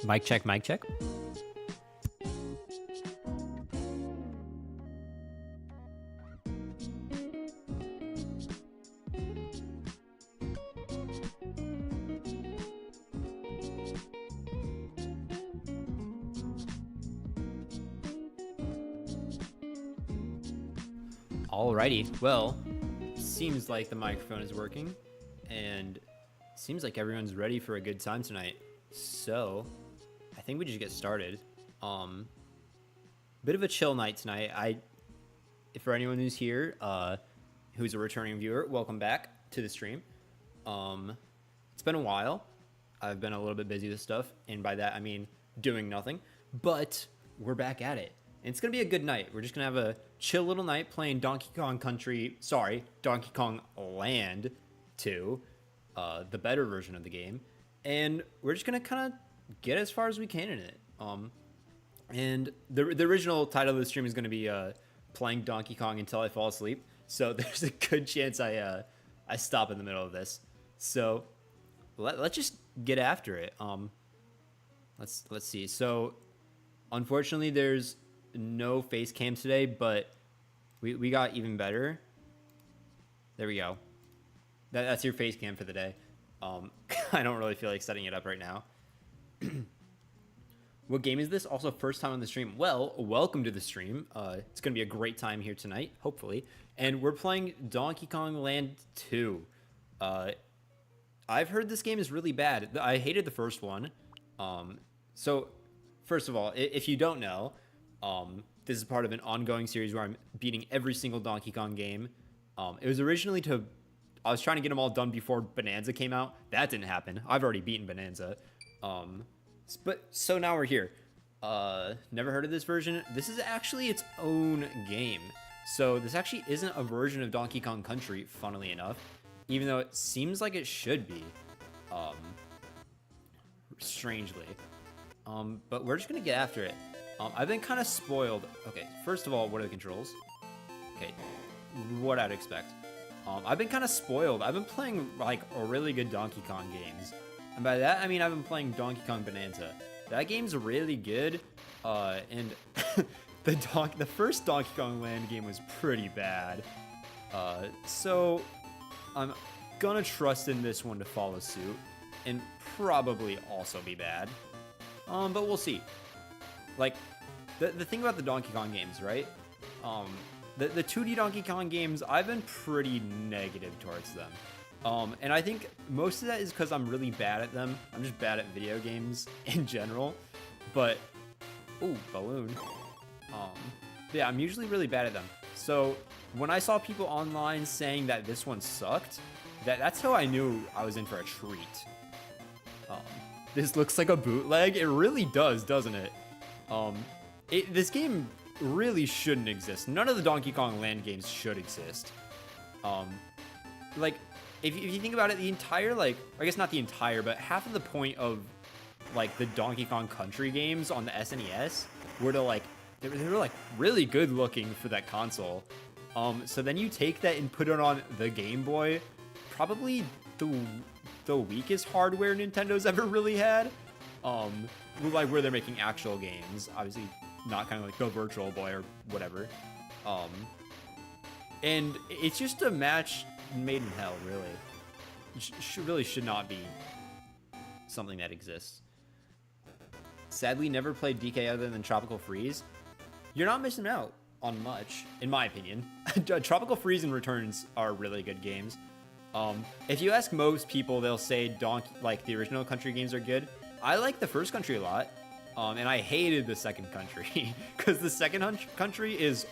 Mic check, mic check. Alrighty, well, seems like the microphone is working, and seems like everyone's ready for a good time tonight. So, I think we just get started. Bit of a chill night tonight. For anyone who's here, who's a returning viewer, welcome back to the stream. It's been a while. I've been a little bit busy with stuff, and by that I mean doing nothing. But we're back at it. And it's going to be a good night. We're just going to have a chill little night playing Donkey Kong Land 2, the better version of the game. And we're just going to kind of get as far as we can in it. And the original title of the stream is going to be playing Donkey Kong until I fall asleep. So there's a good chance I stop in the middle of this. So let's just get after it. Let's see. So unfortunately, there's no face cam today, but we got even better. There we go. That's your face cam for the day. I don't really feel like setting it up right now. What game is this? Also, first time on the stream. Well, welcome to the stream. It's going to be a great time here tonight, hopefully. And we're playing Donkey Kong Land 2. I've heard this game is really bad. I hated the first one. So, first of all, if you don't know, this is part of an ongoing series where I'm beating every single Donkey Kong game. It was originally I was trying to get them all done before Bonanza came out. That didn't happen. I've already beaten Bonanza. So now we're here. Never heard of this version. This is actually its own game. So this actually isn't a version of Donkey Kong Country, funnily enough, even though it seems like it should be, strangely. But we're just gonna get after it. I've been kind of spoiled. Okay, first of all, what are the controls? Okay, what I'd expect. I've been kind of spoiled. I've been playing like a really good Donkey Kong games. And by that, I mean I've been playing Donkey Kong Bonanza. That game's really good, and the first Donkey Kong Land game was pretty bad. So I'm gonna trust in this one to follow suit, and probably also be bad. But we'll see. Like, the thing about the Donkey Kong games, right? The 2D Donkey Kong games, I've been pretty negative towards them. And I think most of that is because I'm really bad at them. I'm just bad at video games in general. But, ooh, balloon. Yeah, I'm usually really bad at them. So when I saw people online saying that this one sucked, that's how I knew I was in for a treat. This looks like a bootleg. It really does, doesn't it? This game really shouldn't exist. None of the Donkey Kong Land games should exist. Like, if you think about it, the entire, like, I guess not the entire, but half of the point of, like, the Donkey Kong Country games on the SNES were to, like, they were like, really good looking for that console. So then you take that and put it on the Game Boy, probably the weakest hardware Nintendo's ever really had. Like, where they're making actual games. Obviously, not kind of like the Virtual Boy or whatever. And it's just a match made in hell, really. It really should not be something that exists. Sadly, never played DK other than Tropical Freeze. You're not missing out on much, in my opinion. Tropical Freeze and Returns are really good games. If you ask most people, they'll say the original Country games are good. I like the first Country a lot, and I hated the second Country because the second Country is,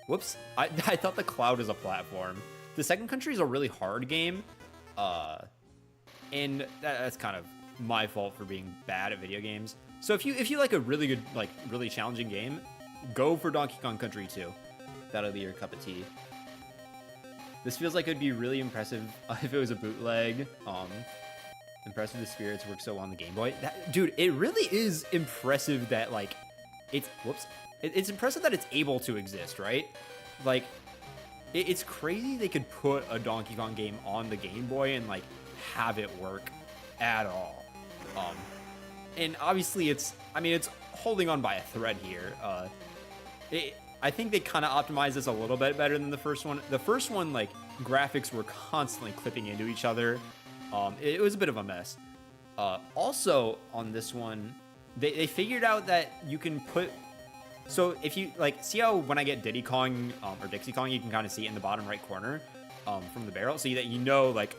whoops, I thought the cloud is a platform. The second Country is a really hard game, and that's kind of my fault for being bad at video games. So if you like a really good, like, really challenging game, go for Donkey Kong Country 2. That'll be your cup of tea. This feels like it'd be really impressive if it was a bootleg. Impressive the spirits work so well on the Game Boy. Dude, it really is impressive that, like, it's impressive that it's able to exist, right? Like, it's crazy they could put a Donkey Kong game on the Game Boy and, like, have it work at all. And obviously it's holding on by a thread here. I think they kind of optimized this a little bit better than the first one. The first one, like, graphics were constantly clipping into each other. It was a bit of a mess. Also, on this one, they figured out that you can put... So if you, like, see how when I get Diddy Kong or Dixie Kong, you can kind of see it in the bottom right corner from the barrel, so that you know, like,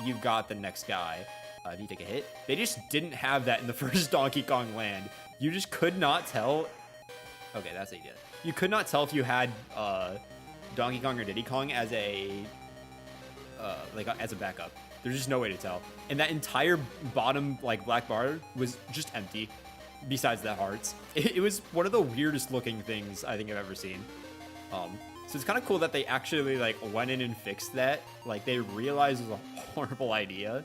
you've got the next guy if you take a hit. They just didn't have that in the first Donkey Kong Land. You just could not tell... Okay, that's the idea. You could not tell if you had Donkey Kong or Diddy Kong as a as a backup. There's just no way to tell. And that entire bottom, like, black bar was just empty. Besides the hearts, it was one of the weirdest looking things I think I've ever seen. So it's kind of cool that they actually, like, went in and fixed that. Like, they realized it was a horrible idea.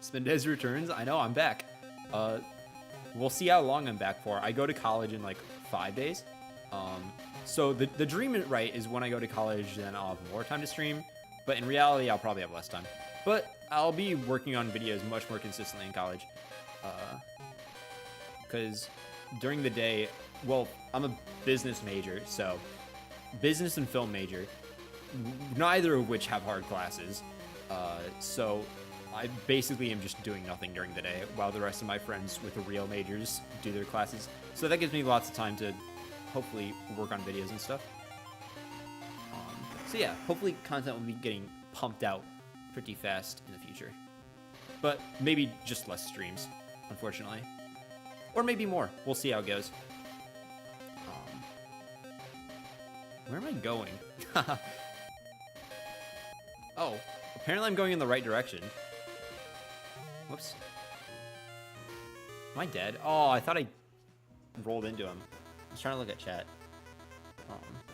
Spindez returns. I know, I'm back. We'll see how long I'm back for. I go to college in, like, 5 days. So the dream, right, is when I go to college, then I'll have more time to stream. But in reality, I'll probably have less time. But I'll be working on videos much more consistently in college. Because during the day, well, I'm a business major, so business and film major, neither of which have hard classes. So I basically am just doing nothing during the day while the rest of my friends with the real majors do their classes. So that gives me lots of time to hopefully work on videos and stuff. So yeah, hopefully content will be getting pumped out pretty fast in the future. But maybe just less streams, unfortunately. Or maybe more. We'll see how it goes. Where am I going? Oh, apparently I'm going in the right direction. Whoops. Am I dead? Oh, I thought I rolled into him. I was trying to look at chat.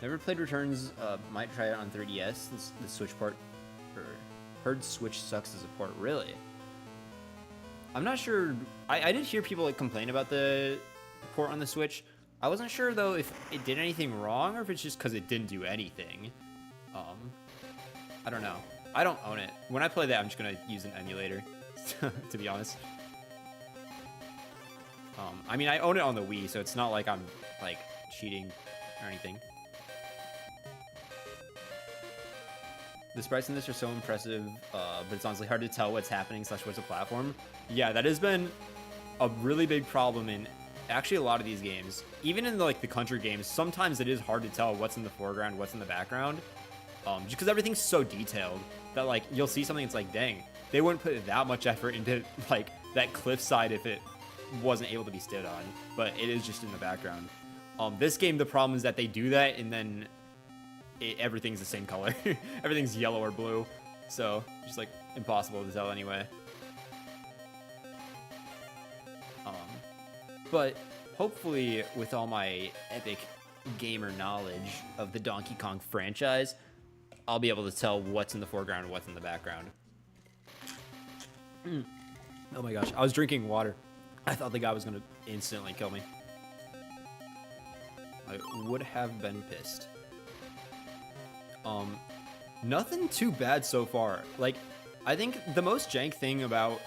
Never played Returns. Might try it on 3DS. The Switch port. Heard Switch sucks as a port. Really? I'm not sure. I did hear people, like, complain about the port on the Switch. I wasn't sure, though, if it did anything wrong or if it's just because it didn't do anything. I don't know. I don't own it. When I play that, I'm just going to use an emulator, to be honest. I mean, I own it on the Wii, so it's not like I'm, like, cheating or anything. The sprites in this are so impressive, but it's honestly hard to tell what's happening / what's a platform. Yeah, that has been a really big problem in actually a lot of these games. Even in the country games, sometimes it is hard to tell what's in the foreground, what's in the background. Just because everything's so detailed that, like, you'll see something, it's like, dang, they wouldn't put that much effort into, like, that cliffside if it wasn't able to be stood on. But it is just in the background. This game, the problem is that they do that and then everything's the same color. Everything's yellow or blue. So, just, like, impossible to tell anyway. But hopefully, with all my epic gamer knowledge of the Donkey Kong franchise, I'll be able to tell what's in the foreground and what's in the background. Oh my gosh, I was drinking water. I thought the guy was going to instantly kill me. I would have been pissed. Nothing too bad so far. Like, I think the most jank thing about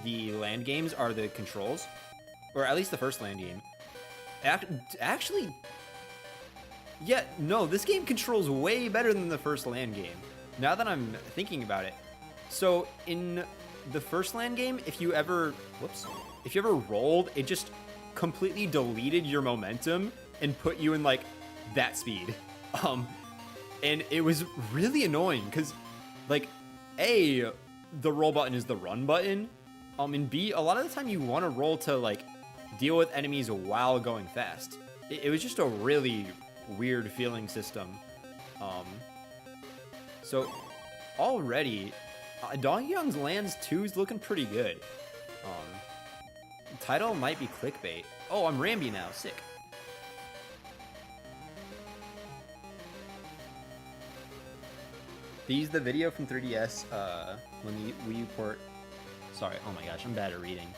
the land games are the controls, or at least the first land game. Actually, yeah, no, this game controls way better than the first land game, now that I'm thinking about it. So in the first land game, if you ever rolled, it just completely deleted your momentum and put you in, like, that speed. And it was really annoying because, like, A, the roll button is the run button, and B, a lot of the time you want to roll to, like, deal with enemies while going fast. It was just a really weird feeling system. So already, Donkey Kong's Lands 2 is looking pretty good. Title might be clickbait. Oh, I'm Rambi now. Sick. They used the video from 3DS when the Wii U port... Sorry, oh my gosh, I'm bad at reading.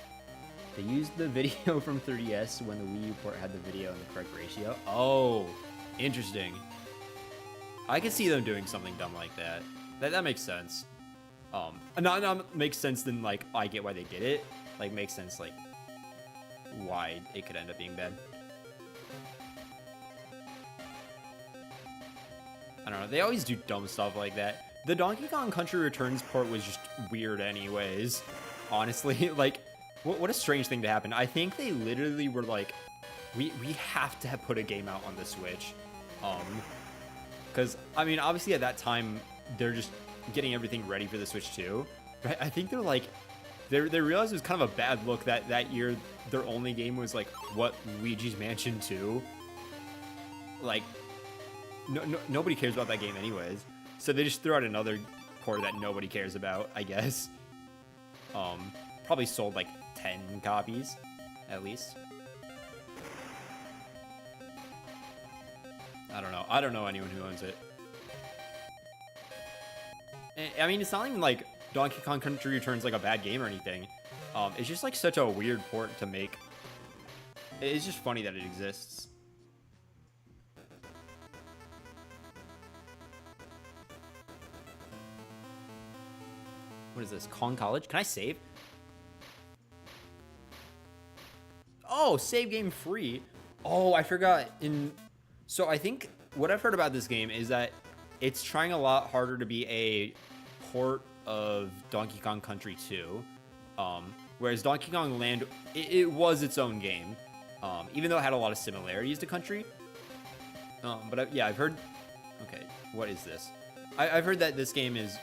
They used the video from 3DS when the Wii U port had the video in the correct ratio. Oh, interesting. I could see them doing something dumb like that. That makes sense. Not makes sense. Then like I get why they did it. Like makes sense. Like why it could end up being bad. I don't know. They always do dumb stuff like that. The Donkey Kong Country Returns port was just weird anyways. Honestly, like, what a strange thing to happen. I think they literally were like, we have to put a game out on the Switch. Because, I mean, obviously at that time, they're just getting everything ready for the Switch too. But I think they're like, they realized it was kind of a bad look that year their only game was like, what, Luigi's Mansion 2? Like, nobody cares about that game anyways. So they just threw out another port that nobody cares about, I guess. Probably sold like 10 copies, at least. I don't know. I don't know anyone who owns it. I mean, it's not even like Donkey Kong Country Returns like a bad game or anything. It's just like such a weird port to make. It's just funny that it exists. What is this? Kong College? Can I save? Oh, save game free. Oh, I forgot. So I think what I've heard about this game is that it's trying a lot harder to be a port of Donkey Kong Country 2. Whereas Donkey Kong Land, it was its own game. Even though it had a lot of similarities to Country. But yeah, I've heard... Okay, what is this? I've heard that this game is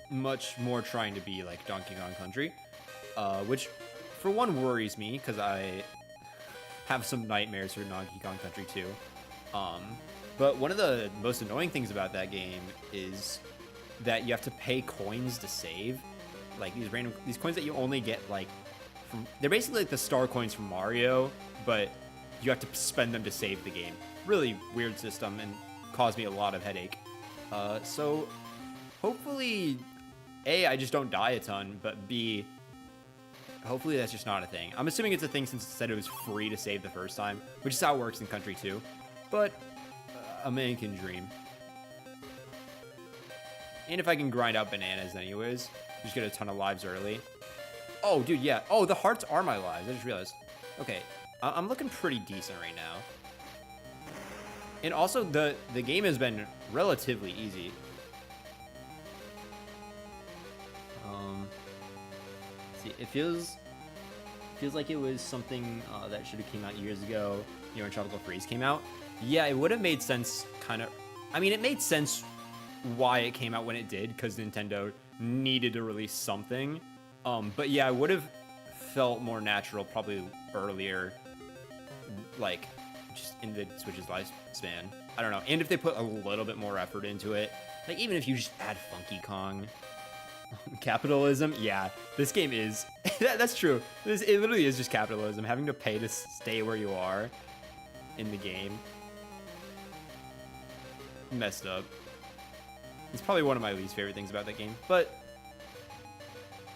much more trying to be like Donkey Kong Country, which for one worries me because I have some nightmares for Donkey Kong Country 2. But one of the most annoying things about that game is that you have to pay coins to save, like these coins that you only get like from, they're basically like the star coins from Mario, but you have to spend them to save the game. Really weird system and caused me a lot of headache. So hopefully A, I just don't die a ton, but B, hopefully that's just not a thing. I'm assuming it's a thing since it said it was free to save the first time, which is how it works in Country 2. But a man can dream. And if I can grind out bananas anyways, just get a ton of lives early. Oh, dude, yeah. Oh, the hearts are my lives. I just realized. Okay, I'm looking pretty decent right now. And also, the game has been relatively easy. See, it feels like it was something that should have came out years ago. You know, when Tropical Freeze came out. Yeah, it would have made sense, kind of. I mean, it made sense why it came out when it did, because Nintendo needed to release something. But yeah, it would have felt more natural probably earlier, like just in the Switch's lifespan. I don't know. And if they put a little bit more effort into it, like even if you just add Funky Kong. Capitalism? Yeah, this game is... that's true. It literally is just capitalism. Having to pay to stay where you are in the game. Messed up. It's probably one of my least favorite things about that game. But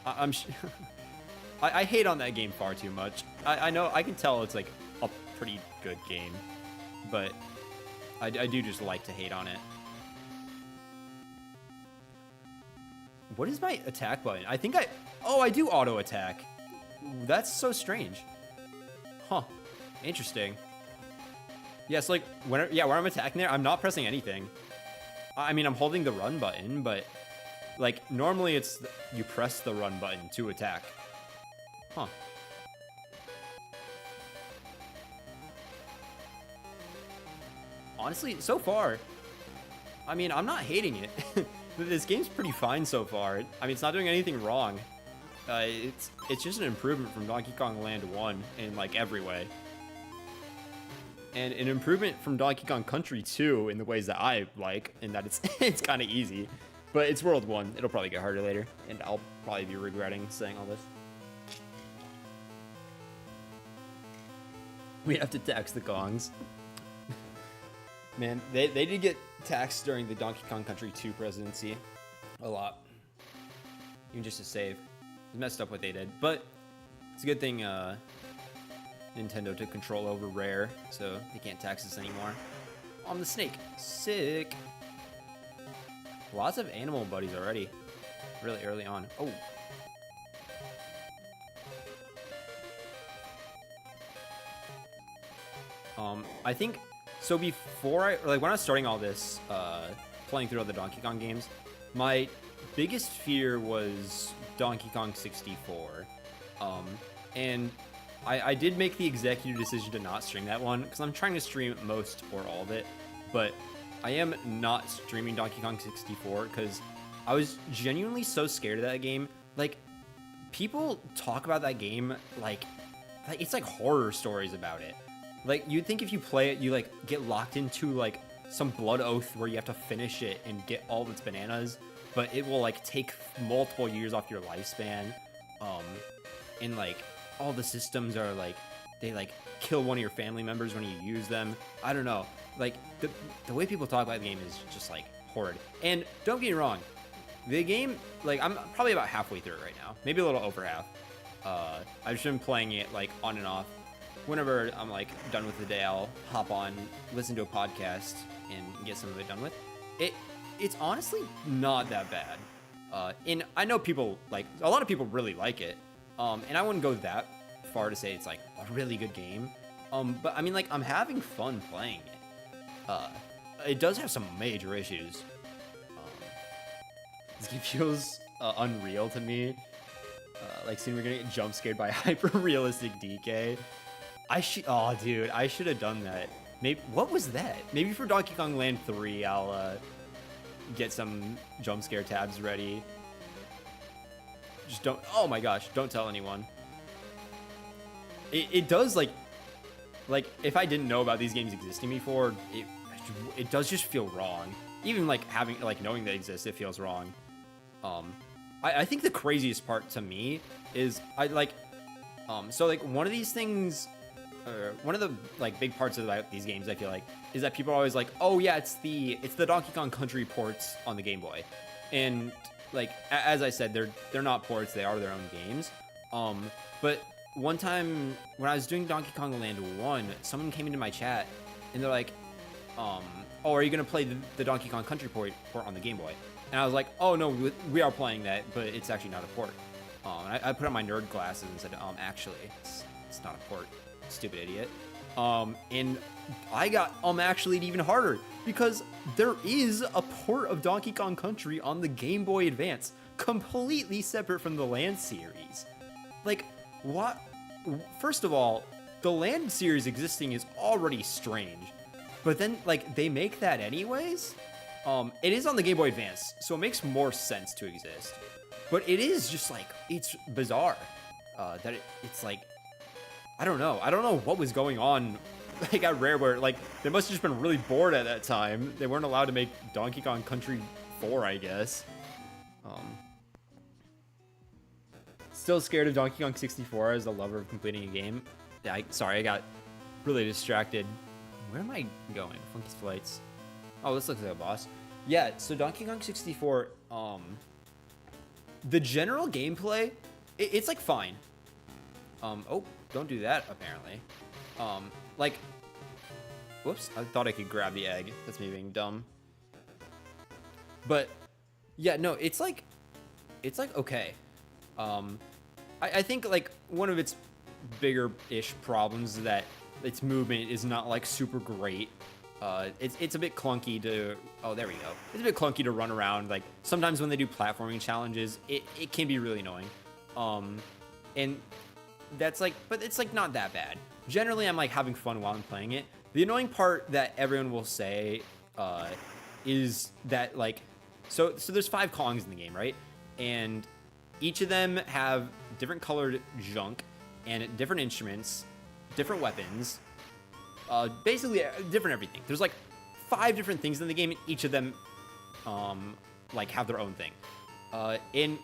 I hate on that game far too much. I know, I can tell it's like a pretty good game. But I do just like to hate on it. What is my attack button? I think I do auto attack. That's so strange. Huh. Interesting. Yes, like when I'm attacking there, I'm not pressing anything. I mean, I'm holding the run button, but like normally it's you press the run button to attack. Huh. Honestly, so far, I mean, I'm not hating it. This game's pretty fine so far. I mean, it's not doing anything wrong. It's just an improvement from Donkey Kong Land 1 in like every way. And an improvement from Donkey Kong Country 2 in the ways that I like, in that it's kind of easy. But it's World 1. It'll probably get harder later, and I'll probably be regretting saying all this. We have to tax the Kongs. Man, they did get taxed during the Donkey Kong Country 2 presidency. A lot. Even just to save. It's messed up what they did. But it's a good thing Nintendo took control over Rare, so they can't tax us anymore. I'm the snake. Sick. Lots of animal buddies already. really early on. Oh. I think, so before when I was starting all this, playing through all the Donkey Kong games, my biggest fear was Donkey Kong 64. And I did make the executive decision to not stream that one, because I'm trying to stream most or all of it, but I am not streaming Donkey Kong 64, because I was genuinely so scared of that game. Like, people talk about that game like it's like horror stories about it. Like, you'd think if you play it, you, like, get locked into, like, some blood oath where you have to finish it and get all of its bananas, but it will, like, take multiple years off your lifespan. And, like, all the systems are, like, they, like, kill one of your family members when you use them. I don't know. Like, the way people talk about the game is just, like, horrid. And don't get me wrong, the game, like, I'm probably about halfway through it right now. Maybe a little over half. I've just been playing it, like, on and off. Whenever I'm, like, done with the day, I'll hop on, listen to a podcast, and get some of it done with. It's honestly not that bad. And I know people, like, a lot of people really like it. And I wouldn't go that far to say it's, like, a really good game. But, I mean, like, I'm having fun playing it. It does have some major issues. This game feels unreal to me. Like, seeing we're gonna get jump scared by hyper-realistic DK. Oh, dude, I should have done that. Maybe, what was that? Maybe for Donkey Kong Land 3, I'll get some jump scare tabs ready. Just don't, oh my gosh, don't tell anyone. It does, like, if I didn't know about these games existing before, it does just feel wrong. Even, like, knowing they exist, it feels wrong. I think the craziest part to me is, so, like, one of these things, one of the, like, big parts about these games, I feel like, is that people are always like, oh yeah, it's the Donkey Kong Country ports on the Game Boy. And, like, as I said, they're not ports, they are their own games. But one time when I was doing Donkey Kong Land 1, someone came into my chat and they're like, oh, are you gonna play the Donkey Kong Country port on the Game Boy? And I was like, oh no, we are playing that, but it's actually not a port. And I put on my nerd glasses and said, actually, it's not a port, stupid idiot. And I got actually even harder, because there is a port of Donkey Kong Country on the Game Boy Advance, completely separate from the Land series. Like, what? First of all, the Land series existing is already strange, but then, like, they make that anyways? It is on the Game Boy Advance, so it makes more sense to exist. But it is just, like, it's bizarre that it's like, I don't know what was going on, like, at Rare, where, like, they must have just been really bored at that time. They weren't allowed to make Donkey Kong Country 4, I guess. Still scared of Donkey Kong 64 as a lover of completing a game. Yeah, sorry, I got really distracted. Where am I going? Funky's Flights. Oh, this looks like a boss. Yeah, so Donkey Kong 64, the general gameplay, it's, like, fine. Oh, don't do that, apparently. Like, whoops, I thought I could grab the egg. That's me being dumb. But, yeah, no, it's like, okay. I think, like, one of its bigger-ish problems is that its movement is not, like, super great. It's a bit clunky to, oh, there we go. It's a bit clunky to run around. Like, sometimes when they do platforming challenges, it can be really annoying. And that's, like, but it's, like, not that bad. Generally, I'm, like, having fun while I'm playing it. The annoying part that everyone will say, is that, like, so there's 5 Kongs in the game, right? And each of them have different colored junk and different instruments, different weapons, basically different everything. There's, like, 5 different things in the game, and each of them, like, have their own thing. And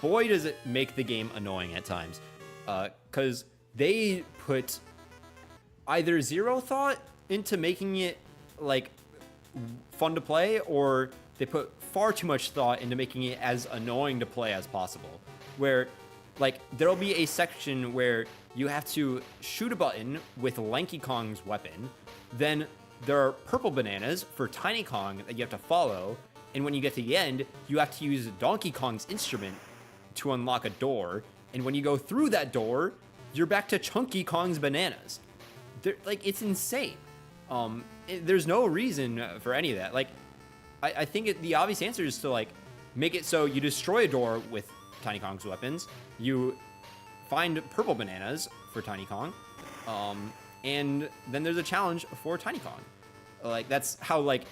boy, does it make the game annoying at times. Because they put either zero thought into making it, like, fun to play, or they put far too much thought into making it as annoying to play as possible. Where, like, there'll be a section where you have to shoot a button with Lanky Kong's weapon, then there are purple bananas for Tiny Kong that you have to follow, And when you get to the end, you have to use Donkey Kong's instrument to unlock a door. And when you go through that door, you're back to Chunky Kong's bananas. Like, it's insane. There's no reason for any of that. Like, I think the obvious answer is to, like, make it so you destroy a door with Tiny Kong's weapons. You find purple bananas for Tiny Kong. And then there's a challenge for Tiny Kong. Like, that's how, like,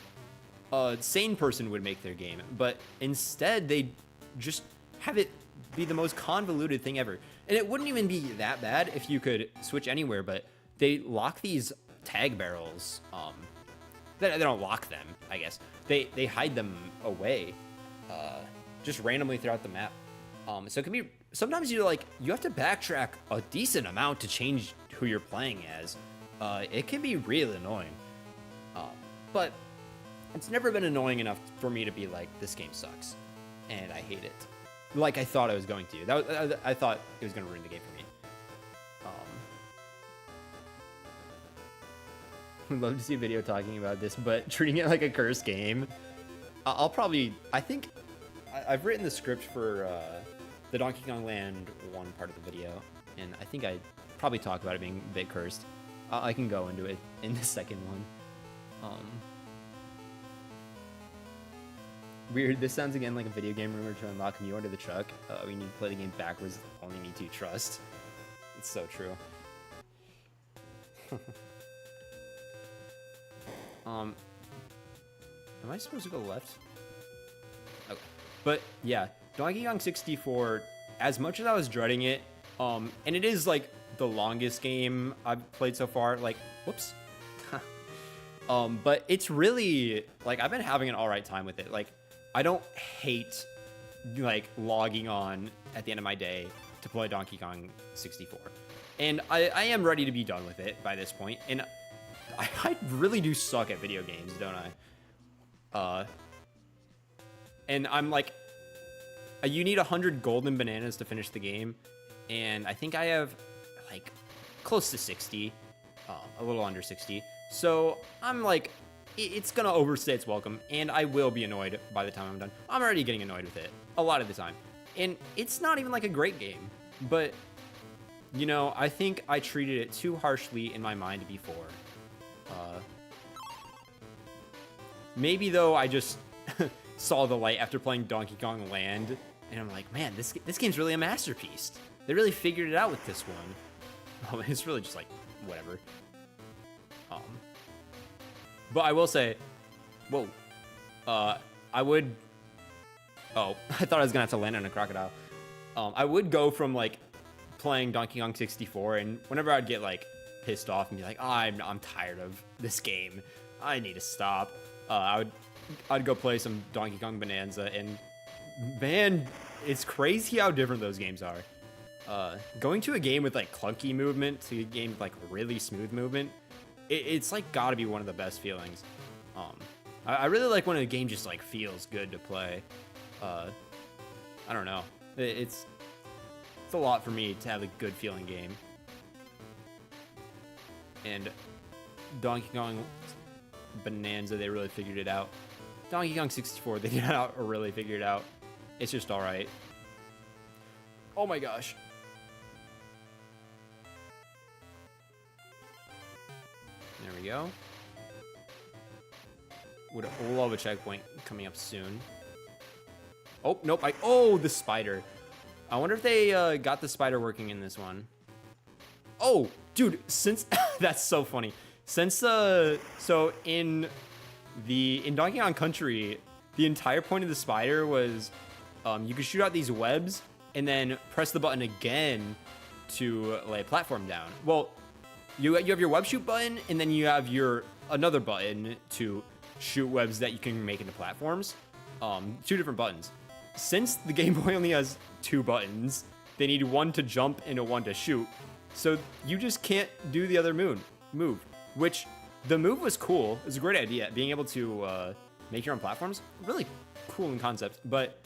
a sane person would make their game. But instead, they just have it be the most convoluted thing ever. And it wouldn't even be that bad if you could switch anywhere, but they lock these tag barrels. They don't lock them, I guess. They hide them away, just randomly throughout the map. So it can be, sometimes you have to backtrack a decent amount to change who you're playing as. It can be really annoying. But it's never been annoying enough for me to be like, this game sucks, and I hate it. Like I thought I was going to. I thought it was going to ruin the game for me. Would love to see a video talking about this, but treating it like a cursed game. I think I've written the script for the Donkey Kong Land 1 part of the video, and I think I'd probably talk about it being a bit cursed. I can go into it in the second one. Weird, this sounds again like a video game rumor to unlock Mew under the truck. We need to play the game backwards, only me to trust. It's so true. Am I supposed to go left? Okay. But yeah, Donkey Kong 64, as much as I was dreading it, and it is like the longest game I've played so far, like, whoops. But it's really, like, I've been having an alright time with it. Like, I don't hate, like, logging on at the end of my day to play Donkey Kong 64. And I am ready to be done with it by this point. And I really do suck at video games, don't I? And I'm like, you need 100 golden bananas to finish the game. And I think I have, like, close to 60, a little under 60. So I'm like, it's gonna overstay its welcome, and I will be annoyed by the time I'm done. I'm already getting annoyed with it a lot of the time. And it's not even like a great game, but, you know, I think I treated it too harshly in my mind before. Maybe, though, I just saw the light after playing Donkey Kong Land, and I'm like, man, this game's really a masterpiece. They really figured it out with this one. Oh, it's really just like, whatever. But I will say, whoa, I would, oh, I thought I was gonna have to land on a crocodile. I would go from, like, playing Donkey Kong 64, and whenever I'd get, like, pissed off and be like, oh, I'm tired of this game, I need to stop, I'd go play some Donkey Kong Bonanza, and man, it's crazy how different those games are. Going to a game with, like, clunky movement to a game with, like, really smooth movement, it's like gotta be one of the best feelings. I really like when a game just, like, feels good to play. I don't know. It's a lot for me to have a good feeling game. And Donkey Kong Bonanza, they really figured it out. Donkey Kong 64, they did not really figure it out. It's just alright. Oh my gosh. There we go. Would love a checkpoint coming up soon. Oh, nope. Oh, the spider. I wonder if they got the spider working in this one. Oh, dude, since that's so funny. Since so in Donkey Kong Country, the entire point of the spider was you could shoot out these webs and then press the button again to lay a platform down. Well, you have your web shoot button, and then you have your another button to shoot webs that you can make into platforms. Two different buttons. Since the Game Boy only has two buttons, they need one to jump and one to shoot. So you just can't do the other move. Which the move was cool. It was a great idea. Being able to make your own platforms, really cool in concept. But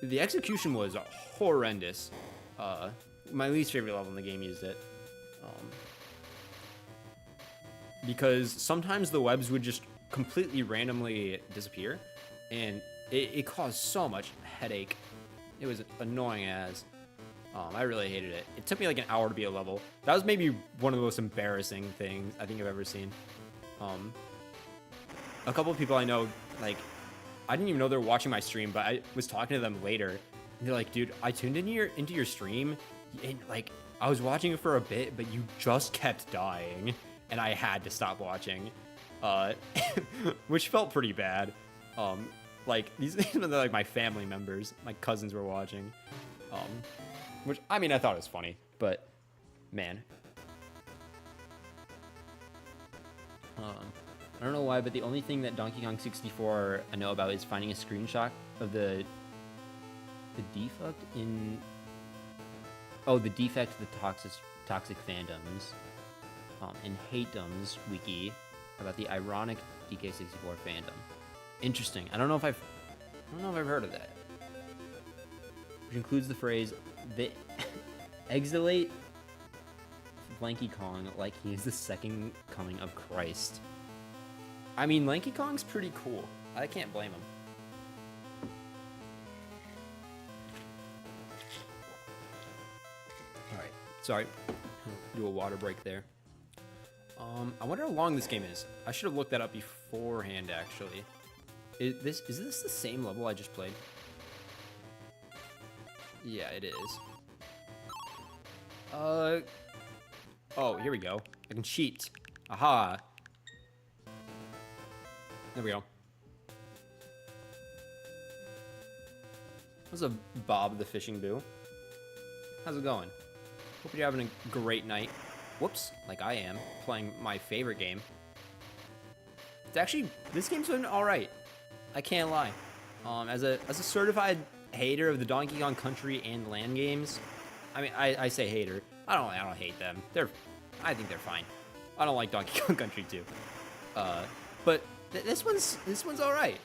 the execution was horrendous. My least favorite level in the game used it. Because sometimes the webs would just completely randomly disappear, and it caused so much headache. It was annoying as. I really hated it. It took me like an hour to be a level. That was maybe one of the most embarrassing things I think I've ever seen. A couple of people I know, like, I didn't even know they were watching my stream, but I was talking to them later. And they're like, dude, I tuned into your stream, and like, I was watching it for a bit, but you just kept dying, and I had to stop watching, which felt pretty bad. Like, these are like my family members, my cousins were watching, which, I mean, I thought it was funny, but, man. I don't know why, but the only thing that Donkey Kong 64 I know about is finding a screenshot of the defect in... Oh, the defect of the toxic fandoms, and hatedoms wiki about the ironic DK64 fandom. Interesting. I don't know if I've heard of that. Which includes the phrase, "They exilate Lanky Kong like he is the second coming of Christ." I mean, Lanky Kong's pretty cool. I can't blame him. Alright, sorry. Do a water break there. I wonder how long this game is. I should have looked that up beforehand, actually. Is this the same level I just played? Yeah, it is. Oh, here we go. I can cheat. Aha. There we go. What's up, Bob the Fishing Boo? How's it going? Hope you're having a great night. Whoops, like I am, playing my favorite game. It's actually, this game's been alright. I can't lie. As a certified hater of the Donkey Kong Country and land games, I mean, I say hater. I don't hate them. I think they're fine. I don't like Donkey Kong Country 2. But this one's all right.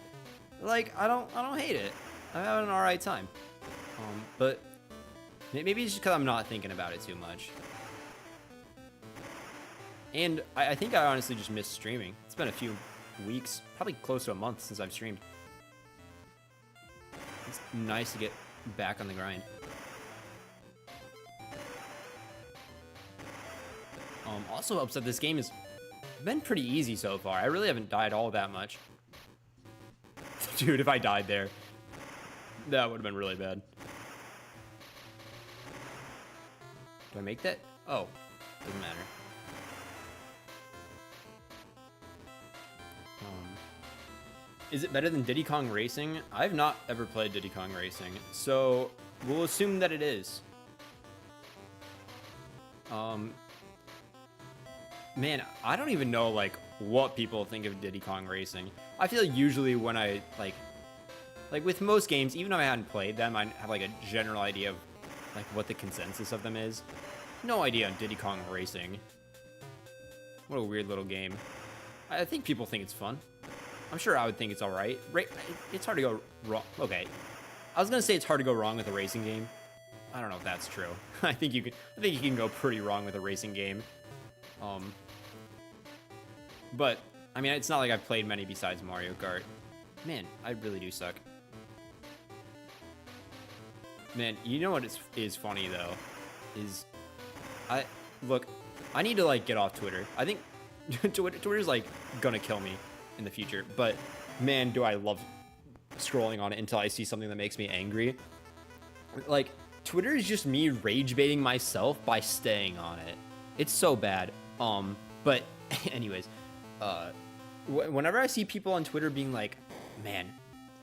Like, I don't hate it. I'm having an all right time. But maybe it's just because I'm not thinking about it too much. And I think I honestly just missed streaming. It's been a few weeks, probably close to a month since I've streamed. It's nice to get back on the grind. Also helps that this game has been pretty easy so far. I really haven't died all that much. Dude, if I died there, that would have been really bad. Do I make that? Oh, doesn't matter. Is it better than Diddy Kong Racing? I've not ever played Diddy Kong Racing, so we'll assume that it is. Man, I don't even know, like, what people think of Diddy Kong Racing. I feel like usually when I, like with most games, even if I hadn't played them, I have, like, a general idea of, like, what the consensus of them is. No idea on Diddy Kong Racing. What a weird little game. I think people think it's fun. I'm sure I would think it's alright. It's hard to go wrong. Okay. I was gonna say it's hard to go wrong with a racing game. I don't know if that's true. I think you can go pretty wrong with a racing game. But I mean, it's not like I've played many besides Mario Kart. Man, I really do suck. Man, you know what is funny though? Is I need to like get off Twitter. I think Twitter's like gonna kill me in the future, but man, do I love scrolling on it until I see something that makes me angry. Like, Twitter is just me rage baiting myself by staying on it. It's so bad. But anyways, whenever I see people on Twitter being like, man,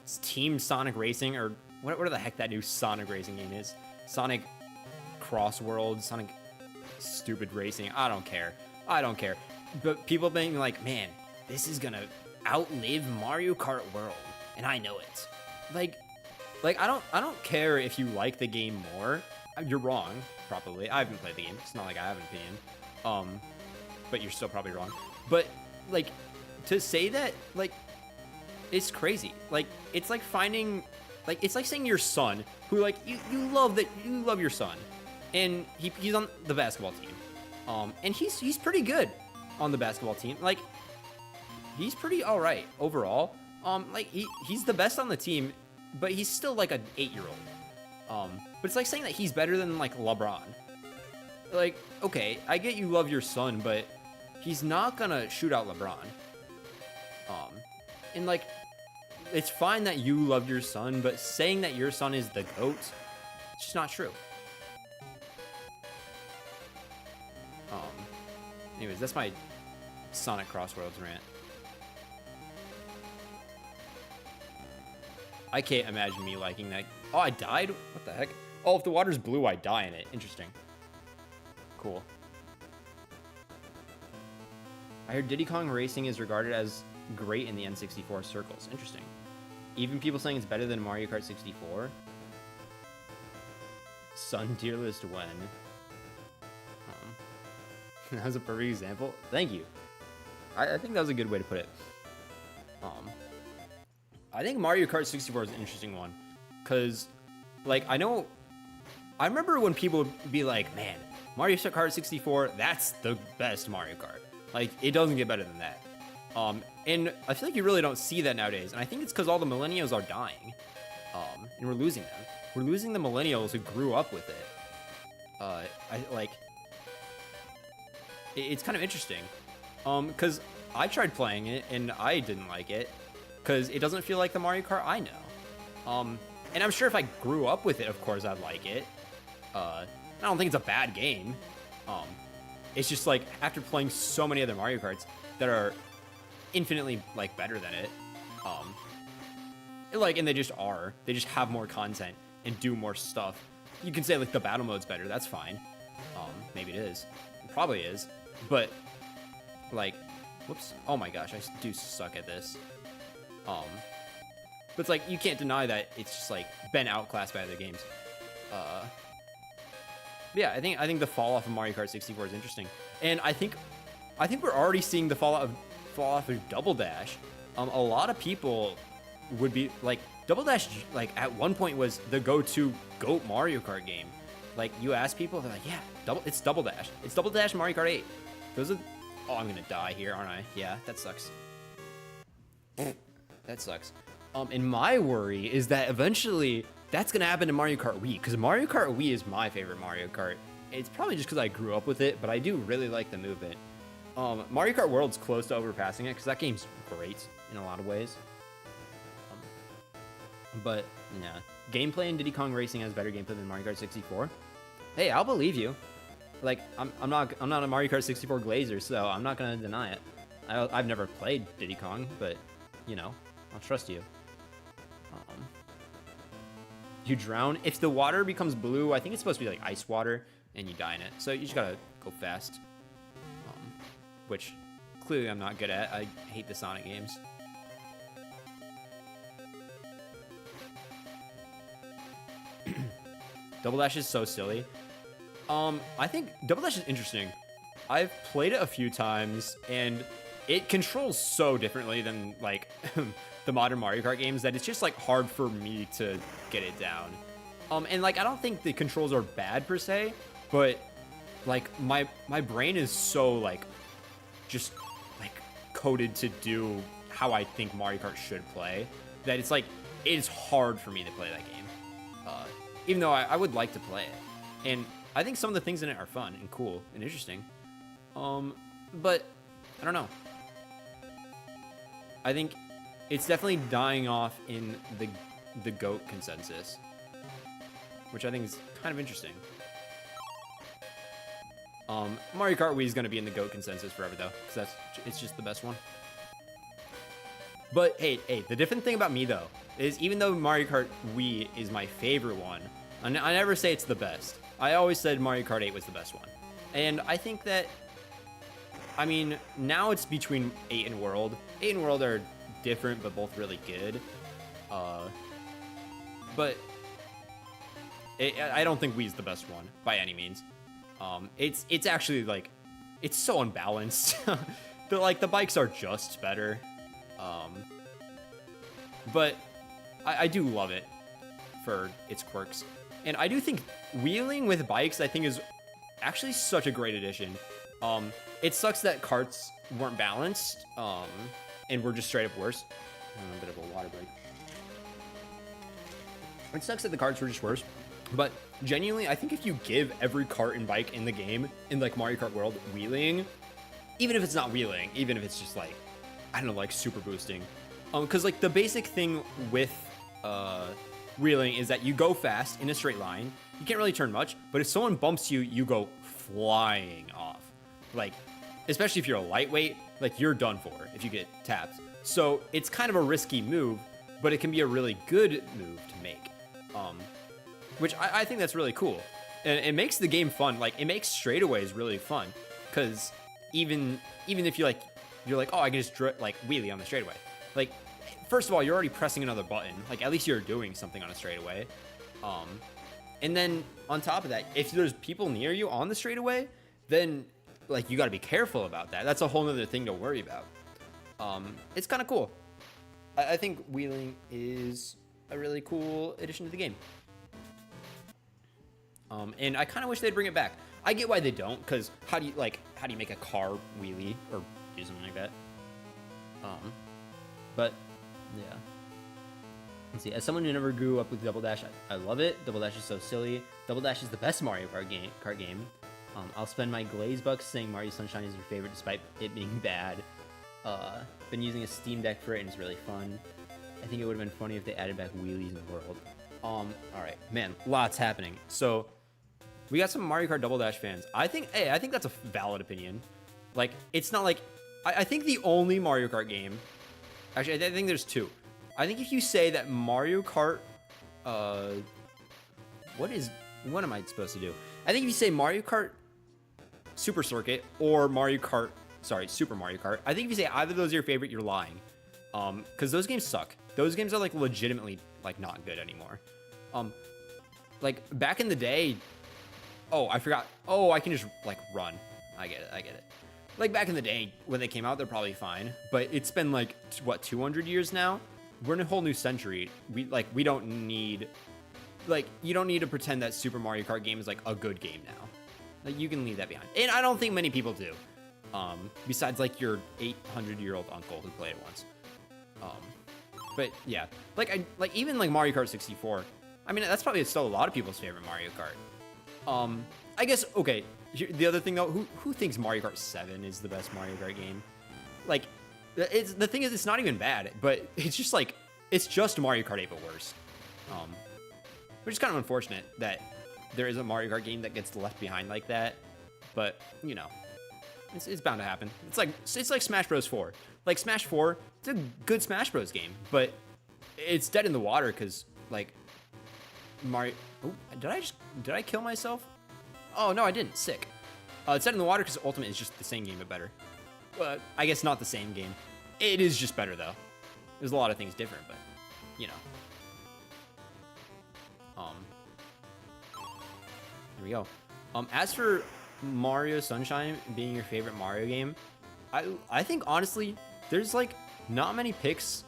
it's Team Sonic Racing, or what the heck that new Sonic Racing game is, Sonic Cross World, Sonic Stupid Racing, I don't care. But people being like, man, this is gonna outlive Mario Kart World, and I know it. Like I don't care if you like the game more. You're wrong, probably. I haven't played the game. It's not like I have an opinion. But you're still probably wrong. But like, to say that, like, it's crazy. Like, it's like finding, like, it's like saying your son, who like you love your son, and he's on the basketball team, and he's pretty good on the basketball team. Like, he's pretty all right overall. Like he's the best on the team, but he's still like an 8-year-old. But it's like saying that he's better than like LeBron. Like, okay, I get you love your son, but he's not gonna shoot out LeBron. And like, it's fine that you love your son, but saying that your son is the GOAT, it's just not true. Anyways, that's my Sonic Crossworlds rant. I can't imagine me liking that. Oh, I died? What the heck? Oh, if the water's blue, I die in it. Interesting. Cool. I heard Diddy Kong Racing is regarded as great in the N64 circles. Interesting. Even people saying it's better than Mario Kart 64. Sun tier list when? That was a perfect example. Thank you. I think that was a good way to put it. I think Mario Kart 64 is an interesting one. Because, like, I remember when people would be like, man, Mario Kart 64, that's the best Mario Kart. Like, it doesn't get better than that. And I feel like you really don't see that nowadays. And I think it's because all the millennials are dying. And we're losing them. We're losing the millennials who grew up with it. It's kind of interesting. Because I tried playing it, and I didn't like it. Because it doesn't feel like the Mario Kart I know. And I'm sure if I grew up with it, of course, I'd like it. I don't think it's a bad game. It's just like, after playing so many other Mario Karts that are infinitely, like, better than it, and they just have more content and do more stuff. You can say, like, the battle mode's better, that's fine. Maybe it is. It probably is. But, like, whoops. Oh my gosh, I do suck at this. But it's like, you can't deny that it's just, like, been outclassed by other games. Yeah, I think the fall off of Mario Kart 64 is interesting. And I think we're already seeing the fall off of Double Dash. A lot of people would be, like, Double Dash, like, at one point was the go-to GOAT Mario Kart game. Like, you ask people, they're like, yeah, it's Double Dash. It's Double Dash Mario Kart 8. Those are... Oh, I'm gonna die here, aren't I? Yeah, that sucks. That sucks. And my worry is that eventually that's gonna happen to Mario Kart Wii, because Mario Kart Wii is my favorite Mario Kart. It's probably just because I grew up with it, but I do really like the movement. Mario Kart World's close to overpassing it, because that game's great in a lot of ways. But, yeah. Gameplay in Diddy Kong Racing has better gameplay than Mario Kart 64. Hey, I'll believe you. Like, I'm not a Mario Kart 64 glazer, so I'm not gonna deny it. I've never played Diddy Kong, but, you know, I'll trust you. You drown. If the water becomes blue, I think it's supposed to be like ice water, and you die in it. So you just gotta go fast. Which, clearly I'm not good at. I hate the Sonic games. Double Dash is so silly. I think Double Dash is interesting. I've played it a few times, and it controls so differently than, like, the modern Mario Kart games that it's just, like, hard for me to get it down. And, like, I don't think the controls are bad, per se, but, like, my brain is so, like, just, like, coded to do how I think Mario Kart should play, that it's, like, it's hard for me to play that game. Even though I would like to play it. And I think some of the things in it are fun and cool and interesting. But I don't know. I think it's definitely dying off in the GOAT consensus, which I think is kind of interesting. Mario Kart Wii is going to be in the GOAT consensus forever, though, because it's just the best one. But hey, the different thing about me, though, is even though Mario Kart Wii is my favorite one, I never say it's the best. I always said Mario Kart 8 was the best one. And I think that, I mean, now it's between 8 and World. 8 and World are different, but both really good. But I don't think Wii's the best one, by any means. It's actually, like, it's so unbalanced. The bikes are just better. But I do love it for its quirks. And I do think wheeling with bikes, I think, is actually such a great addition. It sucks that karts weren't balanced, and were just straight up worse. A bit of a water break. It sucks that the carts were just worse, but genuinely, I think if you give every cart and bike in the game, in like Mario Kart World, wheeling, even if it's not wheeling, even if it's just like, I don't know, like super boosting, because like the basic thing with wheeling is that you go fast in a straight line. You can't really turn much, but if someone bumps you, you go flying off. Like, especially if you're a lightweight, like you're done for if you get tapped. So it's kind of a risky move, but it can be a really good move to make. Which I think that's really cool. And it makes the game fun. Like, it makes straightaways really fun. Because even if you're like, oh, I can just like wheelie on the straightaway. Like, first of all, you're already pressing another button. Like, at least you're doing something on a straightaway. And then on top of that, if there's people near you on the straightaway, then like you got to be careful about that. That's a whole other thing to worry about. It's kind of cool. I think wheeling is a really cool addition to the game. And I kind of wish they'd bring it back. I get why they don't, because how do you make a car wheelie or do something like that? But yeah. Let's see. As someone who never grew up with Double Dash, I love it. Double Dash is so silly. Double Dash is the best Mario Kart game. I'll spend my Glaze bucks saying Mario Sunshine is your favorite, despite it being bad. Been using a Steam Deck for it, and it's really fun. I think it would have been funny if they added back wheelies in the world. All right, man, lots happening. So we got some Mario Kart Double Dash fans. I think that's a valid opinion. Like, it's not like I think the only Mario Kart game. Actually, I think there's two. I think if you say that Mario Kart, what am I supposed to do? I think if you say Mario Kart Super Circuit or Super Mario Kart, I think if you say either of those are your favorite, you're lying. Because those games suck. Those games are like legitimately like not good anymore. Like back in the day, oh, I forgot. Oh, I can just like run. I get it. Like back in the day when they came out, they're probably fine. But it's been like, what, 200 years now? We're in a whole new century. We don't need, like, you don't need to pretend that Super Mario Kart game is like a good game now. Like, you can leave that behind. And I don't think many people do. Besides like your 800-year-old uncle who played it once. But yeah, even like Mario Kart 64. I mean, that's probably still a lot of people's favorite Mario Kart. I guess, okay, the other thing though, who thinks Mario Kart 7 is the best Mario Kart game? Like, the thing is, it's not even bad, but it's just like, it's just Mario Kart 8 but worse. Which is kind of unfortunate that there is a Mario Kart game that gets left behind like that. But, you know, it's bound to happen. It's like Smash Bros. 4. Like, Smash 4, it's a good Smash Bros. Game, but it's dead in the water because, like, Mario... Oh, did I kill myself? Oh, no, I didn't. Sick. It's dead in the water because Ultimate is just the same game, but better. But I guess not the same game. It is just better, though. There's a lot of things different, but, you know. Here we go. As for Mario Sunshine being your favorite Mario game, I think, honestly, there's, like, not many picks.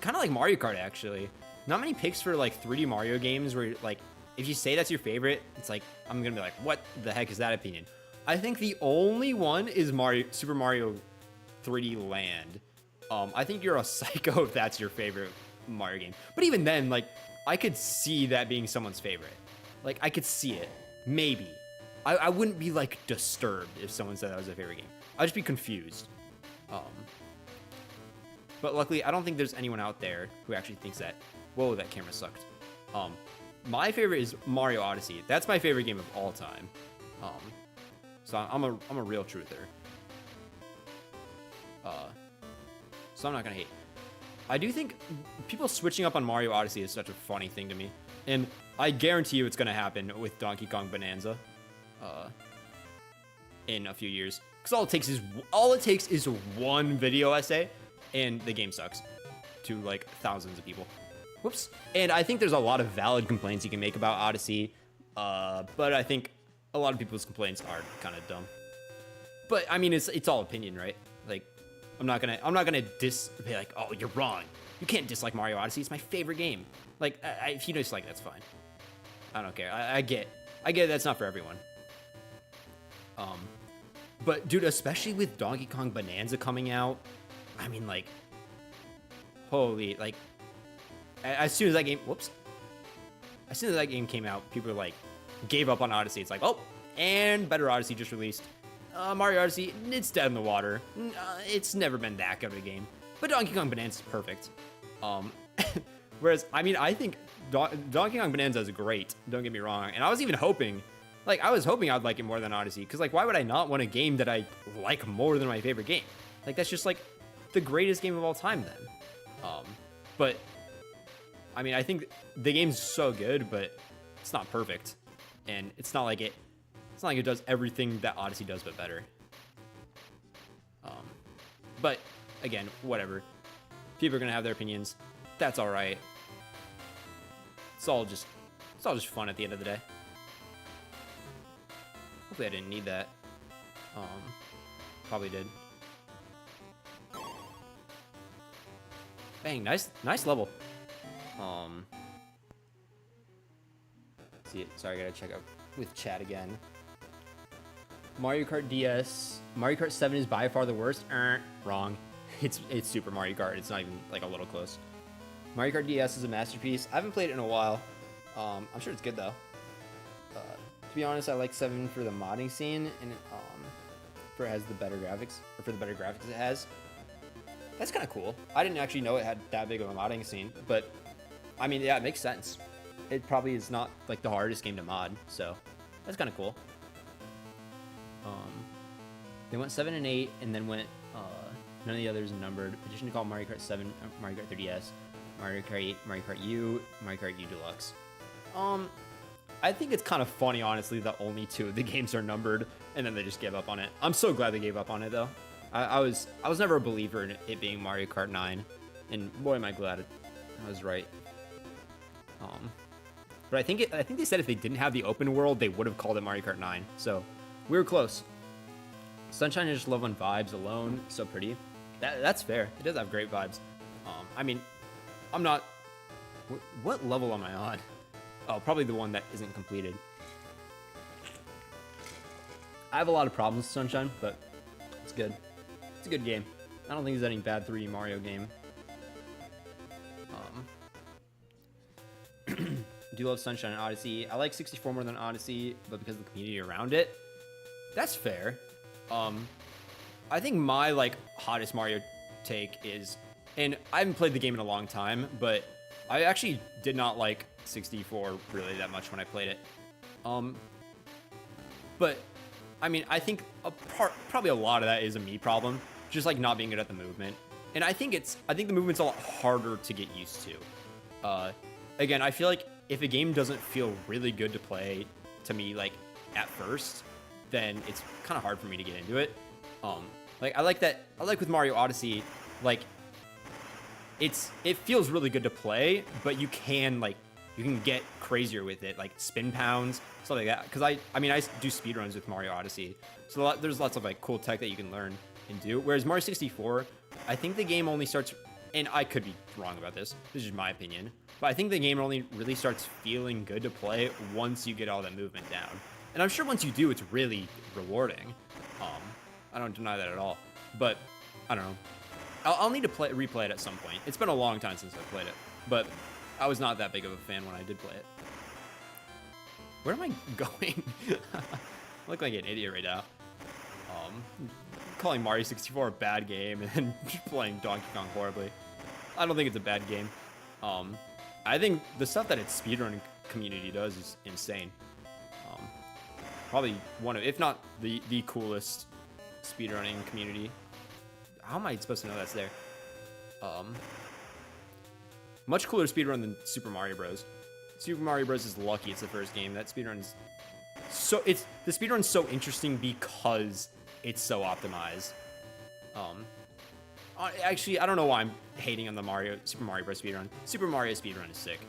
Kind of like Mario Kart, actually. Not many picks for, like, 3D Mario games where, like, if you say that's your favorite, it's like, I'm gonna be like, what the heck is that opinion? I think the only one is Super Mario 3D Land. I think you're a psycho if that's your favorite Mario game. But even then, like, I could see that being someone's favorite. Like, I could see it. Maybe. I wouldn't be, like, disturbed if someone said that was their favorite game. I'd just be confused. But luckily, I don't think there's anyone out there who actually thinks that, whoa, that camera sucked. My favorite is Mario Odyssey. That's my favorite game of all time. So I'm a real truther. So I'm not gonna hate. I do think people switching up on Mario Odyssey is such a funny thing to me. And I guarantee you it's gonna happen with Donkey Kong Bonanza in a few years. Because all it takes is one video essay, and the game sucks to like thousands of people. Whoops. And I think there's a lot of valid complaints you can make about Odyssey, but I think a lot of people's complaints are kind of dumb. But I mean, it's all opinion, right? Like, I'm not gonna be like, oh, you're wrong. You can't dislike Mario Odyssey. It's my favorite game. Like, if you dislike, that's fine. I don't care. I get that's not for everyone. But dude, especially with Donkey Kong Bonanza coming out, I mean, like, holy, like, as soon as that game, whoops, as soon as that game came out, people like gave up on Odyssey. It's like, oh, and better Odyssey just released. Mario Odyssey, it's dead in the water. It's never been that good of a game. But Donkey Kong Bonanza is perfect. Whereas, I mean, I think Donkey Kong Bonanza is great. Don't get me wrong. And I was even hoping, like, I'd like it more than Odyssey. Because, like, why would I not want a game that I like more than my favorite game? Like, that's just, like, the greatest game of all time then. But, I mean, I think the game's so good, but it's not perfect. And it's not like it does everything that Odyssey does, but better. But, again, whatever. People are going to have their opinions. That's all right. It's all just fun at the end of the day. Hopefully I didn't need that. Probably did. Bang, nice level. See it. Sorry, I gotta check out with chat again. Mario Kart DS. Mario Kart 7 is by far the worst. Wrong. It's Super Mario Kart. It's not even like a little close. Mario Kart DS is a masterpiece. I haven't played it in a while. I'm sure it's good though. To be honest, I like 7 for the modding scene, and for it has the better graphics, or for the better graphics it has. That's kind of cool. I didn't actually know it had that big of a modding scene, but I mean, yeah, it makes sense. It probably is not like the hardest game to mod, so that's kind of cool. They went 7 and 8, and then went none of the others numbered. Addition to call Mario Kart 7, Mario Kart 3DS, Mario Kart 8, Mario Kart U, Mario Kart U Deluxe. I think it's kind of funny, honestly, that only 2 of the games are numbered, and then they just gave up on it. I'm so glad they gave up on it, though. I was never a believer in it being Mario Kart 9, and boy, am I glad I was right. But I think they said if they didn't have the open world, they would have called it Mario Kart 9. So we were close. Sunshine I just love on vibes alone. So pretty. That's fair. It does have great vibes. I mean, I'm not. What level am I on? Oh, probably the one that isn't completed. I have a lot of problems with Sunshine, but it's good. It's a good game. I don't think there's any bad 3D Mario game. I do love Sunshine and Odyssey. I like 64 more than Odyssey, but because of the community around it. That's fair. I think my like hottest Mario take is, and I haven't played the game in a long time, but I actually did not like 64 really that much when I played it. But I mean, I think probably a lot of that is a me problem, just like not being good at the movement. And I think the movement's a lot harder to get used to. Again, I feel like if a game doesn't feel really good to play to me, like at first, then it's kind of hard for me to get into it. Like I like with Mario Odyssey, like it feels really good to play, but you can get crazier with it, like spin pounds, stuff like that. Because I mean I do speedruns with Mario Odyssey, so there's lots of like cool tech that you can learn and do. Whereas Mario 64, I think the game only starts, and I could be wrong about this. This is my opinion, but I think the game only really starts feeling good to play once you get all that movement down. And I'm sure once you do, it's really rewarding. I don't deny that at all. But I don't know. I'll need to replay it at some point. It's been a long time since I played it, but I was not that big of a fan when I did play it. Where am I going? I look like an idiot right now. Calling Mario 64 a bad game and then playing Donkey Kong horribly. I don't think it's a bad game. I think the stuff that its speedrunning community does is insane. Probably one of, if not the coolest speedrunning community. How am I supposed to know that's there? Much cooler speedrun than Super Mario Bros. Super Mario Bros. Is lucky it's the first game. That speedrun is the speedrun's so interesting because it's so optimized. Actually, I don't know why I'm hating on the Super Mario Bros. Speedrun. Super Mario speedrun is sick.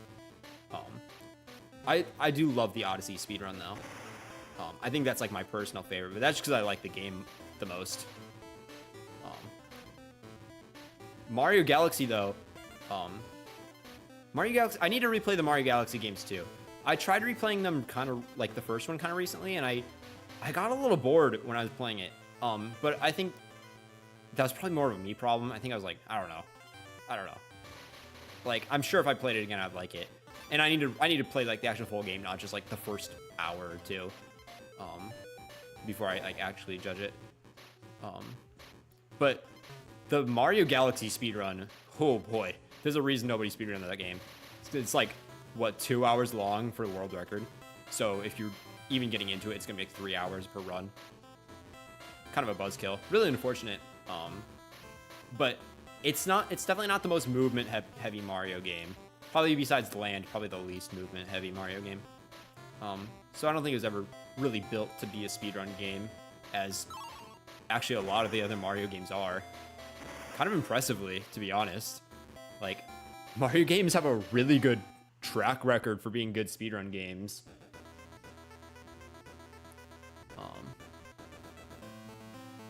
I do love the Odyssey speedrun though. I think that's like my personal favorite, but that's just because I like the game the most. Mario Galaxy though, Mario Galaxy, I need to replay the Mario Galaxy games too. I tried replaying them kind of like the first one kind of recently, and I got a little bored when I was playing it. But I think that was probably more of a me problem. I think I was like, I don't know. Like, I'm sure if I played it again, I'd like it. And I need to play like the actual full game, not just like the first hour or two, before I like actually judge it. But the Mario Galaxy speedrun, oh boy, there's a reason nobody speedrun that game. It's like, what, 2 hours long for the world record. So if you're even getting into it, it's gonna be like 3 hours per run. Kind of a buzzkill. Really unfortunate. But it's definitely not the most movement heavy Mario game. Probably besides Land, probably the least movement heavy Mario game. So I don't think it was ever really built to be a speedrun game, as actually a lot of the other Mario games are. Kind of impressively, to be honest. Like, Mario games have a really good track record for being good speedrun games.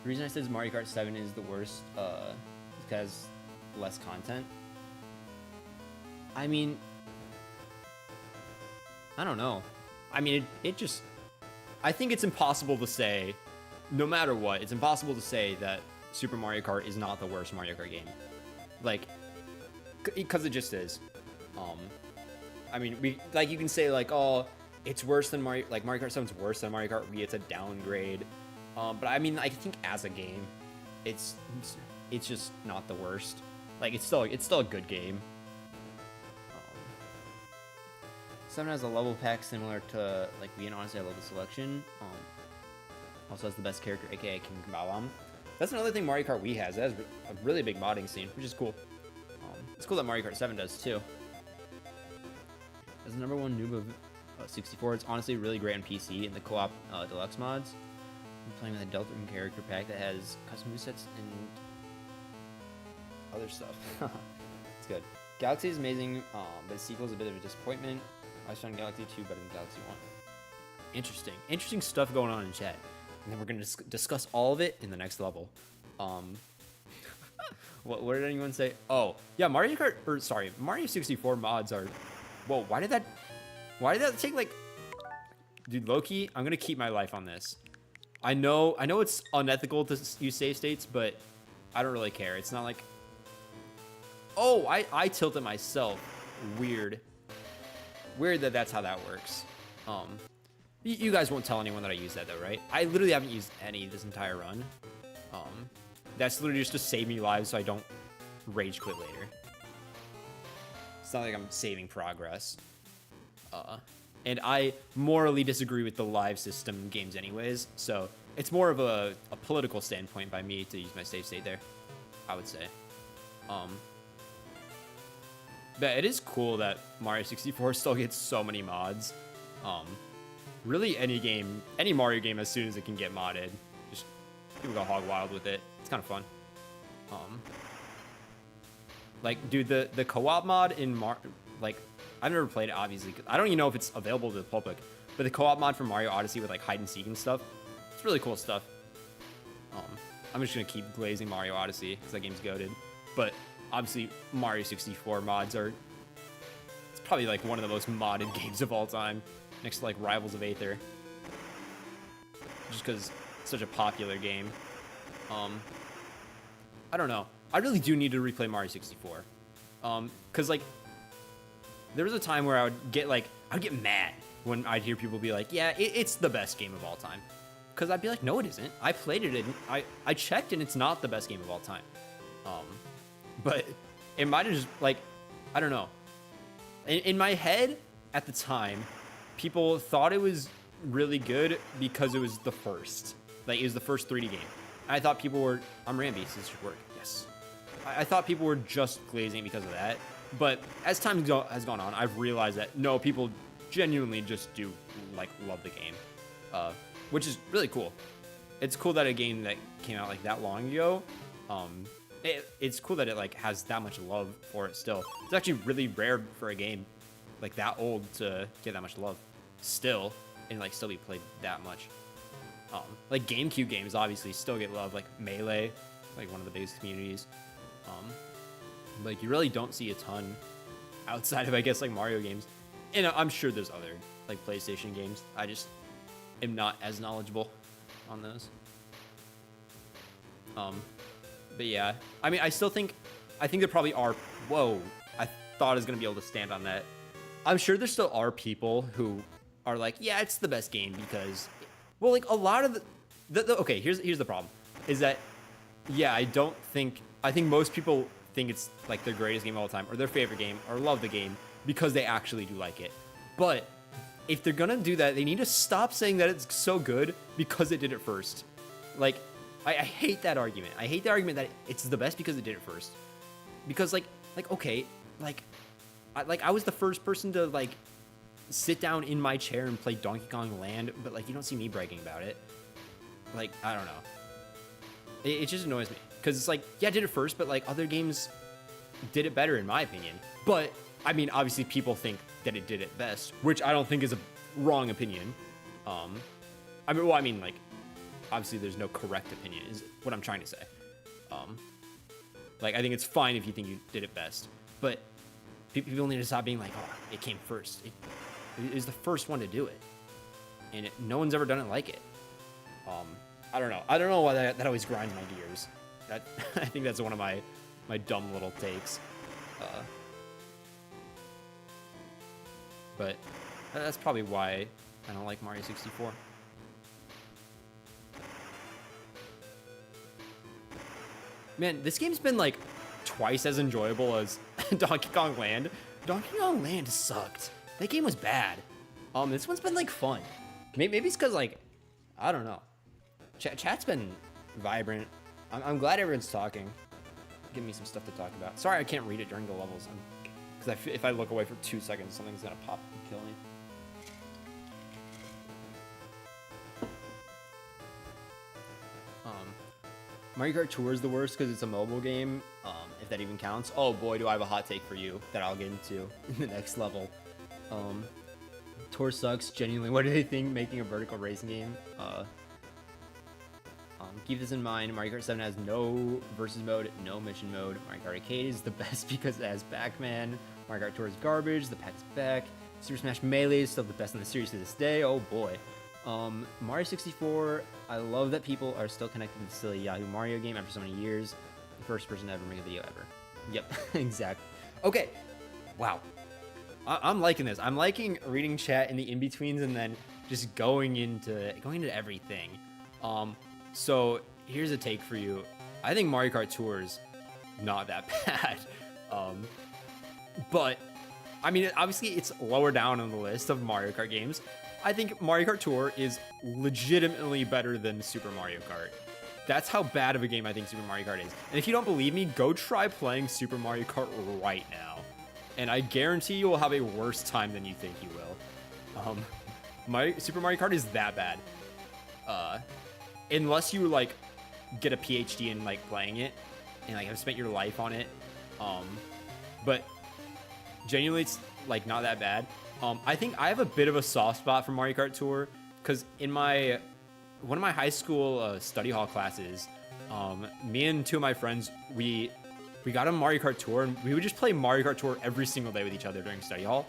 The reason I said Mario Kart 7 is the worst is because less content. I mean, I don't know. I mean, it just... I think it's impossible to say, no matter what, it's impossible to say that Super Mario Kart is not the worst Mario Kart game. Like, because it just is. I mean, you can say, like, oh, it's worse than Mario... Like, Mario Kart 7's worse than Mario Kart Wii. It's a downgrade. But I mean, I think as a game, it's just not the worst. Like, it's still a good game. 7 has a level pack similar to like Wii, and honestly, I love the selection. Also has the best character, aka King Kabam. That's another thing Mario Kart Wii has. It has a really big modding scene, which is cool. It's cool that Mario Kart 7 does too. As the #1 noob of 64, it's honestly really great on PC in the co-op deluxe mods. I'm playing with a Delta character pack that has custom movesets and other stuff. It's good. Galaxy is amazing, but the sequel is a bit of a disappointment. I found Galaxy 2 better than Galaxy 1. Interesting stuff going on in chat. And then we're going to discuss all of it in the next level. What did anyone say? Oh, yeah, Mario 64 mods are... Whoa, why did that take, like... Dude, low-key, I'm going to keep my life on this. I know it's unethical to use save states, but I don't really care. It's not like... Oh, I tilted myself. Weird that that's how that works. You guys won't tell anyone that I use that though, right? I literally haven't used any this entire run. That's literally just to save me lives so I don't rage quit later. It's not like I'm saving progress. And I morally disagree with the live system games anyways, so it's more of a political standpoint by me to use my save state there, I would say. But it is cool that Mario 64 still gets so many mods. Really any Mario game, as soon as it can get modded, just people go hog wild with it. It's kind of fun. Like, dude, the co-op mod in like, I've never played it, obviously. I don't even know if it's available to the public, but the co-op mod for Mario Odyssey with like hide and seek and stuff, it's really cool stuff. I'm just gonna keep glazing Mario Odyssey because that game's goated. But obviously, Mario 64 mods it's probably like one of the most modded games of all time, next to like Rivals of Aether. Just because it's such a popular game. I don't know. I really do need to replay Mario 64. Cause like, there was a time where I'd get mad when I'd hear people be like, yeah, it's the best game of all time. Cause I'd be like, no, it isn't. I played it and I checked and it's not the best game of all time. But it might have just, like, I don't know. In my head, at the time, people thought it was really good because it was the first. Like, it was the first 3D game. And I thought people were... I'm Ramby, so this should work. Yes. I thought people were just glazing because of that. But as time has gone on, I've realized that, no, people genuinely just do, like, love the game. Which is really cool. It's cool that a game that came out, like, that long ago... It's cool that it like has that much love for it still. It's actually really rare for a game like that old to get that much love still and like still be played that much. Like GameCube games obviously still get love, like Melee, like one of the biggest communities. Like you really don't see a ton outside of I guess like Mario games. And I'm sure there's other like PlayStation games. I just am not as knowledgeable on those. But yeah, I mean, I think there probably are. Whoa, thought I was gonna be able to stand on that. I'm sure there still are people who are like, yeah, it's the best game because, well, like a lot of okay, here's the problem, is that, yeah, I think most people think it's like their greatest game of all time or their favorite game or love the game because they actually do like it. But if they're gonna do that, they need to stop saying that it's so good because it did it first. Like, I hate that argument. I hate the argument that it's the best because it did it first. Because like okay, I was the first person to like sit down in my chair and play Donkey Kong Land, but like you don't see me bragging about it. Like, I don't know. It just annoys me because it's like, yeah, I did it first, but like other games did it better in my opinion. But I mean, obviously people think that it did it best, which I don't think is a wrong opinion. I mean, like, obviously there's no correct opinion is what I'm trying to say. Like, I think it's fine if you think you did it best, but people need to stop being like, oh, it came first. It is the first one to do it, and no one's ever done it like it. I don't know why that always grinds my gears. That I think that's one of my dumb little takes. But that's probably why I don't like Mario 64. Man, this game's been like twice as enjoyable as Donkey Kong Land. Donkey Kong Land sucked. That game was bad. This one's been like fun. Maybe it's because like, I don't know. Chat's been vibrant. I'm glad everyone's talking. Give me some stuff to talk about. Sorry I can't read it during the levels. Because if I look away for 2 seconds, something's gonna pop and kill me. Mario Kart Tour is the worst because it's a mobile game, if that even counts. Oh boy, do I have a hot take for you that I'll get into in the next level. Tour sucks, genuinely. What do they think making a vertical racing game? Keep this in mind, Mario Kart 7 has no versus mode, no mission mode. Mario Kart Arcade is the best because it has Pac-Man. Mario Kart Tour is garbage, the pack is back. Super Smash Melee is still the best in the series to this day, oh boy. Mario 64, I love that people are still connected to the silly Yahoo Mario game after so many years. The first person to ever make a video ever. Yep, exactly. Okay, wow. I'm liking this. I'm liking reading chat in the in-betweens and then just going into everything. So here's a take for you. I think Mario Kart Tour is not that bad. But I mean, obviously it's lower down on the list of Mario Kart games. I think Mario Kart Tour is legitimately better than Super Mario Kart. That's how bad of a game I think Super Mario Kart is. And if you don't believe me, go try playing Super Mario Kart right now. And I guarantee you will have a worse time than you think you will. Super Mario Kart is that bad. Unless you like get a PhD in like playing it and like have spent your life on it. But genuinely it's like not that bad. I think I have a bit of a soft spot for Mario Kart Tour because in one of my high school study hall classes, me and two of my friends, we got a Mario Kart Tour and we would just play Mario Kart Tour every single day with each other during study hall.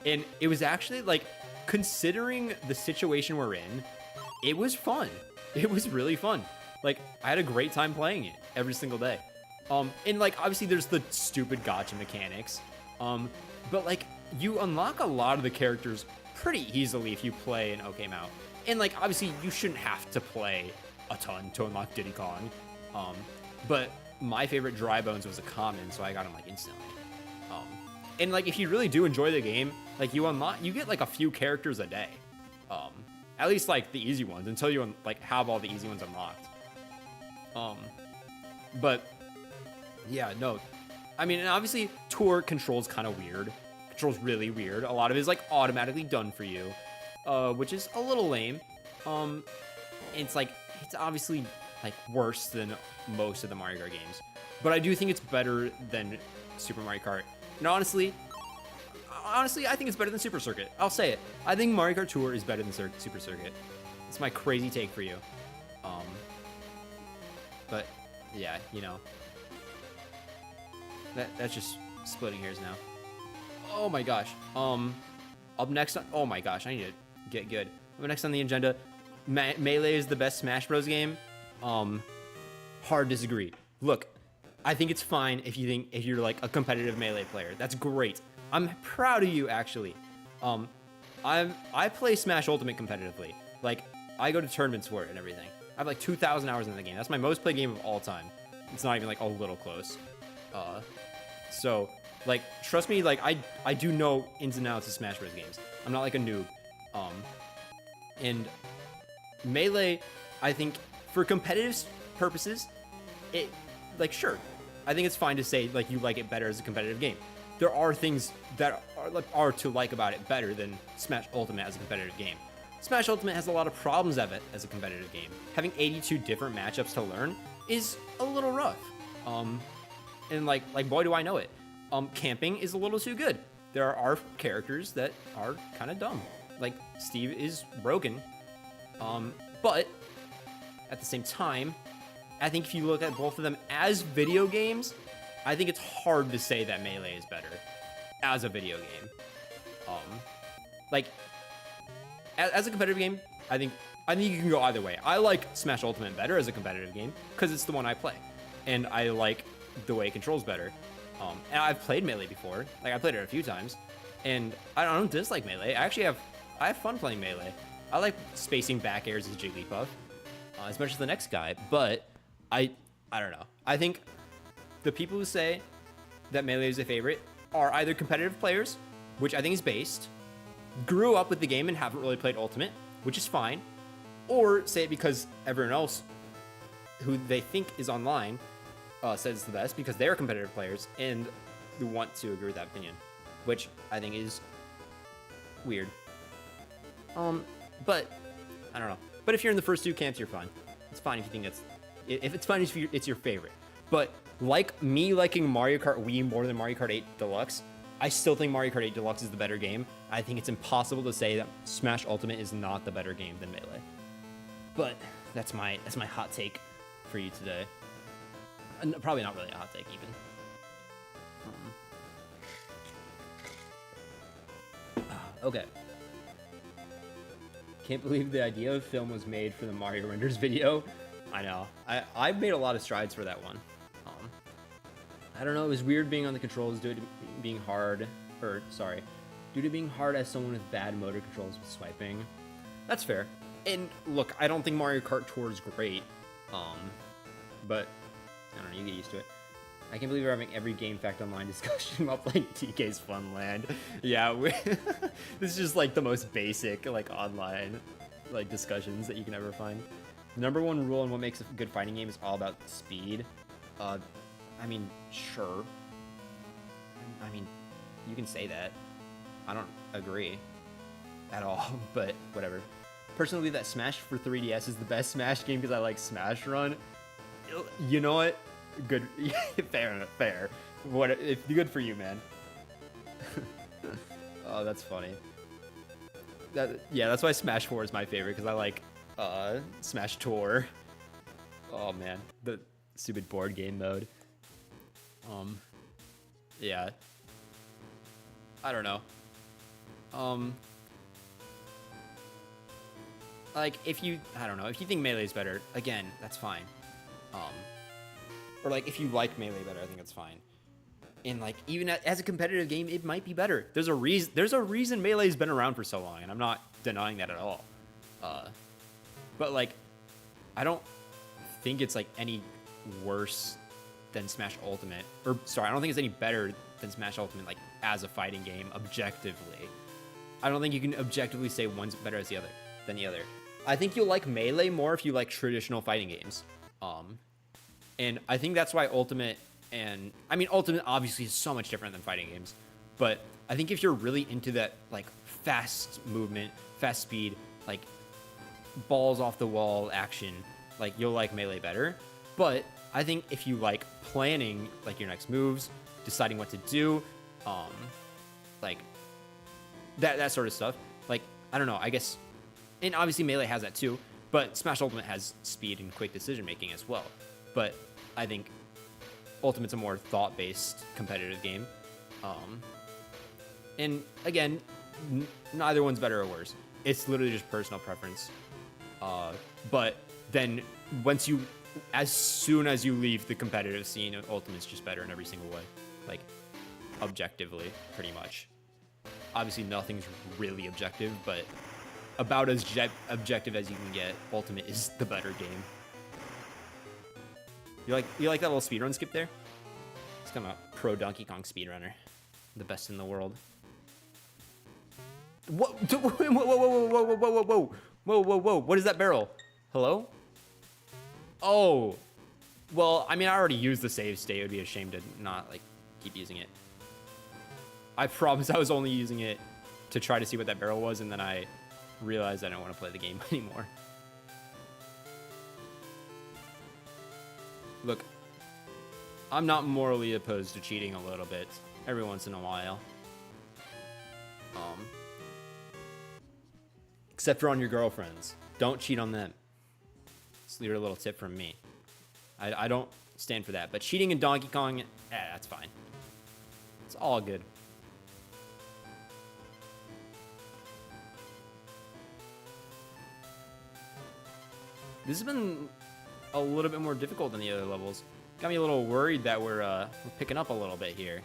And it was actually like, considering the situation we're in, it was fun. It was really fun. Like, I had a great time playing it every single day. And like, obviously there's the stupid gacha mechanics. But like, you unlock a lot of the characters pretty easily if you play an OK Mount. And like, obviously you shouldn't have to play a ton to unlock Diddy Kong. But my favorite Dry Bones was a common, so I got him like instantly. And like, if you really do enjoy the game, like you get like a few characters a day. At least like the easy ones until you like have all the easy ones unlocked. But yeah, no, I mean, and obviously Tour controls kind of weird. Controls really weird. A lot of it is like automatically done for you, which is a little lame. It's like, it's obviously like worse than most of the Mario Kart games, but I do think it's better than Super Mario Kart. And honestly, I think it's better than Super Circuit. I'll say it. I think Mario Kart Tour is better than Super Circuit. It's my crazy take for you. But yeah, you know, that's just splitting hairs now. Oh my gosh. Up next on, oh my gosh, I need to get good. Up next on the agenda, Melee is the best Smash Bros. Game. Hard disagree. Look, I think it's fine if you're like a competitive Melee player. That's great. I'm proud of you, actually. Um, I play Smash Ultimate competitively. Like, I go to tournaments for it and everything. I have like 2,000 hours in the game. That's my most played game of all time. It's not even like a little close. So like, trust me, like I do know ins and outs of Smash Bros. Games. I'm not like a noob. And Melee, I think for competitive purposes, it like sure, I think it's fine to say like you like it better as a competitive game. There are things that are to like about it better than Smash Ultimate as a competitive game. Smash Ultimate has a lot of problems of it as a competitive game. Having 82 different matchups to learn is a little rough. And like boy do I know it. Camping is a little too good. There are characters that are kind of dumb. Like Steve is broken. But at the same time, I think if you look at both of them as video games, I think it's hard to say that Melee is better as a video game. Like as a competitive game, I think you can go either way. I like Smash Ultimate better as a competitive game because it's the one I play, and I like the way it controls better. And I've played Melee before. Like I played it a few times, and I don't dislike Melee. I have fun playing Melee. I like spacing back airs as Jigglypuff as much as the next guy, but I don't know. I think the people who say that Melee is their favorite are either competitive players, which I think is based, grew up with the game and haven't really played Ultimate, which is fine, or say it because everyone else who they think is online says it's the best because they're competitive players and want to agree with that opinion, which I think is weird. But I don't know. But if you're in the first two camps, you're fine. It's fine if you think if it's fine if it's your favorite. But like me liking Mario Kart Wii more than Mario Kart 8 Deluxe, I still think Mario Kart 8 Deluxe is the better game. I think it's impossible to say that Smash Ultimate is not the better game than Melee. But that's my hot take for you today. Probably not really a hot take even. Okay. Can't believe the idea of film was made for the Mario renders video. I know. I've made a lot of strides for that one. I don't know. It was weird being on the controls due to being hard. Due to being hard as someone with bad motor controls with swiping. That's fair. And look, I don't think Mario Kart Tour is great. But I don't know. You get used to it. I can't believe we're having every Game Fact Online discussion while playing TK's Funland. Yeah, this is just like the most basic like online like discussions that you can ever find. The number one rule in what makes a good fighting game is all about speed. I mean, sure. I mean, you can say that. I don't agree at all, but whatever. Personally, that Smash for 3DS is the best Smash game because I like Smash Run. You know what? Good, fair. What? If good for you, man. Oh, that's funny. That's why Smash 4 is my favorite because I like Smash Tour. Oh man, the stupid board game mode. Yeah. I don't know. Like if you think Melee is better, again, that's fine. Or like if you like Melee better, I think that's fine. And like even as a competitive game, it might be better. There's a reason Melee's been around for so long, and I'm not denying that at all. But like, I don't think it's like any worse than Smash Ultimate. Or sorry, I don't think it's any better than Smash Ultimate like as a fighting game objectively. I don't think you can objectively say one's better than the other. I think you'll like Melee more if you like traditional fighting games. And I think that's why Ultimate obviously is so much different than fighting games, but I think if you're really into that like fast movement, fast speed, like balls off the wall action, like you'll like Melee better. But I think if you like planning like your next moves, deciding what to do, like that sort of stuff, like I don't know, I guess, and obviously Melee has that too, but Smash Ultimate has speed and quick decision making as well. But I think Ultimate's a more thought-based competitive game. And again, neither one's better or worse. It's literally just personal preference. But then once you as soon as you leave the competitive scene, Ultimate's just better in every single way. Like, objectively, pretty much. Obviously, nothing's really objective, but about as objective as you can get, Ultimate is the better game. You like that little speedrun skip there? It's kind of a pro Donkey Kong speedrunner. The best in the world. Whoa, whoa, whoa, whoa, whoa, whoa, whoa, whoa, whoa, whoa, whoa, whoa. What is that barrel? Hello? Oh. Well, I mean, I already used the save state. It would be a shame to not, like, keep using it. I promise I was only using it to try to see what that barrel was, and then I realized I don't want to play the game anymore. Look, I'm not morally opposed to cheating a little bit every once in a while. Except for on your girlfriends. Don't cheat on them. It's your little tip from me. I don't stand for that. But cheating in Donkey Kong, that's fine. It's all good. This has been a little bit more difficult than the other levels. Got me a little worried that we're picking up a little bit here.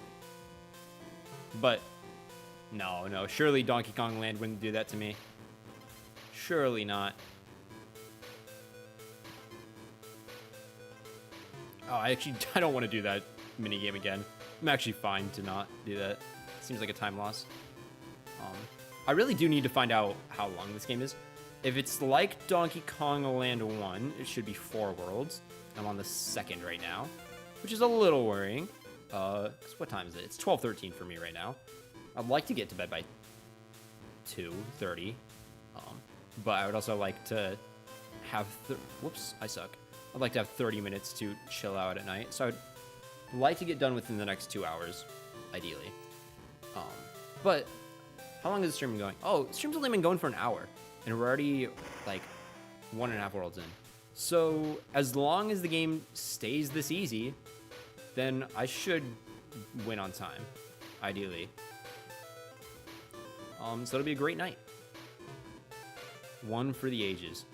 But no, surely Donkey Kong Land wouldn't do that to me. Surely not. Oh, I don't want to do that minigame again. I'm actually fine to not do that. Seems like a time loss. I really do need to find out how long this game is. If it's like Donkey Kong Land 1, it should be 4 worlds. I'm on the 2nd right now, which is a little worrying. What time is it? It's 12:13 for me right now. I'd like to get to bed by 2:30. But I would also like to have... Whoops, I suck. I'd like to have 30 minutes to chill out at night. So I'd like to get done within the next 2 hours, ideally. But how long is the stream been going? Oh, the stream's only been going for an hour. And we're already, like, 1.5 worlds in. So as long as the game stays this easy, then I should win on time, ideally. So it'll be a great night. One for the ages.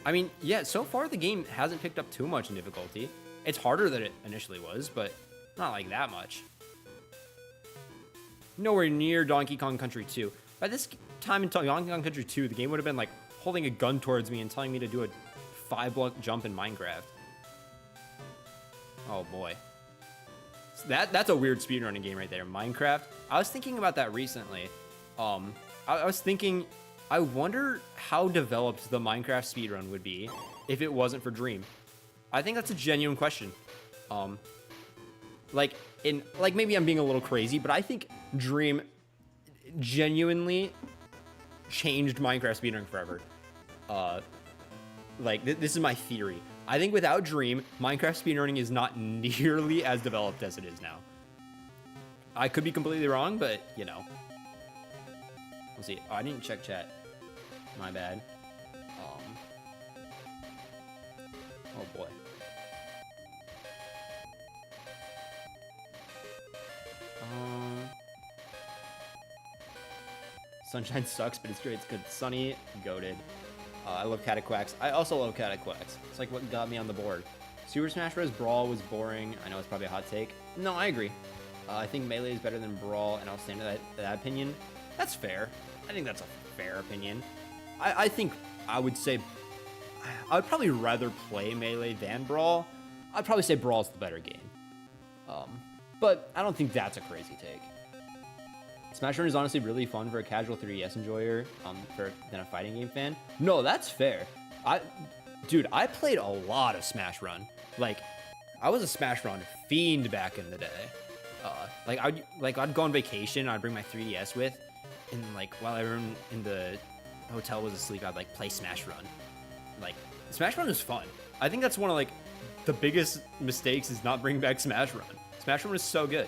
I mean, yeah, so far the game hasn't picked up too much in difficulty. It's harder than it initially was, but not like that much. Nowhere near Donkey Kong Country 2. By this time in Donkey Kong Country 2, the game would have been like holding a gun towards me and telling me to do a 5-block jump in Minecraft. Oh boy. That's a weird speedrunning game right there, Minecraft. I was thinking about that recently. I was thinking, I wonder how developed the Minecraft speedrun would be if it wasn't for Dream. I think that's a genuine question. Like maybe I'm being a little crazy, but I think Dream genuinely changed Minecraft speedrunning forever. This is my theory. I think without Dream, Minecraft speedrunning is not nearly as developed as it is now. I could be completely wrong, but, you know. We'll see. Oh, I didn't check chat. My bad. Oh, boy. Sunshine sucks, but it's great. It's good. Sunny, goated. I love Cataquax. I also love Cataquax. It's like what got me on the board. Super Smash Bros. Brawl was boring. I know it's probably a hot take. No, I agree. I think Melee is better than Brawl, and I'll stand to that opinion. That's fair. I think that's a fair opinion. I think I would say I would probably rather play Melee than Brawl. I'd probably say Brawl's the better game. But I don't think that's a crazy take. Smash Run is honestly really fun for a casual 3DS enjoyer than a fighting game fan. No, that's fair. Dude, I played a lot of Smash Run. Like, I was a Smash Run fiend back in the day. I'd go on vacation, I'd bring my 3DS with, and like while everyone in the hotel was asleep, I'd like play Smash Run. Like, Smash Run is fun. I think that's one of like the biggest mistakes is not bringing back Smash Run. Smash Run is so good.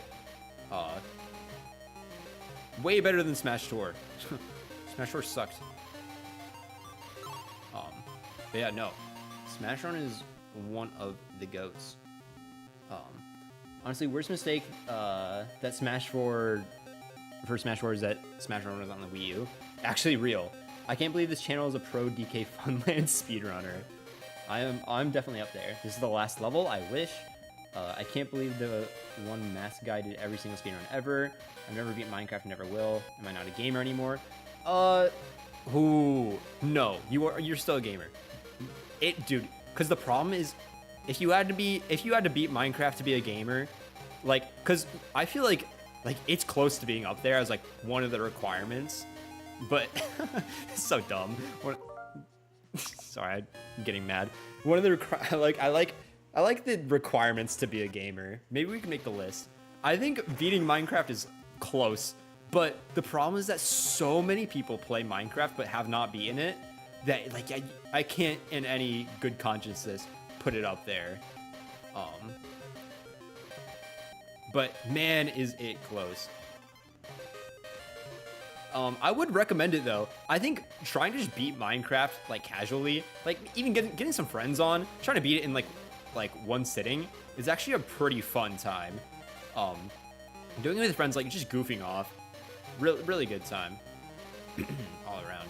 Way better than Smash Tour. Smash Tour sucked. But yeah, no. Smash Run is one of the GOATs. Honestly, worst mistake that Smash 4 is that Smash Run was on the Wii U. actually real. I can't believe this channel is a pro DK Funland speedrunner. I'm definitely up there. This is the last level. I wish. I can't believe the one mask guy did every single speedrun ever. I've never beat Minecraft, never will. Am I not a gamer anymore? Ooh, no, you're still a gamer. Dude, because the problem is, if you had to beat Minecraft to be a gamer, like, because I feel like it's close to being up there as like one of the requirements, but it's so dumb. Sorry, I'm getting mad. One of the I like the requirements to be a gamer. Maybe we can make the list. I think beating Minecraft is close, but the problem is that so many people play Minecraft but have not beaten it that like I can't in any good consciousness put it up there. But man, is it close. I would recommend it though. I think trying to just beat Minecraft like casually, like even getting some friends on, trying to beat it in like one sitting is actually a pretty fun time. Doing it with friends, like just goofing off, really good time all around.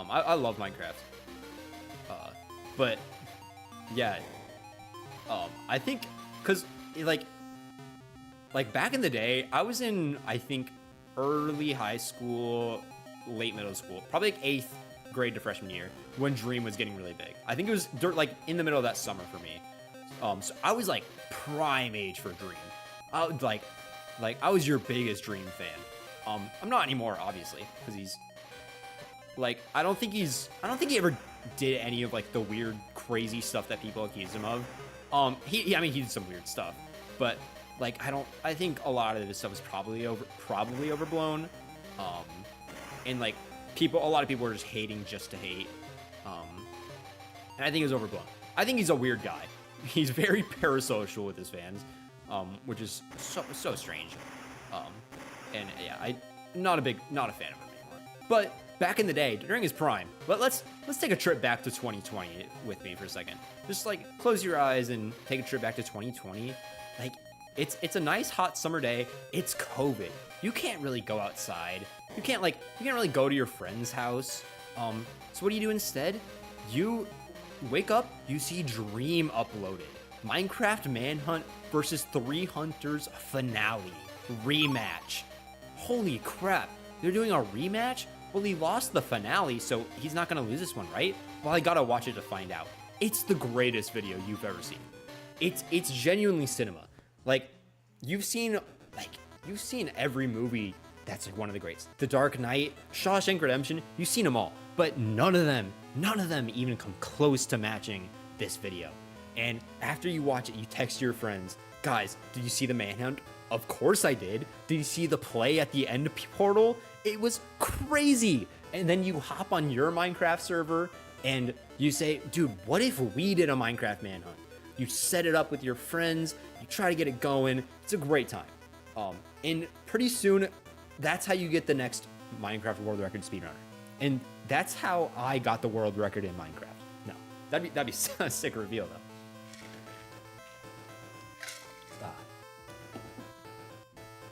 I love Minecraft. But yeah, I think because like back in the day, I was in I think early high school, late middle school, probably like 8th grade to freshman year when Dream was getting really big. I think it was like in the middle of that summer for me. So I was like prime age for Dream. I was like I was your biggest Dream fan. I'm not anymore, obviously, because he's like I don't think he ever did any of like the weird, crazy stuff that people accuse him of. I mean, he did some weird stuff, but like I think a lot of this stuff is probably overblown. And like a lot of people are just hating just to hate. And I think it's overblown. I think he's a weird guy. He's very parasocial with his fans, which is so strange. And yeah, I'm not a fan of him anymore. But back in the day, during his prime, let's take a trip back to 2020 with me for a second. Just like close your eyes and take a trip back to 2020. Like it's a nice hot summer day. It's COVID. You can't really go outside. You can't really go to your friend's house. So what do you do instead? You wake up, you see Dream uploaded. Minecraft Manhunt versus 3 Hunters finale rematch. Holy crap, they're doing a rematch? Well, he lost the finale, so he's not gonna lose this one, right? Well, I gotta watch it to find out. It's the greatest video you've ever seen. It's genuinely cinema. Like, you've seen every movie that's like one of the greats. The Dark Knight, Shawshank Redemption, you've seen them all. But none of them even come close to matching this video. And after you watch it, you text your friends, guys, did you see the Manhunt? Of course I did. Did you see the play at the end portal? It was crazy. And then you hop on your Minecraft server and you say, dude, what if we did a Minecraft Manhunt? You set it up with your friends, you try to get it going. It's a great time. And pretty soon, that's how you get the next Minecraft world record speedrunner. And that's how I got the world record in Minecraft. No, that'd be a sick reveal though.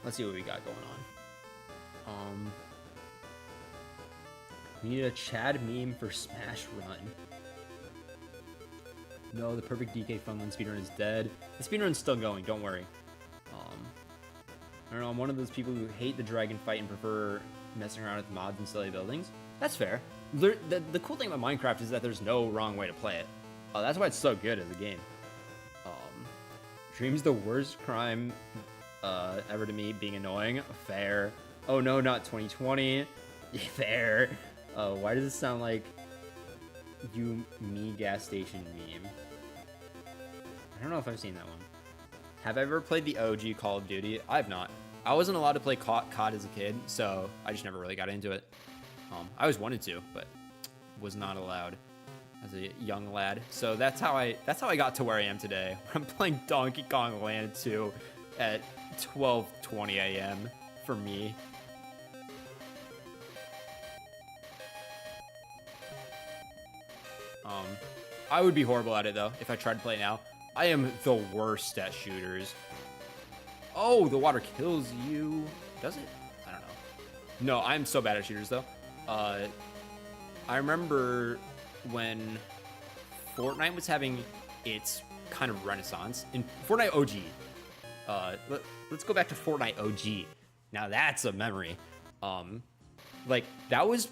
Let's see what we got going on. We need a Chad meme for Smash Run. No, the perfect DK Funland speedrun is dead. The speedrun's still going, don't worry. I don't know, I'm one of those people who hate the dragon fight and prefer messing around with mods and silly buildings. That's fair. The cool thing about Minecraft is that there's no wrong way to play it. That's why it's so good as a game. Dream's the worst crime ever to me, being annoying. Fair. Oh no, not 2020. Fair. Why does it sound like me gas station meme? I don't know if I've seen that one. Have I ever played the OG Call of Duty? I have not. I wasn't allowed to play COD as a kid, so I just never really got into it. I always wanted to, but was not allowed as a young lad. So that's how I got to where I am today. I'm playing Donkey Kong Land 2 at 12:20 a.m. for me. I would be horrible at it though if I tried to play it now. I am the worst at shooters. Oh, the water kills you. Does it? I don't know. No, I'm so bad at shooters though. Uh, I remember when Fortnite was having its kind of renaissance in Fortnite OG. Let's go back to Fortnite OG. Now that's a memory. Like that was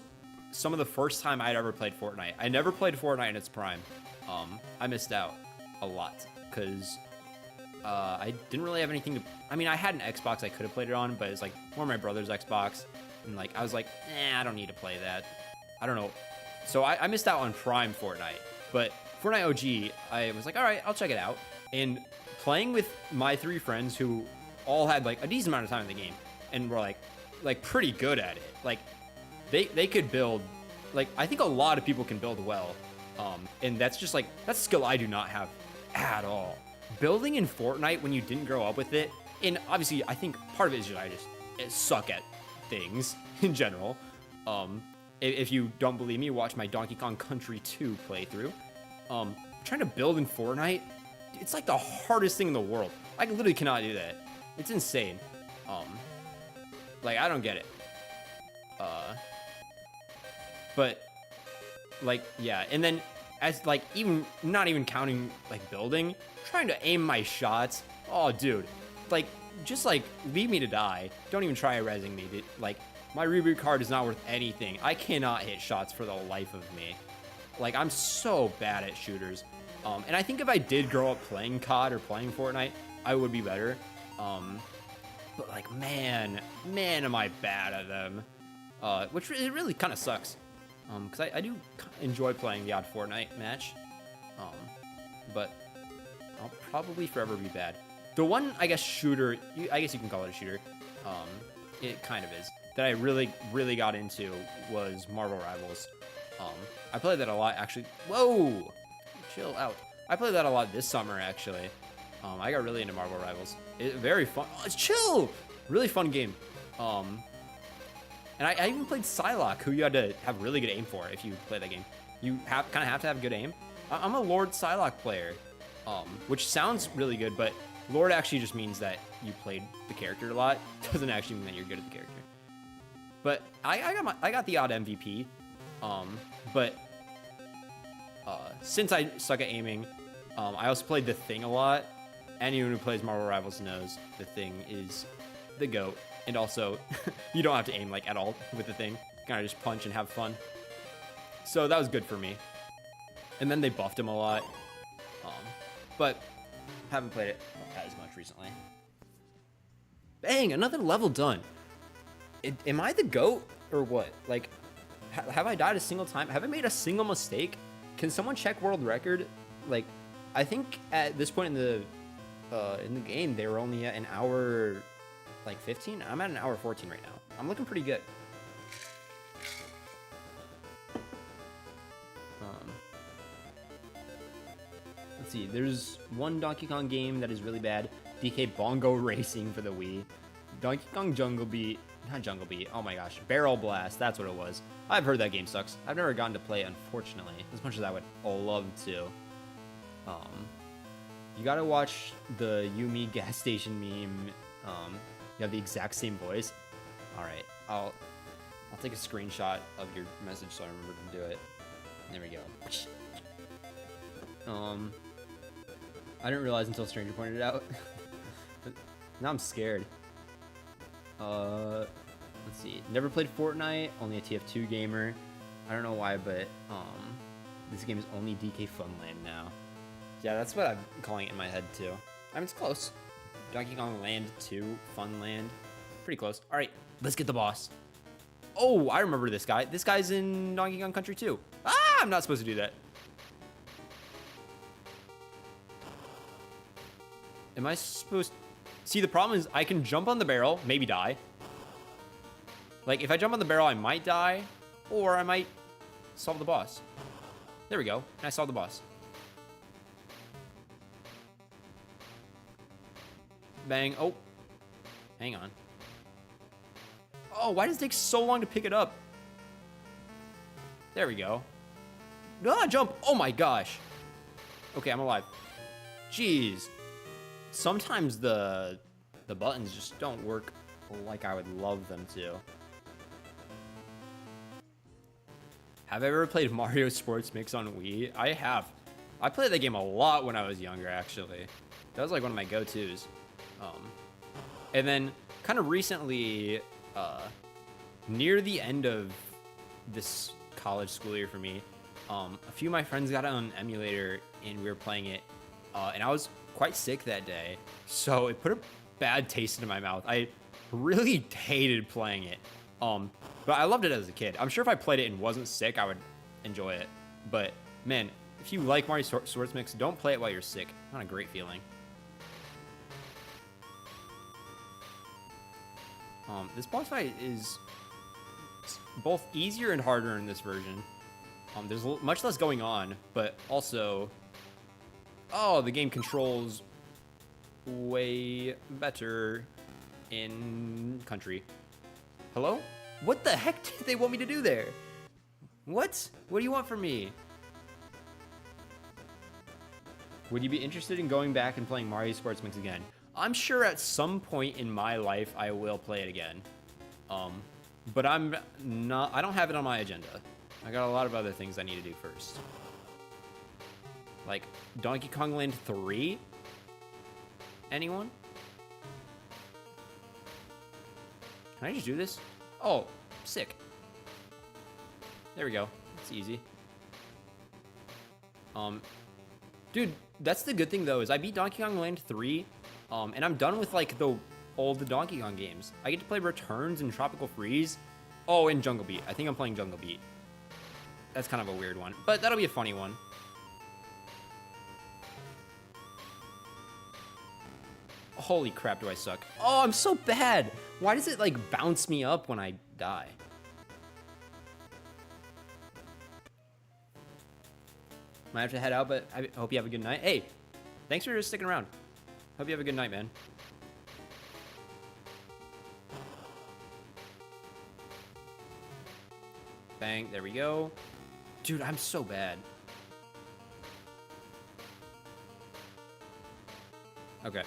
some of the first time I'd ever played Fortnite. I never played Fortnite in its prime. I missed out a lot because I didn't really have anything to. I mean, I had an Xbox I could have played it on, but it's like one of my brother's Xbox, and like I was like, I don't need to play that. I don't know. So I missed out on prime Fortnite, but Fortnite OG, I was like, all right, I'll check it out. And playing with my 3 friends who all had like a decent amount of time in the game, and were like pretty good at it. Like they could build. Like I think a lot of people can build well, and that's just like that's a skill I do not have at all. Building in Fortnite when you didn't grow up with it, and obviously I think part of it is just I suck at things in general. If you don't believe me, watch my Donkey Kong Country 2 playthrough. Trying to build in Fortnite, it's like the hardest thing in the world. I literally cannot do that. It's insane. Like I don't get it. But like yeah, and then as like even not even counting like building, trying to aim my shots. Oh dude, like just like leave me to die. Don't even try rezzing me. Dude. Like my reboot card is not worth anything. I cannot hit shots for the life of me. Like I'm so bad at shooters. And I think if I did grow up playing COD or playing Fortnite, I would be better. But like man am I bad at them. Which it really kind of sucks. Because I do enjoy playing the odd Fortnite match. But I'll probably forever be bad. The one, I guess, shooter, I guess you can call it a shooter. It kind of is. That I really got into was Marvel Rivals. I played that a lot, actually. Whoa! Chill out. I played that a lot this summer, actually. I got really into Marvel Rivals. Very fun. Oh, it's chill! Really fun game. And I even played Psylocke, who you had to have really good aim for if you play that game. You kind of have to have good aim. I'm a Lord Psylocke player, which sounds really good, but Lord actually just means that you played the character a lot. Doesn't actually mean that you're good at the character. But I got the odd MVP. But since I suck at aiming, I also played The Thing a lot. Anyone who plays Marvel Rivals knows The Thing is the GOAT. And also, you don't have to aim like at all with The Thing. Kind of just punch and have fun. So that was good for me. And then they buffed him a lot. But haven't played it as much recently. Bang, another level done. Am I the GOAT or what? Like, have I died a single time? Have I made a single mistake? Can someone check world record? Like, I think at this point in the game, they were only at an hour, like 15. I'm at an hour 14 right now. I'm looking pretty good. Let's see. There's one Donkey Kong game that is really bad. DK Bongo Racing for the Wii. Donkey Kong Jungle Beat. Not Jungle Beat. Oh my gosh. Barrel Blast. That's what it was. I've heard that game sucks. I've never gotten to play it, unfortunately. As much as I would love to. You gotta watch the Yumi gas station meme. You have the exact same voice. Alright. I'll take a screenshot of your message so I remember to do it. There we go. I didn't realize until Stranger pointed it out. But now I'm scared. Let's see. Never played Fortnite, only a TF2 gamer. I don't know why, but this game is only DK Funland now. Yeah, that's what I'm calling it in my head too. I mean, it's close. Donkey Kong Land 2, Funland. Pretty close. Alright, let's get the boss. Oh, I remember this guy. This guy's in Donkey Kong Country 2. Ah, I'm not supposed to do that. Am I supposed to... See, the problem is I can jump on the barrel, maybe die. Like, if I jump on the barrel, I might die, or I might solve the boss. There we go. And I solved the boss. Bang. Oh. Hang on. Oh, why does it take so long to pick it up? There we go. Ah, jump. Oh my gosh. Okay, I'm alive. Jeez. Sometimes the buttons just don't work like I would love them to. Have I ever played Mario Sports Mix on Wii? I have. I played that game a lot when I was younger, actually. That was like one of my go-tos. And then kind of recently, near the end of this college school year for me, a few of my friends got on an emulator and we were playing it. And I was quite sick that day. So it put a bad taste into my mouth. I really hated playing it. But I loved it as a kid. I'm sure if I played it and wasn't sick, I would enjoy it. But man, if you like Mario Sports Mix, don't play it while you're sick. Not a great feeling. This boss fight is both easier and harder in this version. There's much less going on, but also, the game controls way better in country. Hello? What the heck did they want me to do there? What? What do you want from me? Would you be interested in going back and playing Mario Sports Mix again? I'm sure at some point in my life I will play it again. But I don't have it on my agenda. I got a lot of other things I need to do first. Like Donkey Kong Land 3? Anyone? Can I just do this? Oh, sick. There we go. It's easy. Dude, that's the good thing though, is I beat Donkey Kong Land 3, and I'm done with like the old Donkey Kong games. I get to play Returns and Tropical Freeze. Oh, and Jungle Beat. I think I'm playing Jungle Beat. That's kind of a weird one, but that'll be a funny one. Holy crap, do I suck. Oh, I'm so bad. Why does it, like, bounce me up when I die? Might have to head out, but I hope you have a good night. Hey, thanks for sticking around. Hope you have a good night, man. Bang, there we go. Dude, I'm so bad. Okay.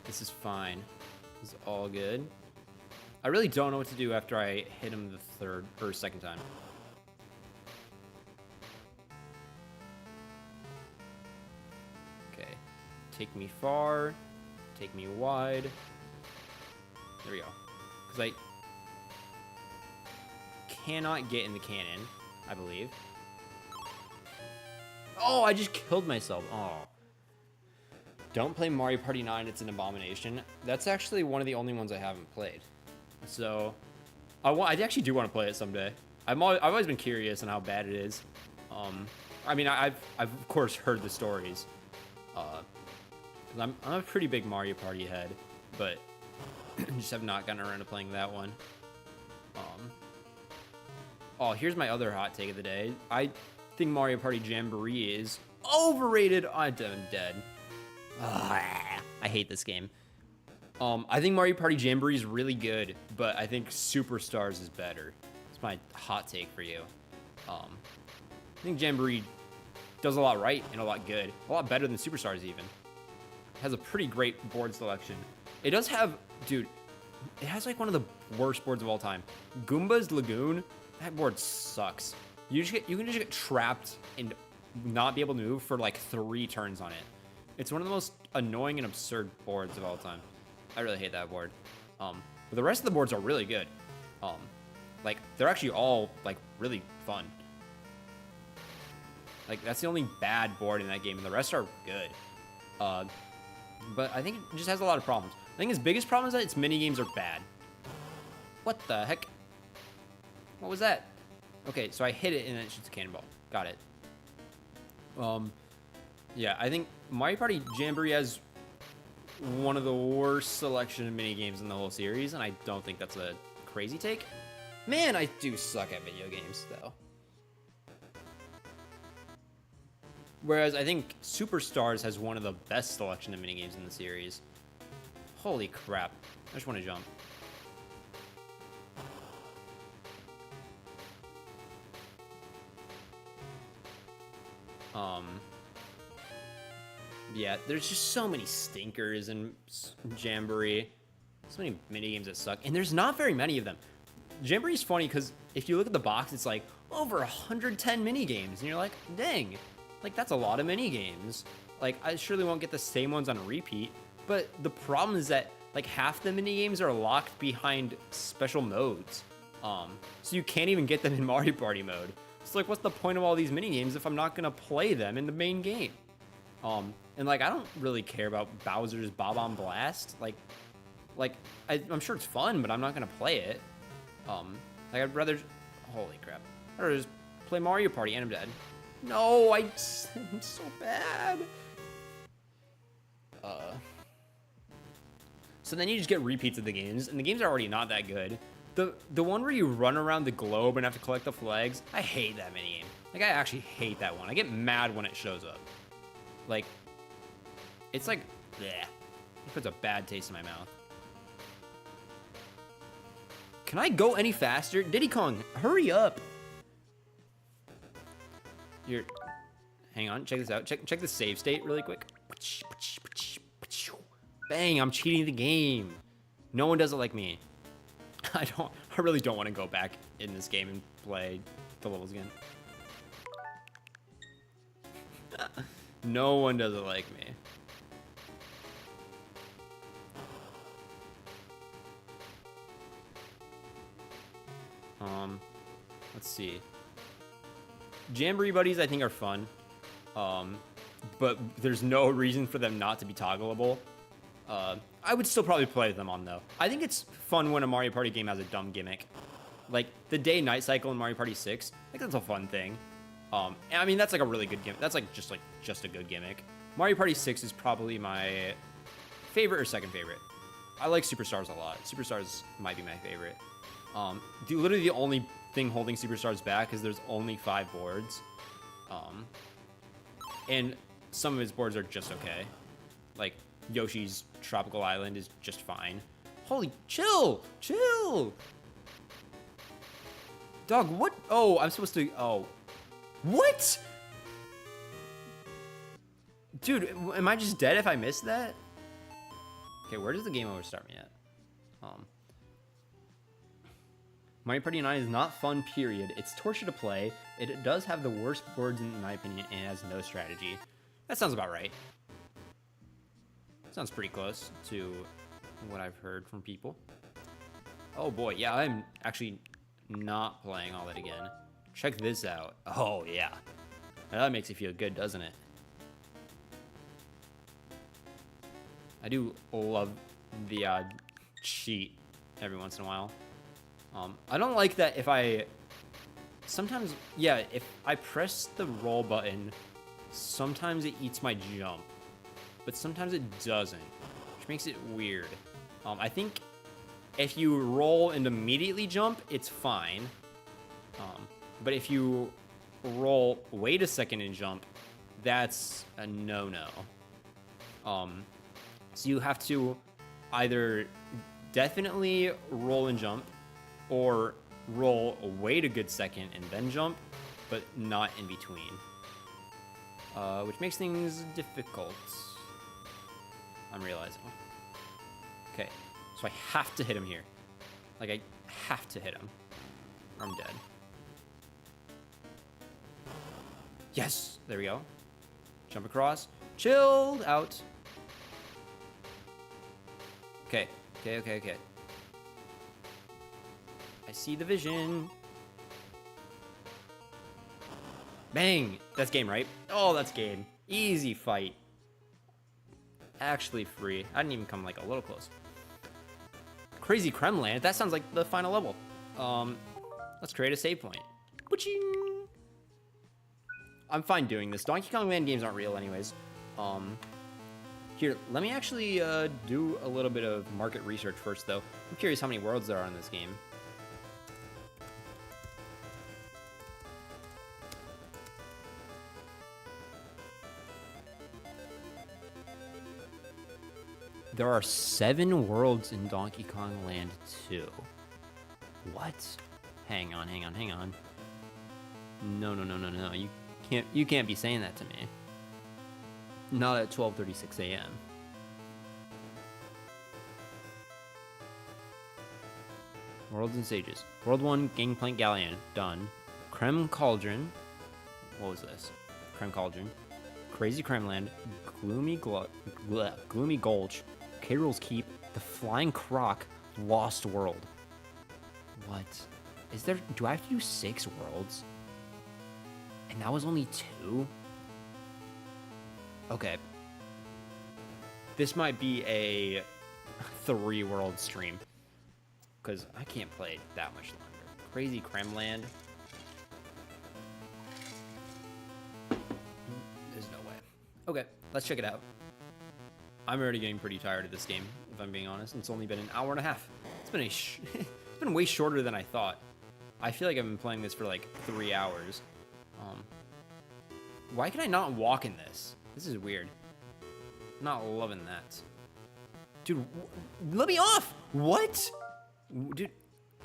This is fine. This is all good. I really don't know what to do after I hit him the second time. Okay. Take me far. Take me wide. There we go. Because I cannot get in the cannon, I believe. Oh, I just killed myself. Oh. Don't play Mario Party 9, it's an abomination. That's actually one of the only ones I haven't played. So, I actually do want to play it someday. I've always been curious on how bad it is. I mean, I've of course heard the stories. I'm a pretty big Mario Party head, but just have not gotten around to playing that one. Oh, here's my other hot take of the day. I think Mario Party Jamboree is overrated. I'm dead. I hate this game. I think Mario Party Jamboree is really good, but I think Superstars is better. It's my hot take for you. I think Jamboree does a lot right and a lot good. A lot better than Superstars even. It has a pretty great board selection. It does have, dude, it has like one of the worst boards of all time. Goomba's Lagoon, that board sucks. You can just get trapped and not be able to move for like 3 turns on it. It's one of the most annoying and absurd boards of all time. I really hate that board. But the rest of the boards are really good. Like, they're actually all, like, really fun. Like, that's the only bad board in that game, and the rest are good. But I think it just has a lot of problems. I think its biggest problem is that its minigames are bad. What the heck? What was that? Okay, so I hit it, and then it shoots a cannonball. Got it. Yeah, I think Mario Party Jamboree has one of the worst selection of minigames in the whole series, and I don't think that's a crazy take. Man, I do suck at video games, though. Whereas I think Superstars has one of the best selection of minigames in the series. Holy crap. I just want to jump. Yeah, there's just so many stinkers in Jamboree. So many minigames that suck. And there's not very many of them. Jamboree's funny because if you look at the box, it's like, over 110 mini games, and you're like, dang, like that's a lot of mini games. Like I surely won't get the same ones on repeat, but the problem is that like half the mini games are locked behind special modes, so you can't even get them in Mario Party mode. So like, what's the point of all these mini games if I'm not gonna play them in the main game? And like I don't really care about Bowser's Bob-omb Blast. I'm sure it's fun, but I'm not gonna play it. Like I'd rather, holy crap, I'd rather just play Mario Party, and I'm dead. No, I'm so bad. So then you just get repeats of the games, and the games are already not that good. The one where you run around the globe and have to collect the flags, I hate that minigame. Like, I actually hate that one. I get mad when it shows up. Like, it's like, bleh. It puts a bad taste in my mouth. Can I go any faster? Diddy Kong, hurry up. Hang on, check this out. Check the save state really quick. Bang, I'm cheating the game. No one does it like me. I really don't want to go back in this game and play the levels again. No one does it like me. Let's see. Jamboree buddies, I think, are fun. But there's no reason for them not to be toggleable. I would still probably play them on, though. I think it's fun when a Mario Party game has a dumb gimmick. Like, the day-night cycle in Mario Party 6, I think that's a fun thing. I mean, that's like a really good gimmick. That's like just a good gimmick. Mario Party 6 is probably my favorite or second favorite. I like Superstars a lot. Superstars might be my favorite. Literally the only thing holding Superstars back is there's only 5 boards. And some of his boards are just okay. Like, Yoshi's Tropical Island is just fine. Holy, chill! Dog, what? Oh, I'm supposed to, oh. What? Dude, am I just dead if I missed that? Okay, where does the game over start me at? Mario Party 9 is not fun, period. It's torture to play. It does have the worst boards in my opinion, and it has no strategy. That sounds about right. Sounds pretty close to what I've heard from people. Oh boy, yeah, I'm actually not playing all that again. Check this out. Oh yeah. That makes you feel good, doesn't it? I do love the cheat every once in a while. I don't like that if sometimes, yeah, if I press the roll button, sometimes it eats my jump, but sometimes it doesn't, which makes it weird. I think if you roll and immediately jump, it's fine. But if you roll, wait a second and jump, that's a no-no. So you have to either definitely roll and jump, or roll, wait a good second, and then jump, but not in between. Which makes things difficult, I'm realizing. Okay, so I have to hit him here. Like, I have to hit him, or I'm dead. Yes, there we go. Jump across, chilled out. Okay. I see the vision. Bang! That's game, right? Oh, that's game. Easy fight. Actually free. I didn't even come like a little close. Crazy Kremland. That sounds like the final level. Let's create a save point. Ba-ching! I'm fine doing this. Donkey Kong Land games aren't real anyways. Here, let me actually do a little bit of market research first, though. I'm curious how many worlds there are in this game. There are 7 worlds in Donkey Kong Land 2. What? Hang on. No. You can't be saying that to me. Not at 12:36 a.m. Worlds and stages. World 1, Gangplank Galleon. Done. Creme Cauldron. What was this? Creme Cauldron. Crazy Creme Land. Gloomy Gulch. K-Rool's Keep. The Flying Croc. Lost World. What? Is there... Do I have to do 6 worlds? And that was only 2? Okay. This might be a 3-world stream. Because I can't play that much longer. Crazy Creme Land. There's no way. Okay, let's check it out. I'm already getting pretty tired of this game, if I'm being honest. It's only been an hour and a half. It's been it's been way shorter than I thought. I feel like I've been playing this for like 3 hours. Why can I not walk in this? This is weird. Not loving that. Dude, let me off! What? Dude,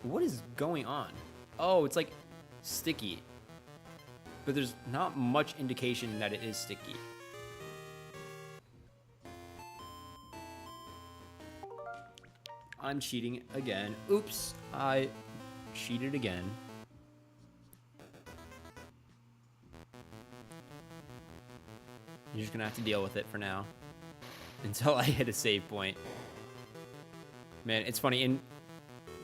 what is going on? Oh, it's like sticky. But there's not much indication that it is sticky. I'm cheating again. Oops, I cheated again. You're just gonna have to deal with it for now. Until I hit a save point. Man, it's funny. In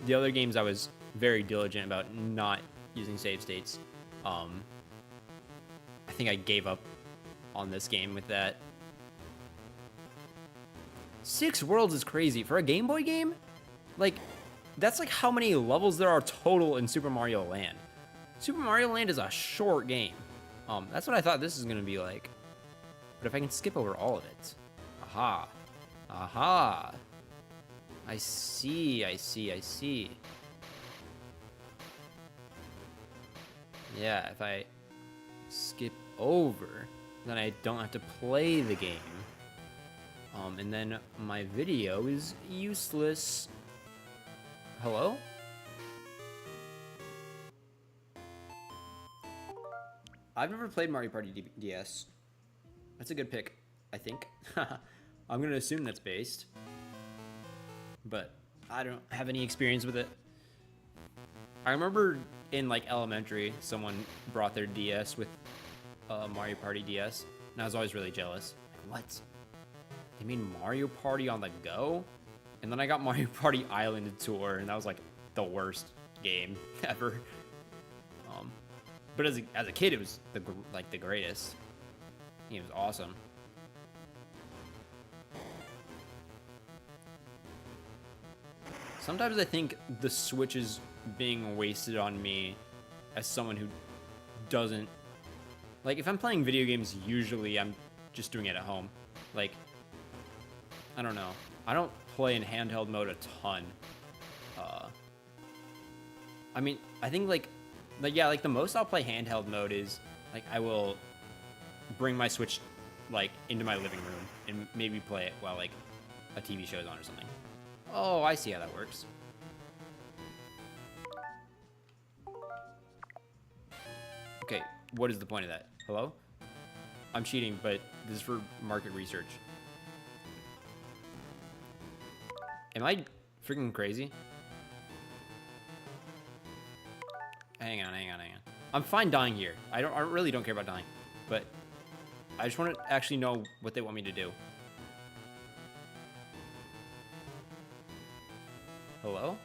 the other games, I was very diligent about not using save states. I think I gave up on this game with that. 6 worlds is crazy. For a Game Boy game? Like, that's like how many levels there are total in Super Mario Land. Super Mario Land is a short game. That's what I thought this was gonna be like. But if I can skip over all of it. Aha. Aha. I see, I see, I see. Yeah, if I skip over, then I don't have to play the game. And then my video is useless. Hello? I've never played Mario Party DS. That's a good pick, I think. I'm gonna assume that's based. But I don't have any experience with it. I remember in like elementary, someone brought their DS with Mario Party DS, and I was always really jealous. Like, what? They made Mario Party on the go? And then I got Mario Party Island Tour, and that was like the worst game ever. But as a kid, it was the greatest. It was awesome. Sometimes I think the Switch is being wasted on me as someone who doesn't... Like, if I'm playing video games, usually I'm just doing it at home. Like, I don't know. I don't play in handheld mode a ton. I mean, I think, like, the most I'll play handheld mode is, like, I will bring my Switch, like, into my living room and maybe play it while, like, a TV show is on or something. Oh, I see how that works. Okay, what is the point of that? Hello? I'm cheating, but this is for market research. Am I freaking crazy? Hang on. I'm fine dying here. I really don't care about dying, but I just want to actually know what they want me to do. Hello?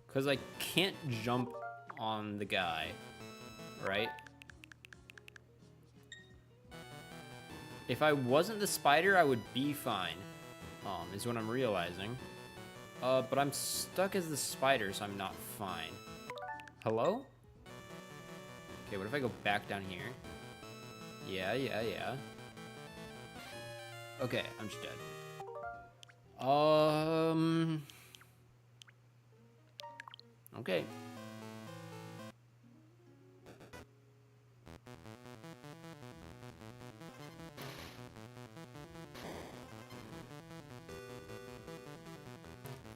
Because I can't jump on the guy, right? If I wasn't the spider, I would be fine, is what I'm realizing. But I'm stuck as the spider, so I'm not fine. Hello? Okay, what if I go back down here? Yeah. Okay, I'm just dead. Okay.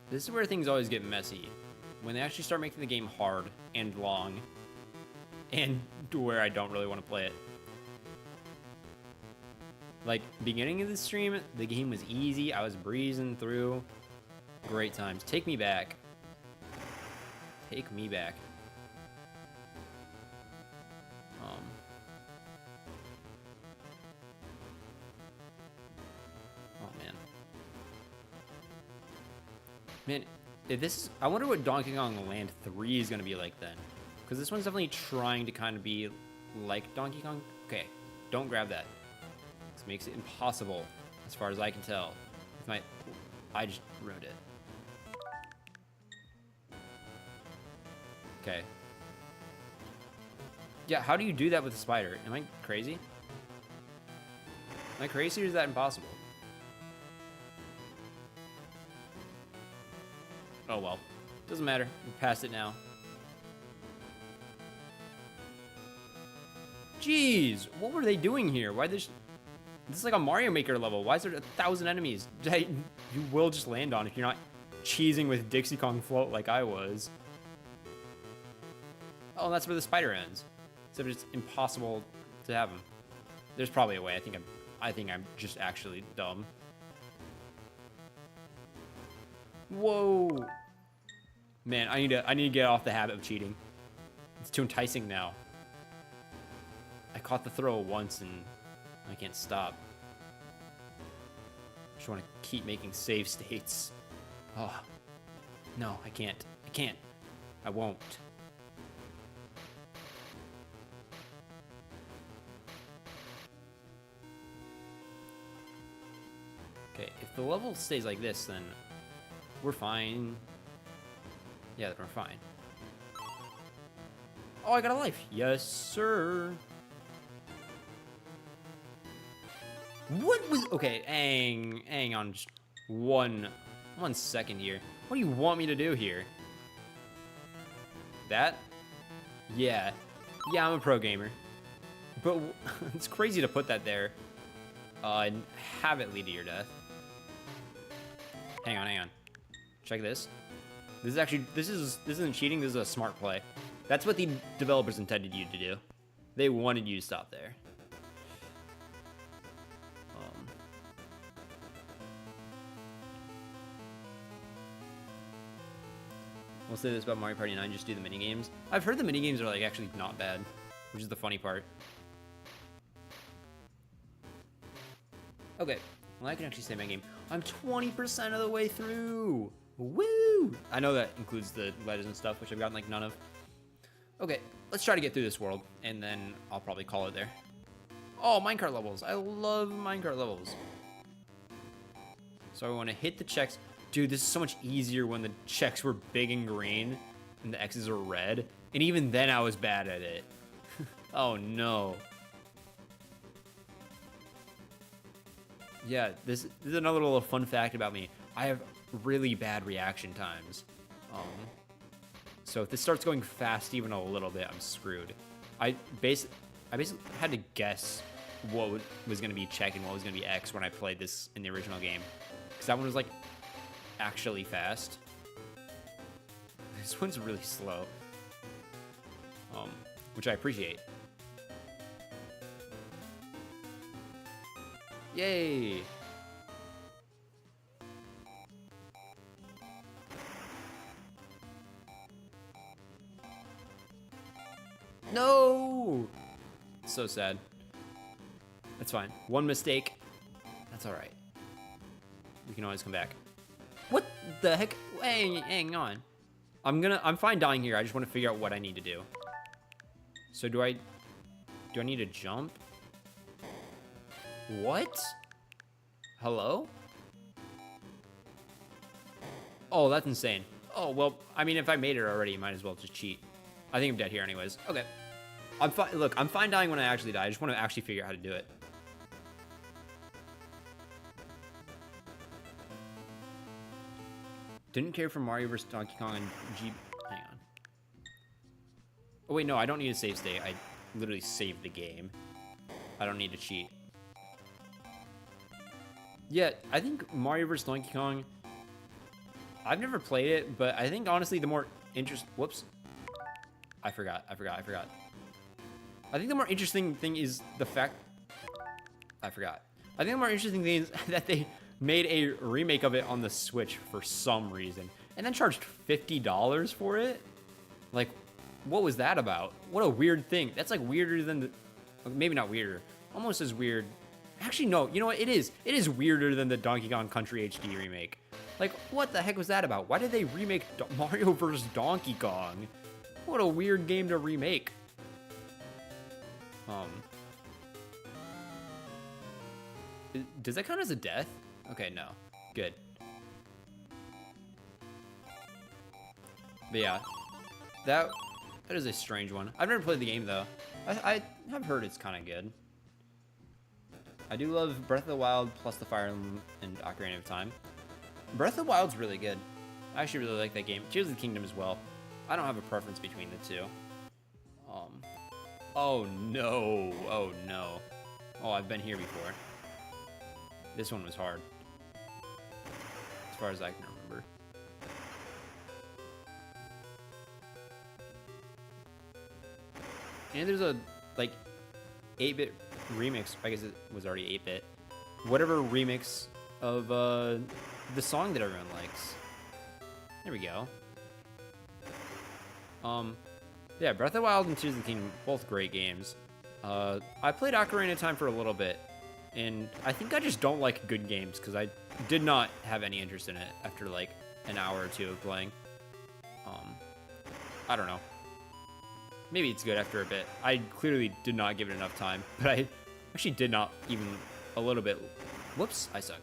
This is where things always get messy. When they actually start making the game hard and long. And to where I don't really want to play it. Like, beginning of the stream, the game was easy. I was breezing through. Great times. Take me back. take me back. Oh, man. Man, if this... I wonder what Donkey Kong Land 3 is going to be like then. Because this one's definitely trying to kind of be like Donkey Kong. Okay, don't grab that. This makes it impossible, as far as I can tell. If I just ruined it. Okay. Yeah, how do you do that with a spider? Am I crazy? Am I crazy or is that impossible? Oh well. Doesn't matter. We're past it now. Jeez, what were they doing here? Why this is like a Mario Maker level. Why is there 1,000 enemies that you will just land on if you're not cheesing with Dixie Kong Float like I was? Oh, that's where the spider ends. Except it's impossible to have him. There's probably a way. I think I'm just actually dumb. Whoa. Man, I need to get off the habit of cheating. It's too enticing now. I caught the throw once and I can't stop. I just want to keep making save states. Oh. No, I can't. I can't. I won't. Okay, if the level stays like this, then we're fine. Yeah, then we're fine. Oh, I got a life. Yes, sir. What was... Okay, hang on just one second here. What do you want me to do here? That? Yeah. Yeah, I'm a pro gamer. But it's crazy to put that there. And have it lead to your death. Hang on. Check this. This isn't cheating, this is a smart play. That's what the developers intended you to do. They wanted you to stop there. We'll say this about Mario Party 9, just do the minigames. I've heard the minigames are like actually not bad, which is the funny part. Okay, well I can actually say my game. I'm 20% of the way through. Woo! I know that includes the letters and stuff, which I've gotten like none of. Okay, let's try to get through this world, and then I'll probably call it there. Oh, minecart levels. I love minecart levels. So I want to hit the checks. Dude, this is so much easier when the checks were big and green and the X's were red. And even then I was bad at it. Oh no. Yeah, this is another little fun fact about me. I have really bad reaction times. So if this starts going fast even a little bit, I'm screwed. I basically had to guess what was going to be check and what was going to be X when I played this in the original game. Because that one was like actually fast. This one's really slow. Which I appreciate. Yay! No! So sad. That's fine. One mistake. That's alright. We can always come back. What the heck? Hang on. I'm fine dying here. I just want to figure out what I need to do. So do I need to jump? What? Hello? Oh, that's insane. Oh, well, I mean, if I made it already, you might as well just cheat. I think I'm dead here anyways. Okay. I'm fine. Look, I'm fine dying when I actually die. I just want to actually figure out how to do it. Didn't care for Mario vs. Donkey Kong and Hang on. Oh, wait, no, I don't need a save state. I literally saved the game. I don't need to cheat. Yeah, I think Mario vs. Donkey Kong... I've never played it, but I think, honestly, the more Whoops. I forgot. I think the more interesting thing is the fact... I forgot. I think the more interesting thing is that they made a remake of it on the Switch for some reason, and then charged $50 for it. Like, what was that about? What a weird thing. That's like weirder than the, maybe not weirder, almost as weird. Actually, no, you know what? It is. It is weirder than the Donkey Kong Country HD remake. Like, what the heck was that about? Why did they remake Mario vs. Donkey Kong? What a weird game to remake. Does that count as a death? Okay, no. Good. But yeah, that is a strange one. I've never played the game though. I have heard it's kind of good. I do love Breath of the Wild plus the Fire Emblem and Ocarina of Time. Breath of the Wild's really good. I actually really like that game. Tears of the Kingdom as well. I don't have a preference between the two. Oh no, oh no. Oh, I've been here before. This one was hard, as far as I can remember. And there's a, like, 8-bit remix, I guess it was already 8-bit, whatever remix of the song that everyone likes. There we go. Yeah, Breath of the Wild and Tears of the Kingdom, both great games. I played Ocarina of Time for a little bit, and I think I just don't like good games, because I did not have any interest in it after, like, an hour or two of playing. I don't know. Maybe it's good after a bit. I clearly did not give it enough time, but I actually did not even a little bit. Whoops, I suck.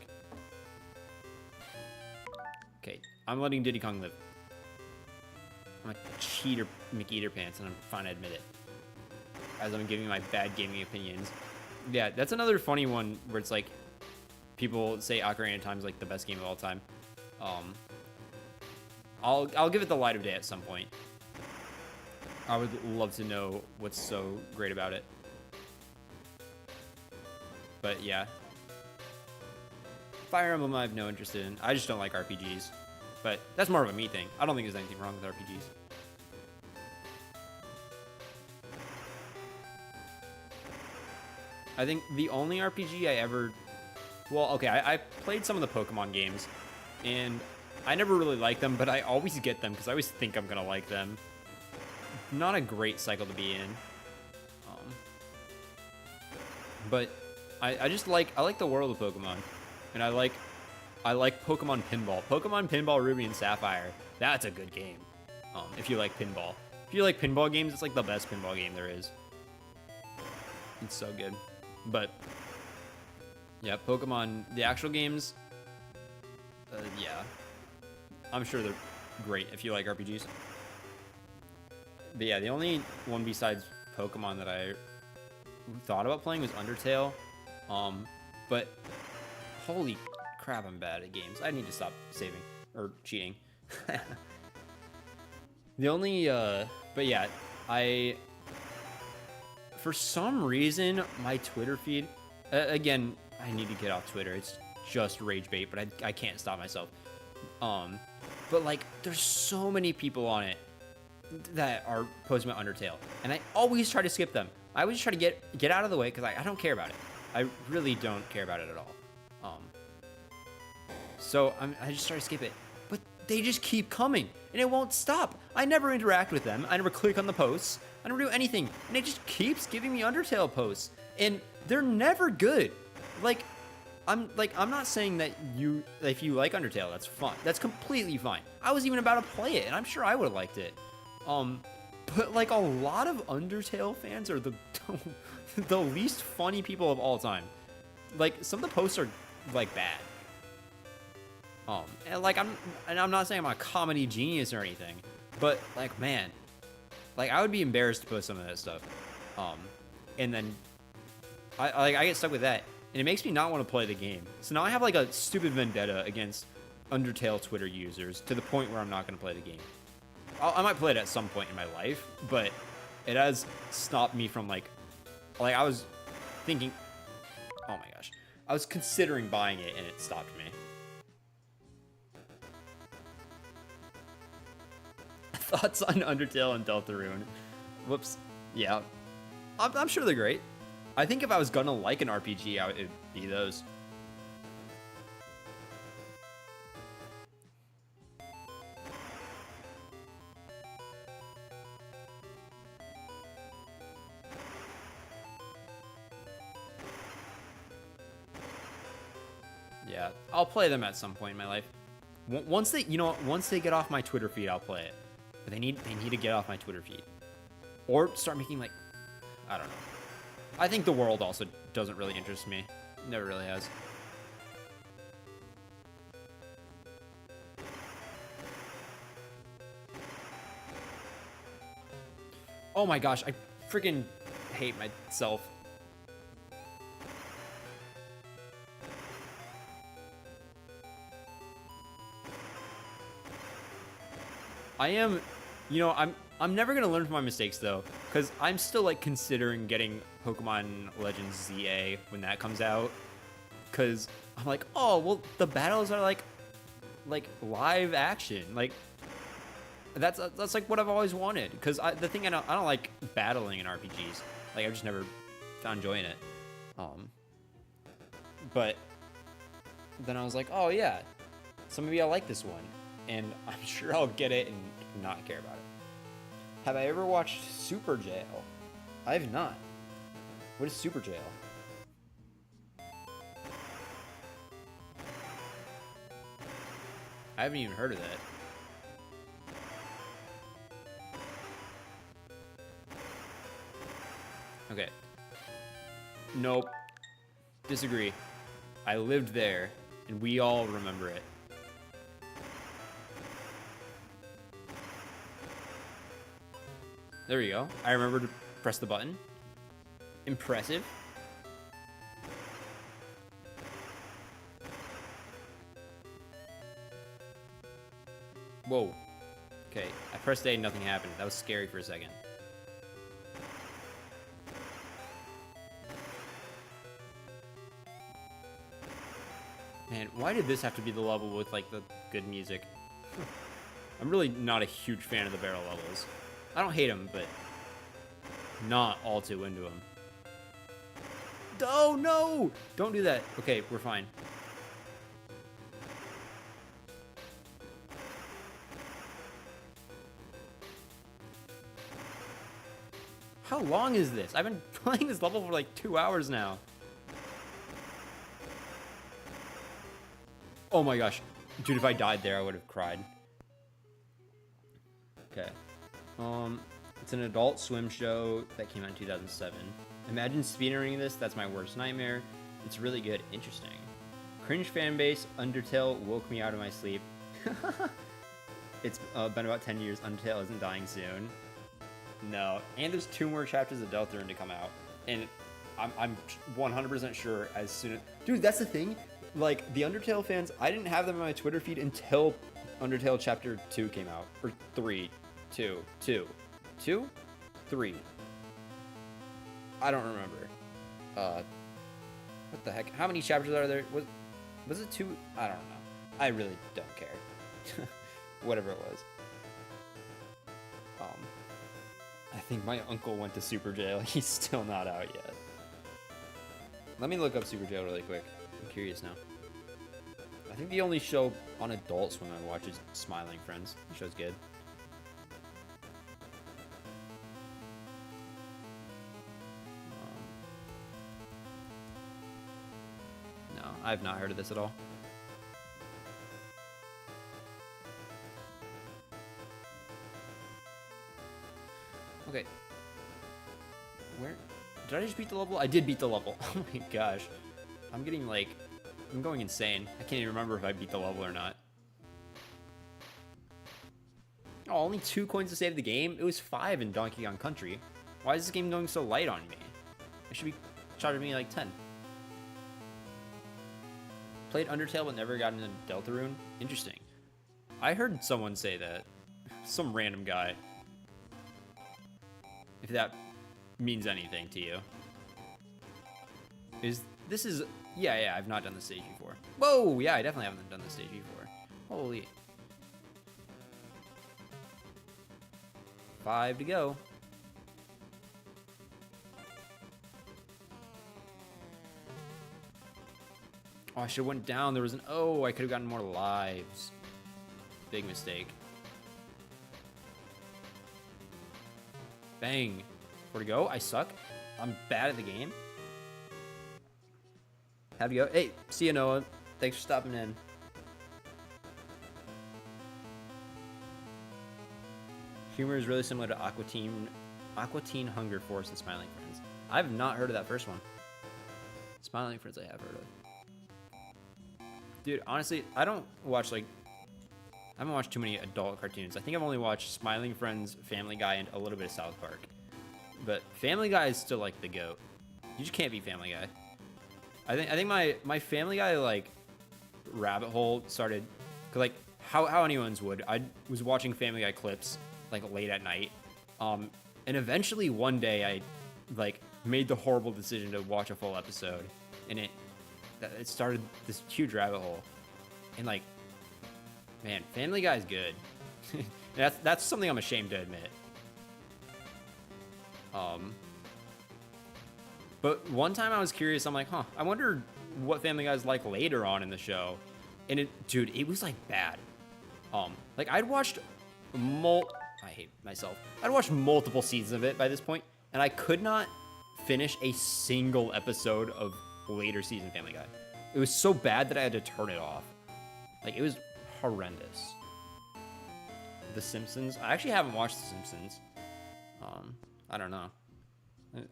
Okay, I'm letting Diddy Kong live. I'm a cheater McEater pants, and I'm fine to admit it. As I'm giving my bad gaming opinions. Yeah, that's another funny one where it's like people say Ocarina of Time is like the best game of all time. I'll give it the light of day at some point. I would love to know what's so great about it. But yeah. Fire Emblem I have no interest in. I just don't like RPGs. But that's more of a me thing. I don't think there's anything wrong with RPGs. I think the only RPG I ever... Well, okay, I played some of the Pokemon games, and I never really liked them, but I always get them because I always think I'm going to like them. Not a great cycle to be in. But I just like... I like the world of Pokemon. And I like Pokemon Pinball. Pokemon Pinball Ruby and Sapphire. That's a good game. If you like pinball. If you like pinball games, it's like the best pinball game there is. It's so good. But yeah, Pokemon, the actual games, yeah. I'm sure they're great if you like RPGs. But yeah, the only one besides Pokemon that I thought about playing was Undertale. But holy crap, I'm bad at games. I need to stop saving or cheating. The only but yeah, for some reason my Twitter feed, again, I need to get off Twitter. It's just rage bait, but I can't stop myself. But like there's so many people on it that are posting about Undertale, and I always try to skip them. I always try to get out of the way because I don't care about it. I really don't care about it at all. So I just try to skip it, but they just keep coming, and it won't stop. I never interact with them. I never click on the posts. I never do anything, and it just keeps giving me Undertale posts, and they're never good. Like, I'm not saying that if you like Undertale, that's fun. That's completely fine. I was even about to play it, and I'm sure I would have liked it. But like a lot of Undertale fans are the the least funny people of all time. Like some of the posts are like bad. And like I'm not saying I'm a comedy genius or anything, but like man, like I would be embarrassed to post some of that stuff. And then I get stuck with that, and it makes me not want to play the game. So now I have like a stupid vendetta against Undertale Twitter users to the point where I'm not going to play the game. I might play it at some point in my life, but it has stopped me from like I was thinking, oh my gosh, I was considering buying it and it stopped me. Thoughts on Undertale and Deltarune? Whoops. Yeah, I'm sure they're great. I think if I was gonna like an RPG, it'd be those. Yeah, I'll play them at some point in my life. Once they, once they get off my Twitter feed, I'll play it. But they need to get off my Twitter feed, or start making like, I don't know. I think the world also doesn't really interest me. Never really has. Oh my gosh, I freaking hate myself. I am, I'm never gonna learn from my mistakes though, because I'm still like considering getting Pokemon Legends ZA when that comes out, because I'm like, oh well, the battles are like live action, like that's like what I've always wanted. Because the thing I don't like battling in RPGs, like I've just never found joy in it. But then I was like, oh yeah, so maybe I like this one. And I'm sure I'll get it and not care about it. Have I ever watched Super Jail? I have not. What is Super Jail? I haven't even heard of that. Okay. Nope. Disagree. I lived there, and we all remember it. There you go. I remember to press the button. Impressive. Whoa. Okay, I pressed A and nothing happened. That was scary for a second. Man, why did this have to be the level with, like, the good music? I'm really not a huge fan of the barrel levels. I don't hate them, but not all too into them. Oh, no! Don't do that. Okay, we're fine. How long is this? I've been playing this level for like 2 hours now. Oh my gosh. Dude, if I died there, I would have cried. Okay. It's an Adult Swim show that came out in 2007. Imagine speedrunning this. That's my worst nightmare. It's really good. Interesting. Cringe fanbase. Undertale woke me out of my sleep. It's been about 10 years. Undertale isn't dying soon. No. And there's 2 more chapters of Deltarune to come out. And I'm 100% sure as soon as... Dude, that's the thing. Like, the Undertale fans, I didn't have them on my Twitter feed until Undertale Chapter 2 came out. Or 3. 2. 3. I don't remember. What the heck? How many chapters are there? Was it 2? I don't know. I really don't care. Whatever it was. I think my uncle went to Super Jail. He's still not out yet. Let me look up Super Jail really quick. I'm curious now. I think the only show on Adult Swim I watch is Smiling Friends. The show's good. No, I've not heard of this at all. Okay. Where? Did I just beat the level? I did beat the level. Oh my gosh. I'm getting like... I'm going insane. I can't even remember if I beat the level or not. Oh, only 2 coins to save the game? It was 5 in Donkey Kong Country. Why is this game going so light on me? It should be charging me like 10. Played Undertale but never got into Deltarune? Interesting. I heard someone say that. Some random guy. If that means anything to you. This is... Yeah, I've not done this stage before. Whoa, yeah, I definitely haven't done this stage before. Holy. 5 to go. Oh, I should have went down. There was an... Oh, I could have gotten more lives. Big mistake. Bang. 4 to go. I suck. I'm bad at the game. Have you go. Hey, see you, Noah. Thanks for stopping in. Humor is really similar to Aqua Teen Hunger Force and Smiling Friends. I've not heard of that first one. Smiling Friends I have heard of. Dude, honestly, I haven't watched too many adult cartoons. I think I've only watched Smiling Friends, Family Guy, and a little bit of South Park. But Family Guy is still like the GOAT. You just can't beat Family Guy. I think my Family Guy like rabbit hole started, cause like how anyone's would. I was watching Family Guy clips like late at night, and eventually one day I like made the horrible decision to watch a full episode, and it started this huge rabbit hole, and like, man, Family Guy's good. that's something I'm ashamed to admit. But one time I was curious, I'm like, I wonder what Family Guy's like later on in the show. And dude, it was like bad. Like I'd watched I hate myself. I'd watched multiple seasons of it by this point, and I could not finish a single episode of later season Family Guy. It was so bad that I had to turn it off. Like it was horrendous. The Simpsons. I actually haven't watched The Simpsons. I don't know.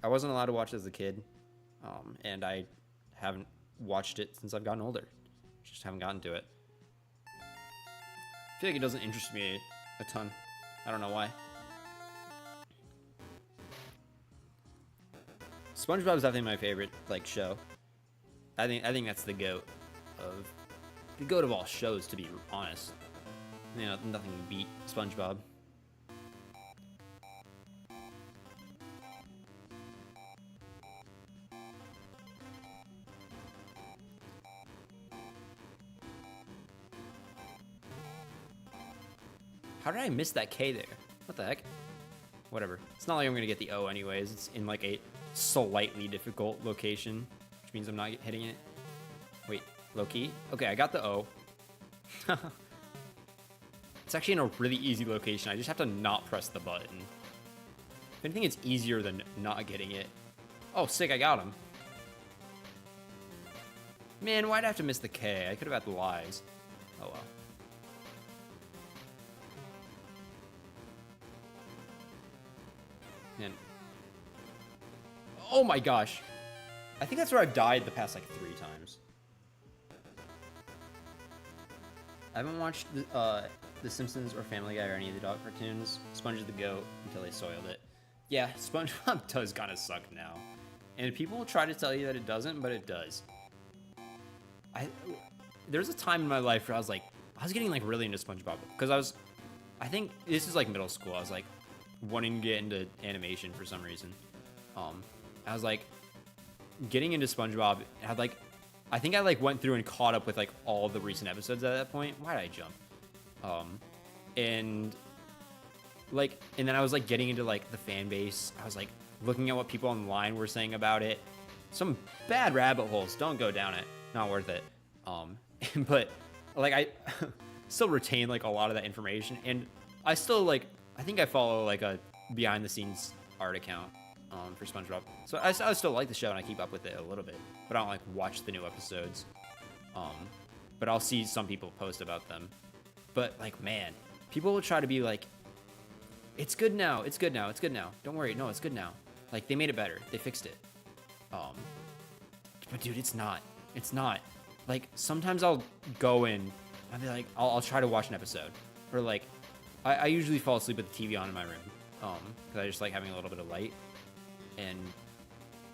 I wasn't allowed to watch it as a kid, and I haven't watched it since I've gotten older. Just haven't gotten to it. I feel like it doesn't interest me a ton. I don't know why. SpongeBob is definitely my favorite like show. I think that's the GOAT of all shows, to be honest. You know, nothing can beat SpongeBob. How did I miss that K there? What the heck? Whatever. It's not like I'm gonna get the O anyways. It's in like a slightly difficult location, which means I'm not hitting it. Wait, low key? Okay, I got the O. It's actually in a really easy location. I just have to not press the button. If anything, it's easier than not getting it. Oh, sick, I got him. Man, why'd I have to miss the K? I could have had the lies. Oh well. Man. Oh my gosh. I think that's where I've died the past like 3 times. I haven't watched The Simpsons or Family Guy or any of the dog cartoons. Sponge is the GOAT until they soiled it. Yeah, SpongeBob does kind of suck now. And people will try to tell you that it doesn't, but it does. There's a time in my life where I was getting like really into SpongeBob. Because I think this is like middle school. I was like wanting to get into animation for some reason. I was like getting into SpongeBob. I think I like went through and caught up with like all the recent episodes at that point. Why did I jump? And then I was like getting into like the fan base. I was like looking at what people online were saying about it. Some bad rabbit holes. Don't go down it. Not worth it. But like I still retain like a lot of that information, and I still like, I think I follow like a behind the scenes art account for SpongeBob. So I still like the show and I keep up with it a little bit, but I don't like watch the new episodes. But I'll see some people post about them. But like, man, people will try to be like, it's good now, it's good now, it's good now. Don't worry, no, it's good now. Like they made it better, they fixed it. But dude, it's not. It's not. Like sometimes I'll go in, I'll be like, I'll try to watch an episode, or like, I usually fall asleep with the TV on in my room, because I just like having a little bit of light, and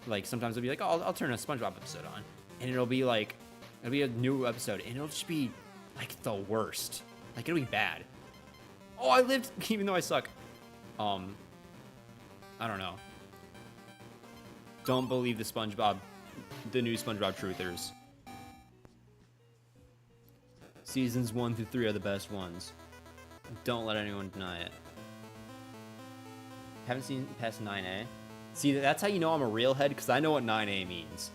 like sometimes I'll be like, oh, I'll turn a SpongeBob episode on, and it'll be a new episode, and it'll just be like the worst. Like it'll be bad. Oh, I lived even though I suck. I don't know. Don't believe the new SpongeBob truthers. Seasons 1 through 3 are the best ones. Don't let anyone deny it. Haven't seen past 9A. See, that's how you know I'm a real head, because I know what 9A means.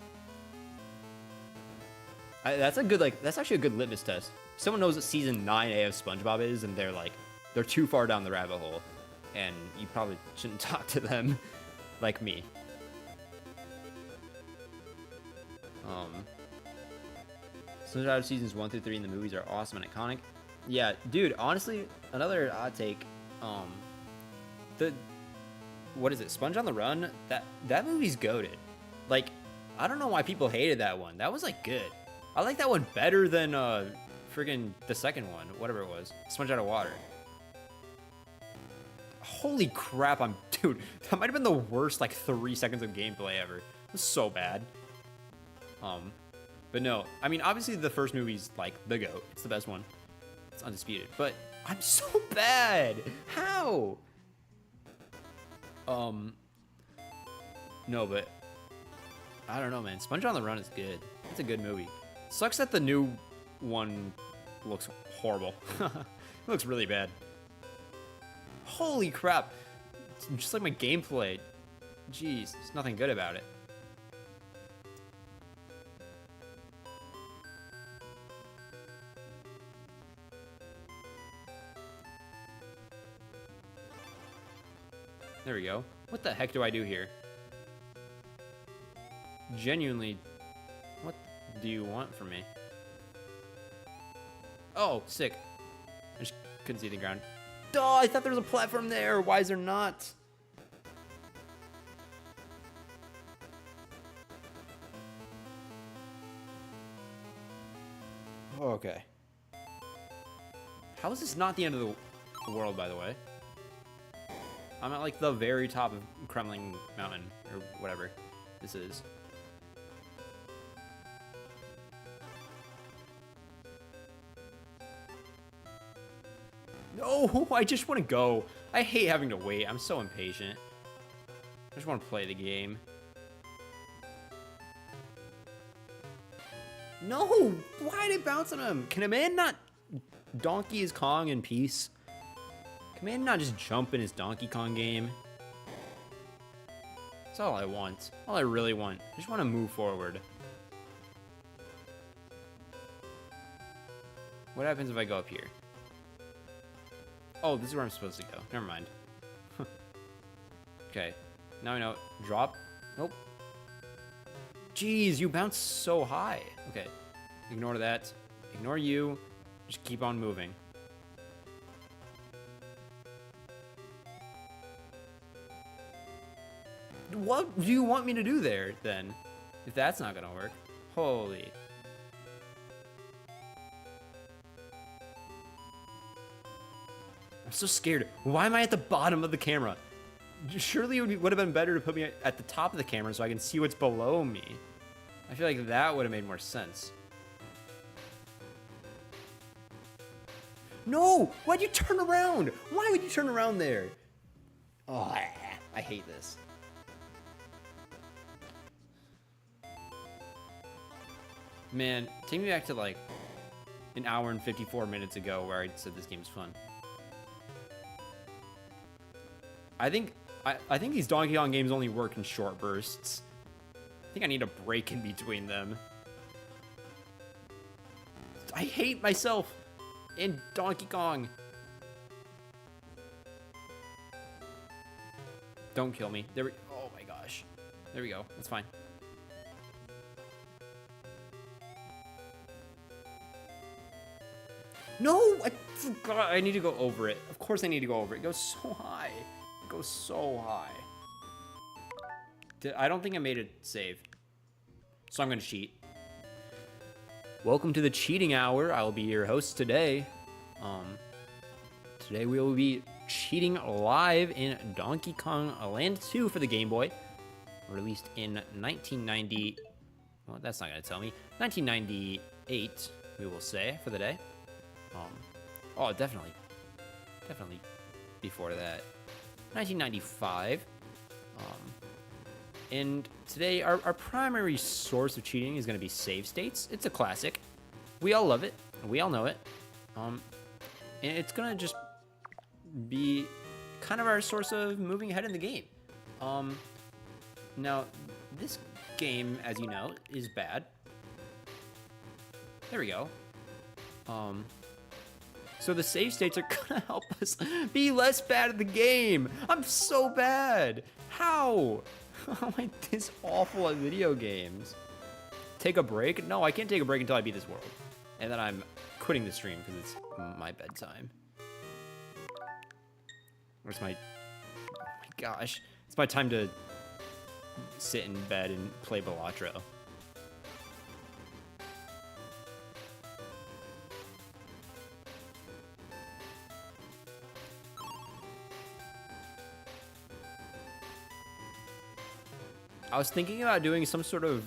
That's actually a good litmus test. If someone knows what season 9A of SpongeBob is, and they're too far down the rabbit hole, and you probably shouldn't talk to them like me. SpongeBob seasons 1 through 3 in the movies are awesome and iconic. Yeah, dude, honestly, another odd take. What is it? Sponge on the Run? That movie's goated. Like, I don't know why people hated that one. That was like good. I like that one better than friggin' the second one, whatever it was. Sponge Out of Water. Holy crap, dude, that might have been the worst like 3 seconds of gameplay ever. It was so bad. But no, I mean, obviously the first movie's like the GOAT. It's the best one. It's undisputed. But I'm so bad. How? No, but I don't know, man. Sponge on the Run is good. It's a good movie. Sucks that the new one looks horrible. It looks really bad. Holy crap. It's just like my gameplay. Jeez, there's nothing good about it. There we go. What the heck do I do here? Genuinely, what do you want from me? Oh, sick. I just couldn't see the ground. Oh, I thought there was a platform there. Why is there not? Okay. How is this not the end of the world, by the way? I'm at like the very top of Kremlin Mountain, or whatever this is. No, I just want to go. I hate having to wait. I'm so impatient. I just want to play the game. No, why did it bounce on him? Can a man not Donkey his Kong in peace? Can a man not just jump in his Donkey Kong game? That's all I want. All I really want. I just want to move forward. What happens if I go up here? Oh, this is where I'm supposed to go. Never mind. Okay. Now I know. Drop. Nope. Jeez, you bounce so high. Okay. Ignore that. Ignore you. Just keep on moving. What do you want me to do there, then? If that's not gonna work. Holy. I'm so scared. Why am I at the bottom of the camera? Surely it would have been better to put me at the top of the camera so I can see what's below me. I feel like that would have made more sense. No! Why'd you turn around? Why would you turn around there? Oh, I hate this. Man, take me back to like an hour and 54 minutes ago where I said this game's fun. I think these Donkey Kong games only work in short bursts. I think I need a break in between them. I hate myself in Donkey Kong. Don't kill me. Oh my gosh. There we go. That's fine. No, I forgot. I need to go over it. Of course I need to go over it. It goes so high. It goes so high. I don't think I made it save. So I'm going to cheat. Welcome to the cheating hour. I will be your host today. Today we will be cheating live in Donkey Kong Land 2 for the Game Boy. Released in 1990. Well, that's not going to tell me. 1998, we will say, for the day. Oh, definitely before that. 1995. And today, our primary source of cheating is going to be save states. It's a classic. We all love it. We all know it. And it's going to just be kind of our source of moving ahead in the game. Now, this game, as you know, is bad. There we go. So the save states are gonna help us be less bad at the game. I'm so bad. How? How am I this awful at video games? take a break? No, I can't take a break until I beat this world. And then I'm quitting the stream because it's my bedtime. Where's my... Oh my gosh. It's my time to sit in bed and play Balatro. I was thinking about doing some sort of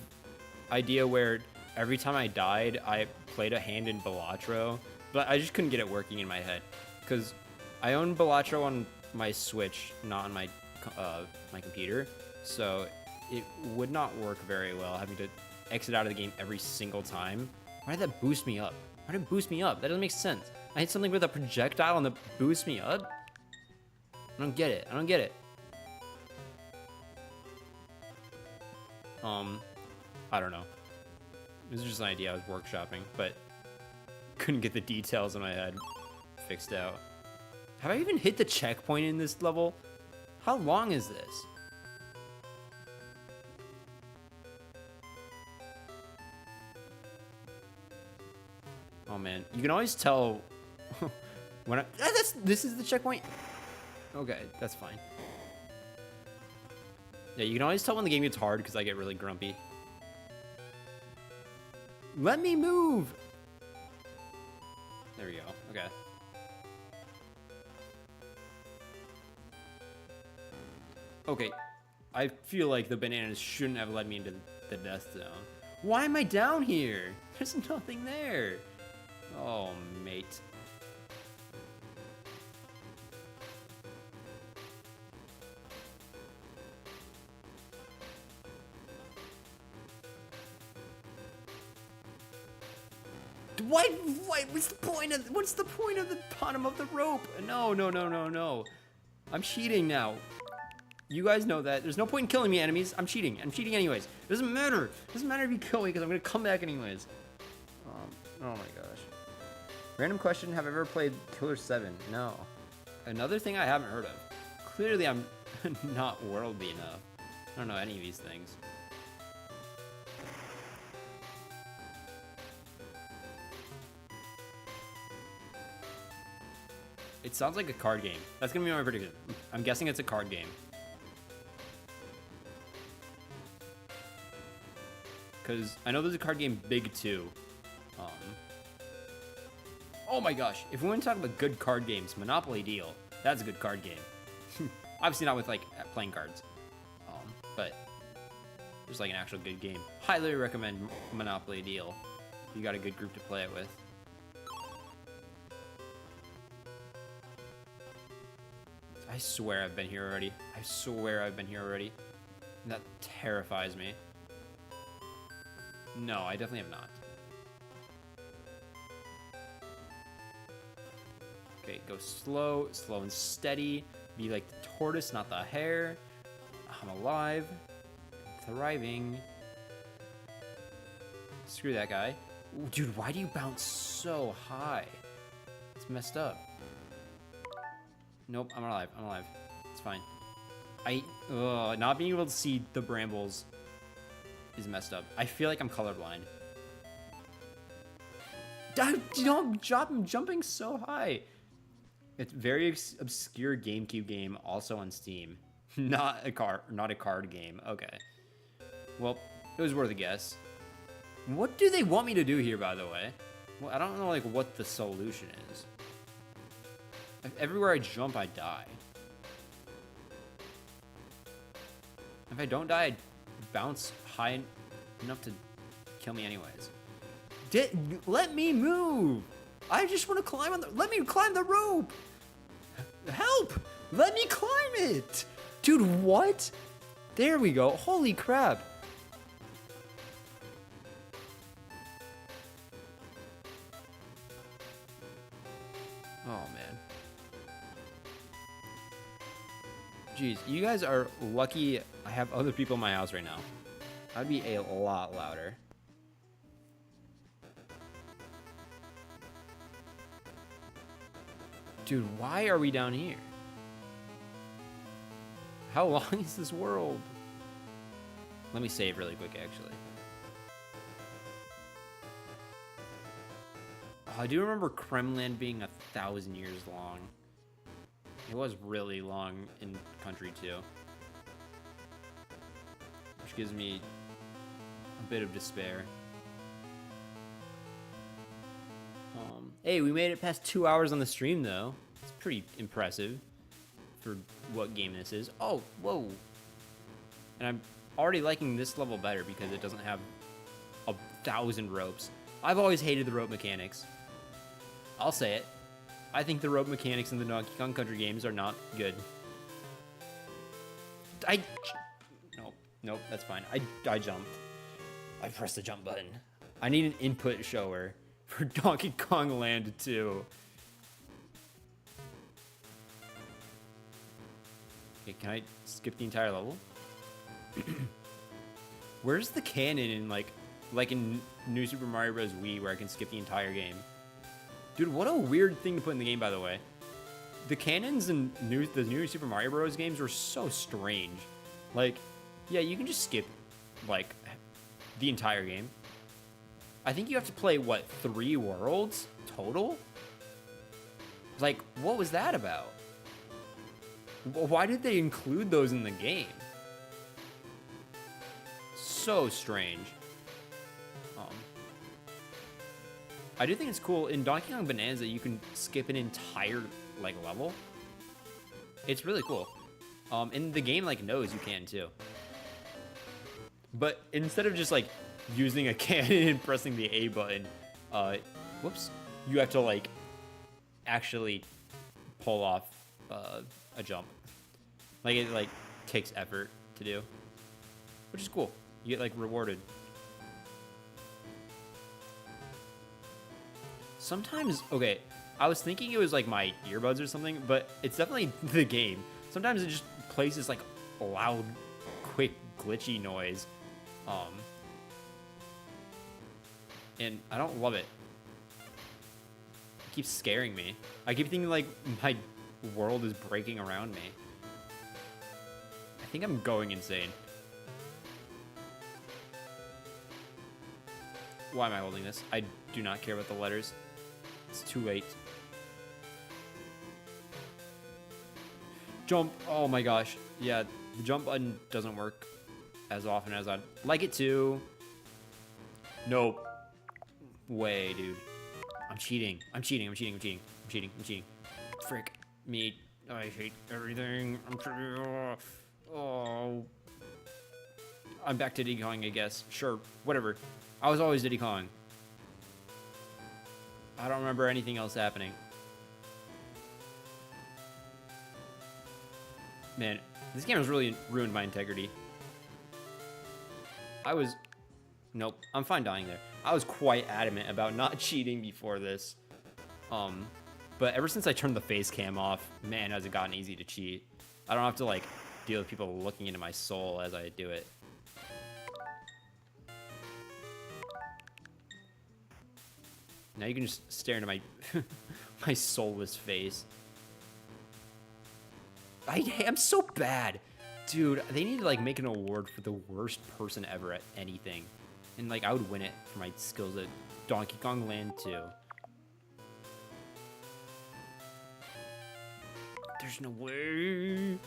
idea where every time I died, I played a hand in Balatro, but I just couldn't get it working in my head because I own Balatro on my Switch, not on my my computer, so it would not work very well having to exit out of the game every single time. Why did that boost me up? Why did it boost me up? That doesn't make sense. I hit something with a projectile and it boosts me up? I don't get it. I don't get it. I don't know. This is just an idea I was workshopping, but couldn't get the details in my head fixed out. Have I even hit the checkpoint in this level? How long is this? Oh man, you can always tell when this is the checkpoint. Okay, that's fine. Yeah, you can always tell when the game gets hard because I get really grumpy. Let me move! There we go. Okay. Okay. I feel like the bananas shouldn't have led me into the death zone. Why am I down here? There's nothing there. Oh, mate. What? What's the point of the bottom of the rope? No, no, no, no, no. I'm cheating now. You guys know that. There's no point in killing me, enemies. I'm cheating. I'm cheating anyways. It doesn't matter. It doesn't matter if you kill me because I'm going to come back anyways. Oh my gosh. Random question. Have I ever played Killer 7? No. Another thing I haven't heard of. Clearly I'm not worldly enough. I don't know any of these things. It sounds like a card game. That's gonna be my prediction. I'm guessing it's a card game. Because I know there's a card game Big 2. Oh my gosh. If we want to talk about good card games, Monopoly Deal. That's a good card game. Obviously not with like playing cards. But there's like an actual good game. Highly recommend Monopoly Deal. If you got a good group to play it with. I swear I've been here already. I swear I've been here already. That terrifies me. No, I definitely have not. Okay, go slow, slow and steady. Be like the tortoise, not the hare. I'm alive. Thriving. Screw that guy. Ooh, dude, why do you bounce so high? It's messed up. Nope, I'm alive. I'm alive. It's fine. Not being able to see the brambles is messed up. I feel like I'm colorblind. You know, I'm jumping so high. It's very obscure GameCube game, also on Steam. Not a card game. Okay. Well, it was worth a guess. What do they want me to do here, by the way? Well, I don't know, like, what the solution is. Everywhere I jump, I die. If I don't die, I bounce high enough to kill me anyways. Let me move! I just want to climb on the... Let me climb the rope! Help! Let me climb it! Dude, what? There we go. Holy crap. Oh, man. Jeez, you guys are lucky I have other people in my house right now. I'd be a lot louder. Dude, why are we down here? How long is this world? Let me save really quick, actually. Oh, I do remember Kremland being 1,000 years long. It was really long in country too, which gives me a bit of despair. Hey, we made it past 2 hours on the stream though. It's pretty impressive for what game this is. Oh, whoa! And I'm already liking this level better because it doesn't have 1,000 ropes. I've always hated the rope mechanics. I'll say it. I think the rope mechanics in the Donkey Kong Country games are not good. Nope, that's fine. I jumped. I pressed the jump button. I need an input shower for Donkey Kong Land 2. Okay, can I skip the entire level? Where's the cannon in like in New Super Mario Bros. Wii where I can skip the entire game? Dude, what a weird thing to put in the game, by the way. The cannons in the new Super Mario Bros. Games were so strange. Like, yeah, you can just skip, like, the entire game. I think you have to play, what, 3 worlds total? Like, what was that about? Why did they include those in the game? So strange. I do think it's cool in Donkey Kong Bonanza you can skip an entire like level. It's really cool. In the game like knows you can too. But instead of just like using a cannon and pressing the A button, whoops, you have to like actually pull off a jump. Like it like takes effort to do, which is cool. You get like rewarded. Sometimes, okay, I was thinking it was like my earbuds or something, but it's definitely the game. Sometimes it just plays this like loud, quick, glitchy noise. And I don't love it. It keeps scaring me. I keep thinking like my world is breaking around me. I think I'm going insane. Why am I holding this? I do not care about the letters. It's too late. Jump. Oh my gosh. Yeah, the jump button doesn't work as often as I'd like it to. Nope. Way, dude. I'm cheating. I'm cheating. Frick me. I hate everything. I'm cheating. Oh. I'm back to Diddy Kong, I guess. Sure. Whatever. I was always Diddy Kong. I don't remember anything else happening. Man, this game has really ruined my integrity. Nope, I'm fine dying there. I was quite adamant about not cheating before this. But ever since I turned the face cam off, man, has it gotten easy to cheat. I don't have to like deal with people looking into my soul as I do it. Now you can just stare into my my soulless face. I am so bad. Dude, they need to like make an award for the worst person ever at anything. And like I would win it for my skills at Donkey Kong Land 2. There's no way.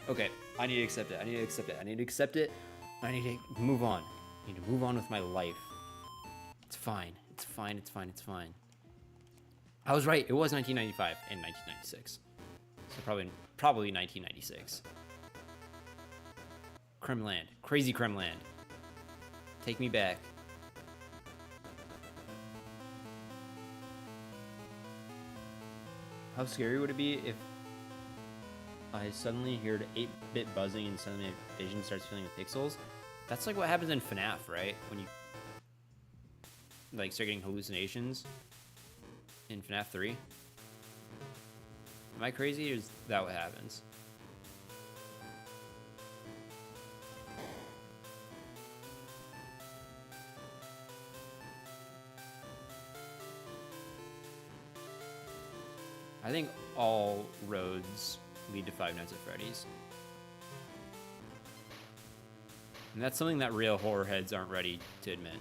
Okay, I need to accept it. I need to accept it. I need to move on. I need to move on with my life. It's fine. I was right. It was 1995 and 1996. So probably 1996. Kremland. Crazy Kremland. Take me back. How scary would it be if I suddenly heard 8-bit buzzing and suddenly my vision starts filling with pixels? That's like what happens in FNAF, right? When you like start getting hallucinations in FNAF 3. Am I crazy or is that what happens? I think all roads lead to Five Nights at Freddy's. And that's something that real horror heads aren't ready to admit.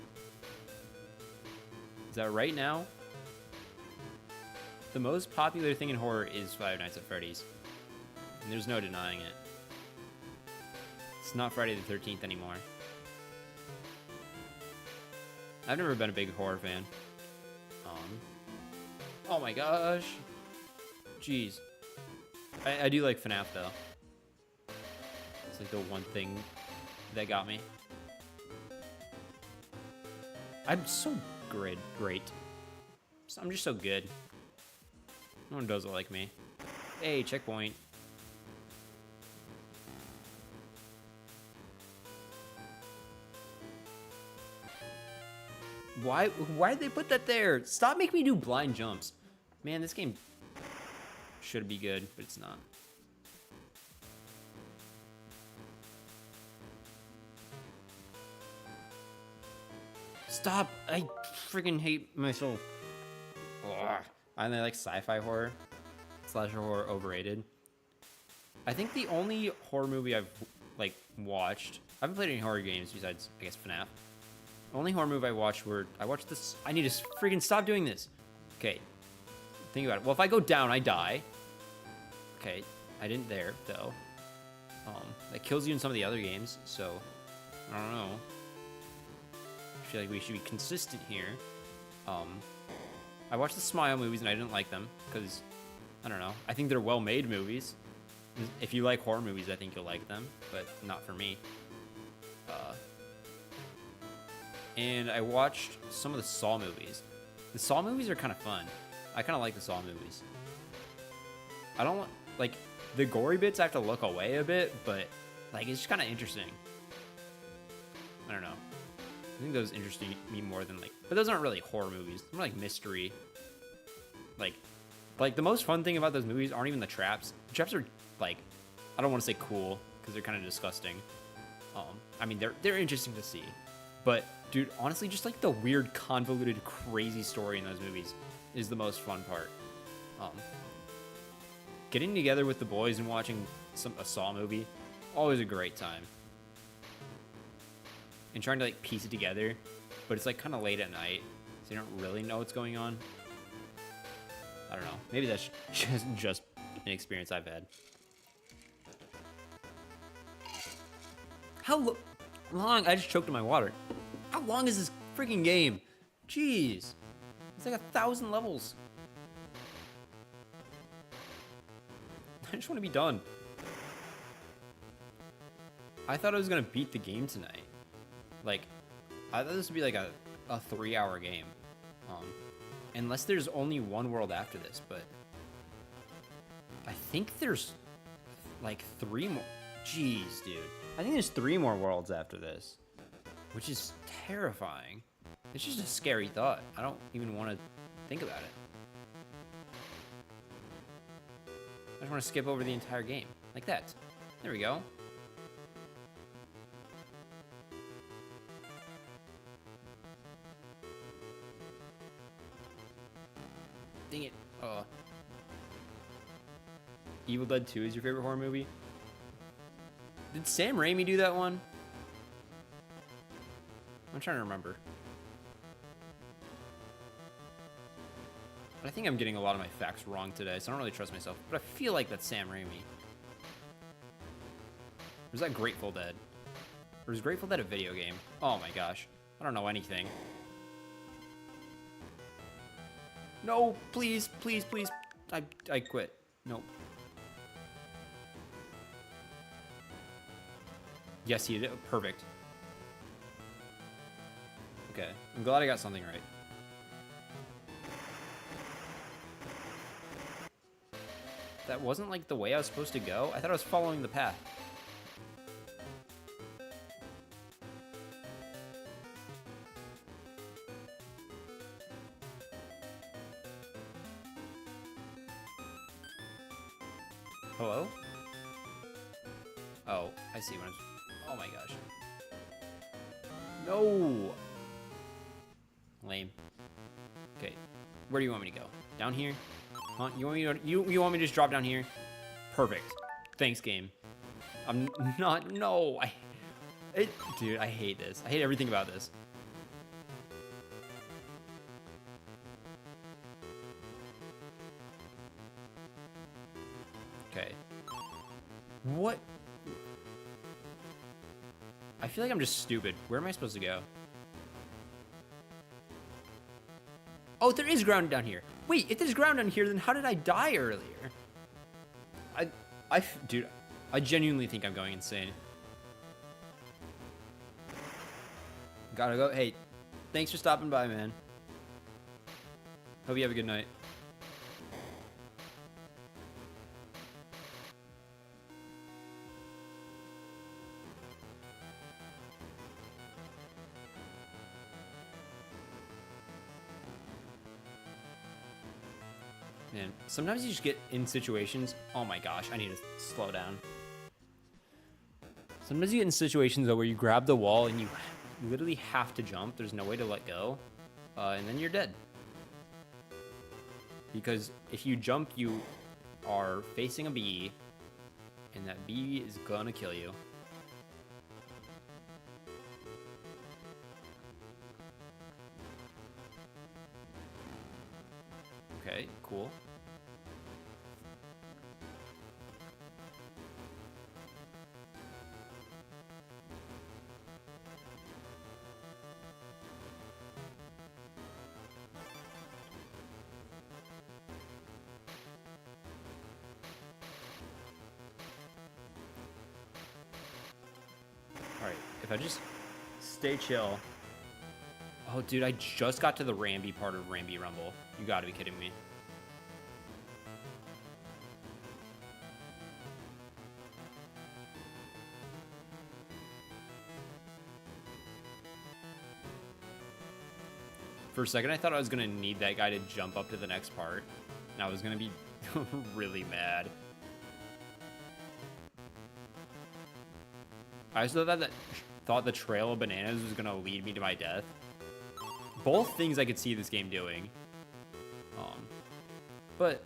that right now, the most popular thing in horror is Five Nights at Freddy's. And there's no denying it. It's not Friday the 13th anymore. I've never been a big horror fan. Oh my gosh. Jeez. I do like FNAF though. It's like the one thing that got me. I'm so great. I'm just so good. No one does it like me. Hey, checkpoint. Why did they put that there? Stop making me do blind jumps. Man, this game should be good, but it's not. Stop! I freaking hate myself. Ugh. I like sci-fi horror. Slasher horror overrated. I think the only horror movie I've like watched. I haven't played any horror games besides, I guess, FNAF. The only horror movie I watched this. I need to freaking stop doing this. Okay, think about it. Well, if I go down, I die. Okay, I didn't there though. That kills you in some of the other games, so I don't know. I feel like we should be consistent here. I watched the Smile movies and I didn't like them because I don't know. I think they're well-made movies. If you like horror movies, I think you'll like them, but not for me. And I watched some of the Saw movies. The Saw movies are kind of fun. I kind of like the Saw movies. I don't want, like, the gory bits I have to look away a bit, but, like, it's just kind of interesting. I don't know. I think those interest me more than, like, but those aren't really horror movies. They're more like mystery. Like the most fun thing about those movies aren't even the traps. The traps are, like, I don't want to say cool, because they're kind of disgusting. I mean, they're interesting to see. But, dude, honestly, just, like, the weird, convoluted, crazy story in those movies is the most fun part. Getting together with the boys and watching a Saw movie, always a great time. And trying to, like, piece it together, but it's, like, kind of late at night, so you don't really know what's going on. I don't know. Maybe that's just an experience I've had. How long? I just choked in my water. How long is this freaking game? Jeez. It's like 1,000 levels. I just want to be done. I thought I was going to beat the game tonight. Like, I thought this would be like a 3-hour game. Unless there's only one world after this, but I think there's like 3 more. Jeez, dude. I think there's 3 more worlds after this, which is terrifying. It's just a scary thought. I don't even want to think about it. I just want to skip over the entire game. Like that. There we go. Dang it. Evil Dead 2 is your favorite horror movie? Did Sam Raimi do that one? I'm trying to remember. I think I'm getting a lot of my facts wrong today, so I don't really trust myself. But I feel like that's Sam Raimi. Or is that Grateful Dead? Or is Grateful Dead a video game? Oh my gosh. I don't know anything. No, please, please, please. I quit. Nope. Yes, he did. Perfect. Okay. I'm glad I got something right. That wasn't like the way I was supposed to go. I thought I was following the path. Hello? Oh, I see what I'm... Oh my gosh. No! Lame. Okay, where do you want me to go? Down here? Huh? You want me to just drop down here? Perfect. Thanks, game. I'm not... No! Dude, I hate this. I hate everything about this. Okay. What? I feel like I'm just stupid. Where am I supposed to go? Oh, there is ground down here. Wait, if there's ground down here, then how did I die earlier? Dude, I genuinely think I'm going insane. Gotta go. Hey, thanks for stopping by, man. Hope you have a good night. Man, sometimes you just get in situations. Oh my gosh, I need to slow down. Sometimes you get in situations though where you grab the wall and you literally have to jump. There's no way to let go, and then you're dead. Because if you jump, you are facing a bee, and that bee is gonna kill you. Okay, cool. Alright, if I just stay chill. Oh, dude, I just got to the Ramby part of Ramby Rumble. You gotta be kidding me. For a second, I thought I was gonna need that guy to jump up to the next part, and I was gonna be really mad. I also thought the trail of bananas was gonna lead me to my death. Both things I could see this game doing. But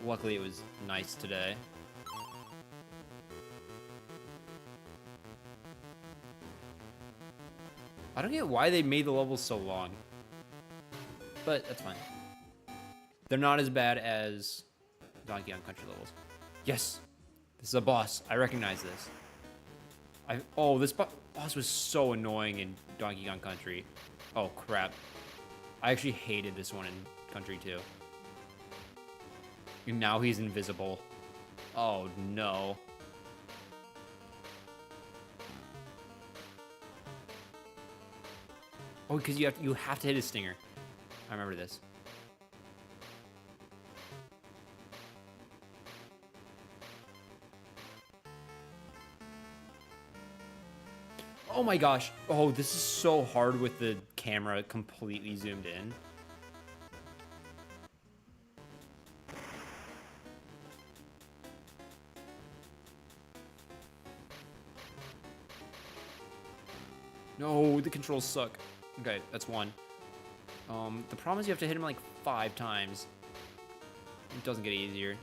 luckily it was nice today. I don't get why they made the levels so long. But that's fine. They're not as bad as Donkey Kong Country levels. Yes! This is a boss. I recognize this. Oh, this boss was so annoying in Donkey Kong Country. Oh, crap. I actually hated this one in Country 2. And now he's invisible. Oh, no. Oh, because you have to hit his stinger. I remember this. Oh my gosh. Oh, this is so hard with the camera completely zoomed in. No, the controls suck. Okay, that's one. The problem is you have to hit him like 5 times. It doesn't get easier.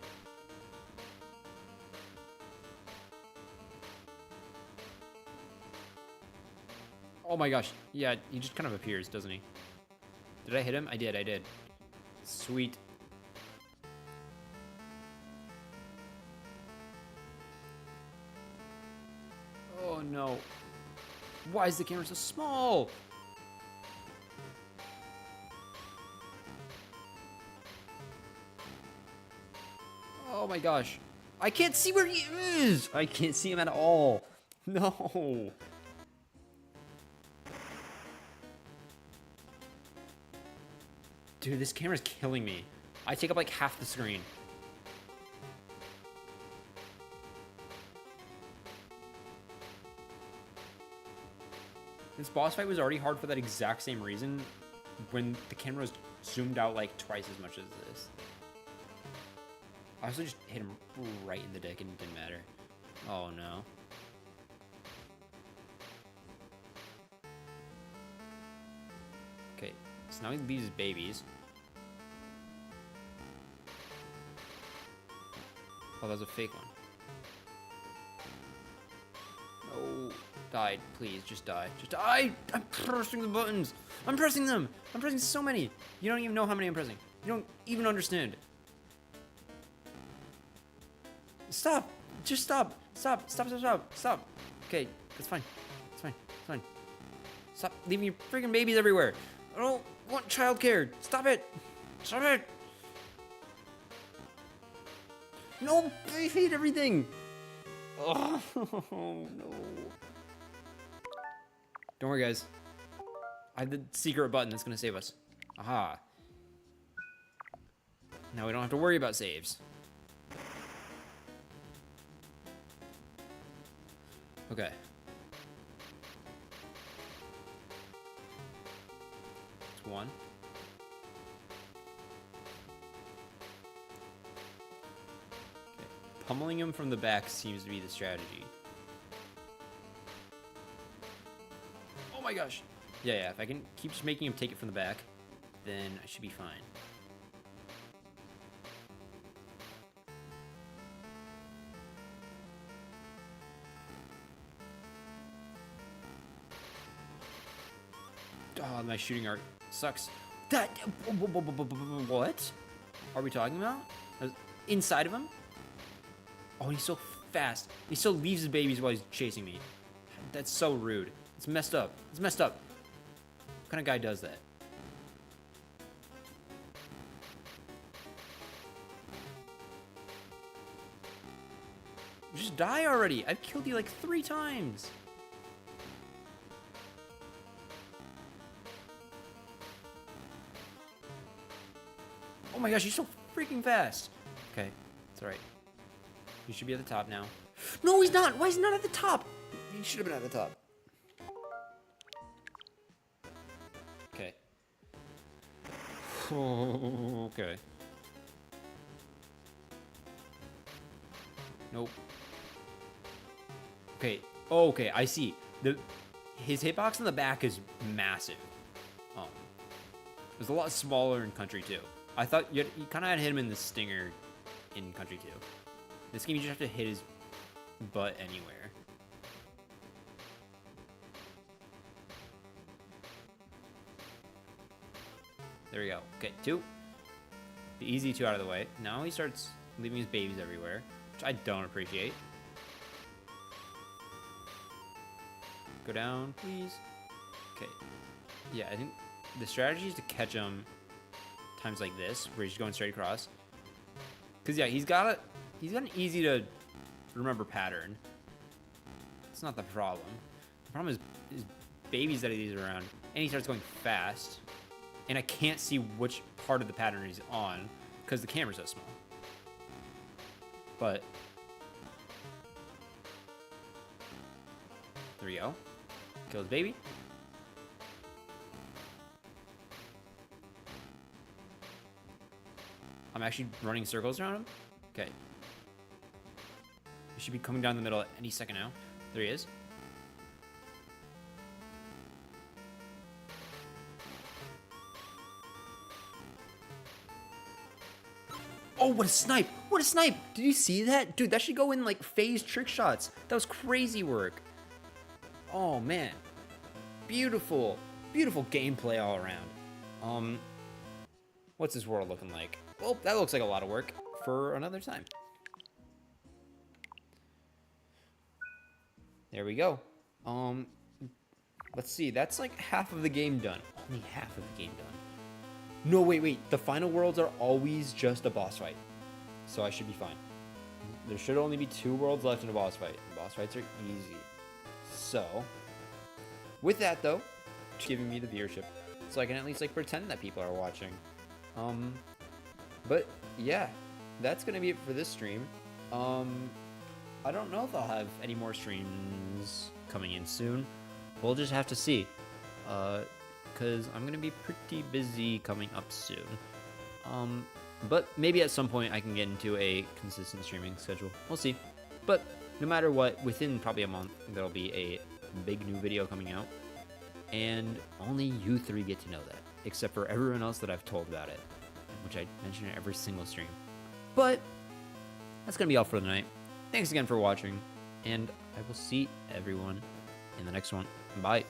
Oh my gosh. Yeah, he just kind of appears, doesn't he? Did I hit him? I did. Sweet. Oh no. Why is the camera so small? Oh my gosh. I can't see where he is! I can't see him at all. No. Dude, this camera's killing me. I take up like half the screen. This boss fight was already hard for that exact same reason when the camera was zoomed out like twice as much as this. I also just hit him right in the dick and it didn't matter. Oh no. Okay, so now he leaves his babies. Oh, that was a fake one. No. Died. Please, just die. Just die! I'm pressing the buttons! I'm pressing them! I'm pressing so many! You don't even know how many I'm pressing. You don't even understand. Stop! Just stop! Stop! Stop! Stop! Stop! Stop! Okay, that's fine. It's fine. It's fine. Stop leaving your freaking babies everywhere. I don't want childcare. Stop it! Stop it! No, I hate everything. Oh no! Don't worry, guys. I have the secret button that's gonna save us. Aha! Now we don't have to worry about saves. Okay. It's one. Okay. Pummeling him from the back seems to be the strategy. Oh my gosh! Yeah, if I can keep just making him take it from the back, then I should be fine. Oh, my shooting art sucks. That... What are we talking about? Inside of him? Oh, he's so fast. He still leaves his babies while he's chasing me. That's so rude. It's messed up. It's messed up. What kind of guy does that? Just die already. I've killed you like 3 times. Oh my gosh, you're so freaking fast. Okay, it's alright. You should be at the top now. No, he's not. Why is he not at the top? He should have been at the top. Okay. Okay. Nope. Okay. Oh, okay, I see. His hitbox in the back is massive. It was a lot smaller in Country 2. I thought you kind of had to hit him in the stinger in Country 2. This game, you just have to hit his butt anywhere. There we go. Okay, 2. The easy 2 out of the way. Now he starts leaving his babies everywhere, which I don't appreciate. Go down, please. Okay. Yeah, I think the strategy is to catch him times like this, where he's going straight across. Cause yeah, he's got an easy to remember pattern. It's not the problem. The problem is his babies that he leaves around, and he starts going fast, and I can't see which part of the pattern he's on because the camera's so small. But there we go. Kill his baby. I'm actually running circles around him. Okay. He should be coming down the middle any second now. There he is. Oh, what a snipe! What a snipe! Did you see that? Dude, that should go in like phase trick shots. That was crazy work. Oh, man. Beautiful. Beautiful gameplay all around. What's this world looking like? Well, that looks like a lot of work for another time. There we go. Let's see. That's like half of the game done. Only half of the game done. No, wait. The final worlds are always just a boss fight. So I should be fine. There should only be 2 worlds left in a boss fight. Boss fights are easy. So, with that though, it's giving me the viewership. So I can at least like pretend that people are watching. But yeah, that's gonna be it for this stream. I don't know if I'll have any more streams coming in soon. We'll just have to see. Because I'm gonna be pretty busy coming up soon. But maybe at some point I can get into a consistent streaming schedule. We'll see. But no matter what, within probably a month, there'll be a big new video coming out. And only you 3 get to know that, except for everyone else that I've told about it, which I mention in every single stream. But that's gonna be all for the night. Thanks again for watching, and I will see everyone in the next one. Bye.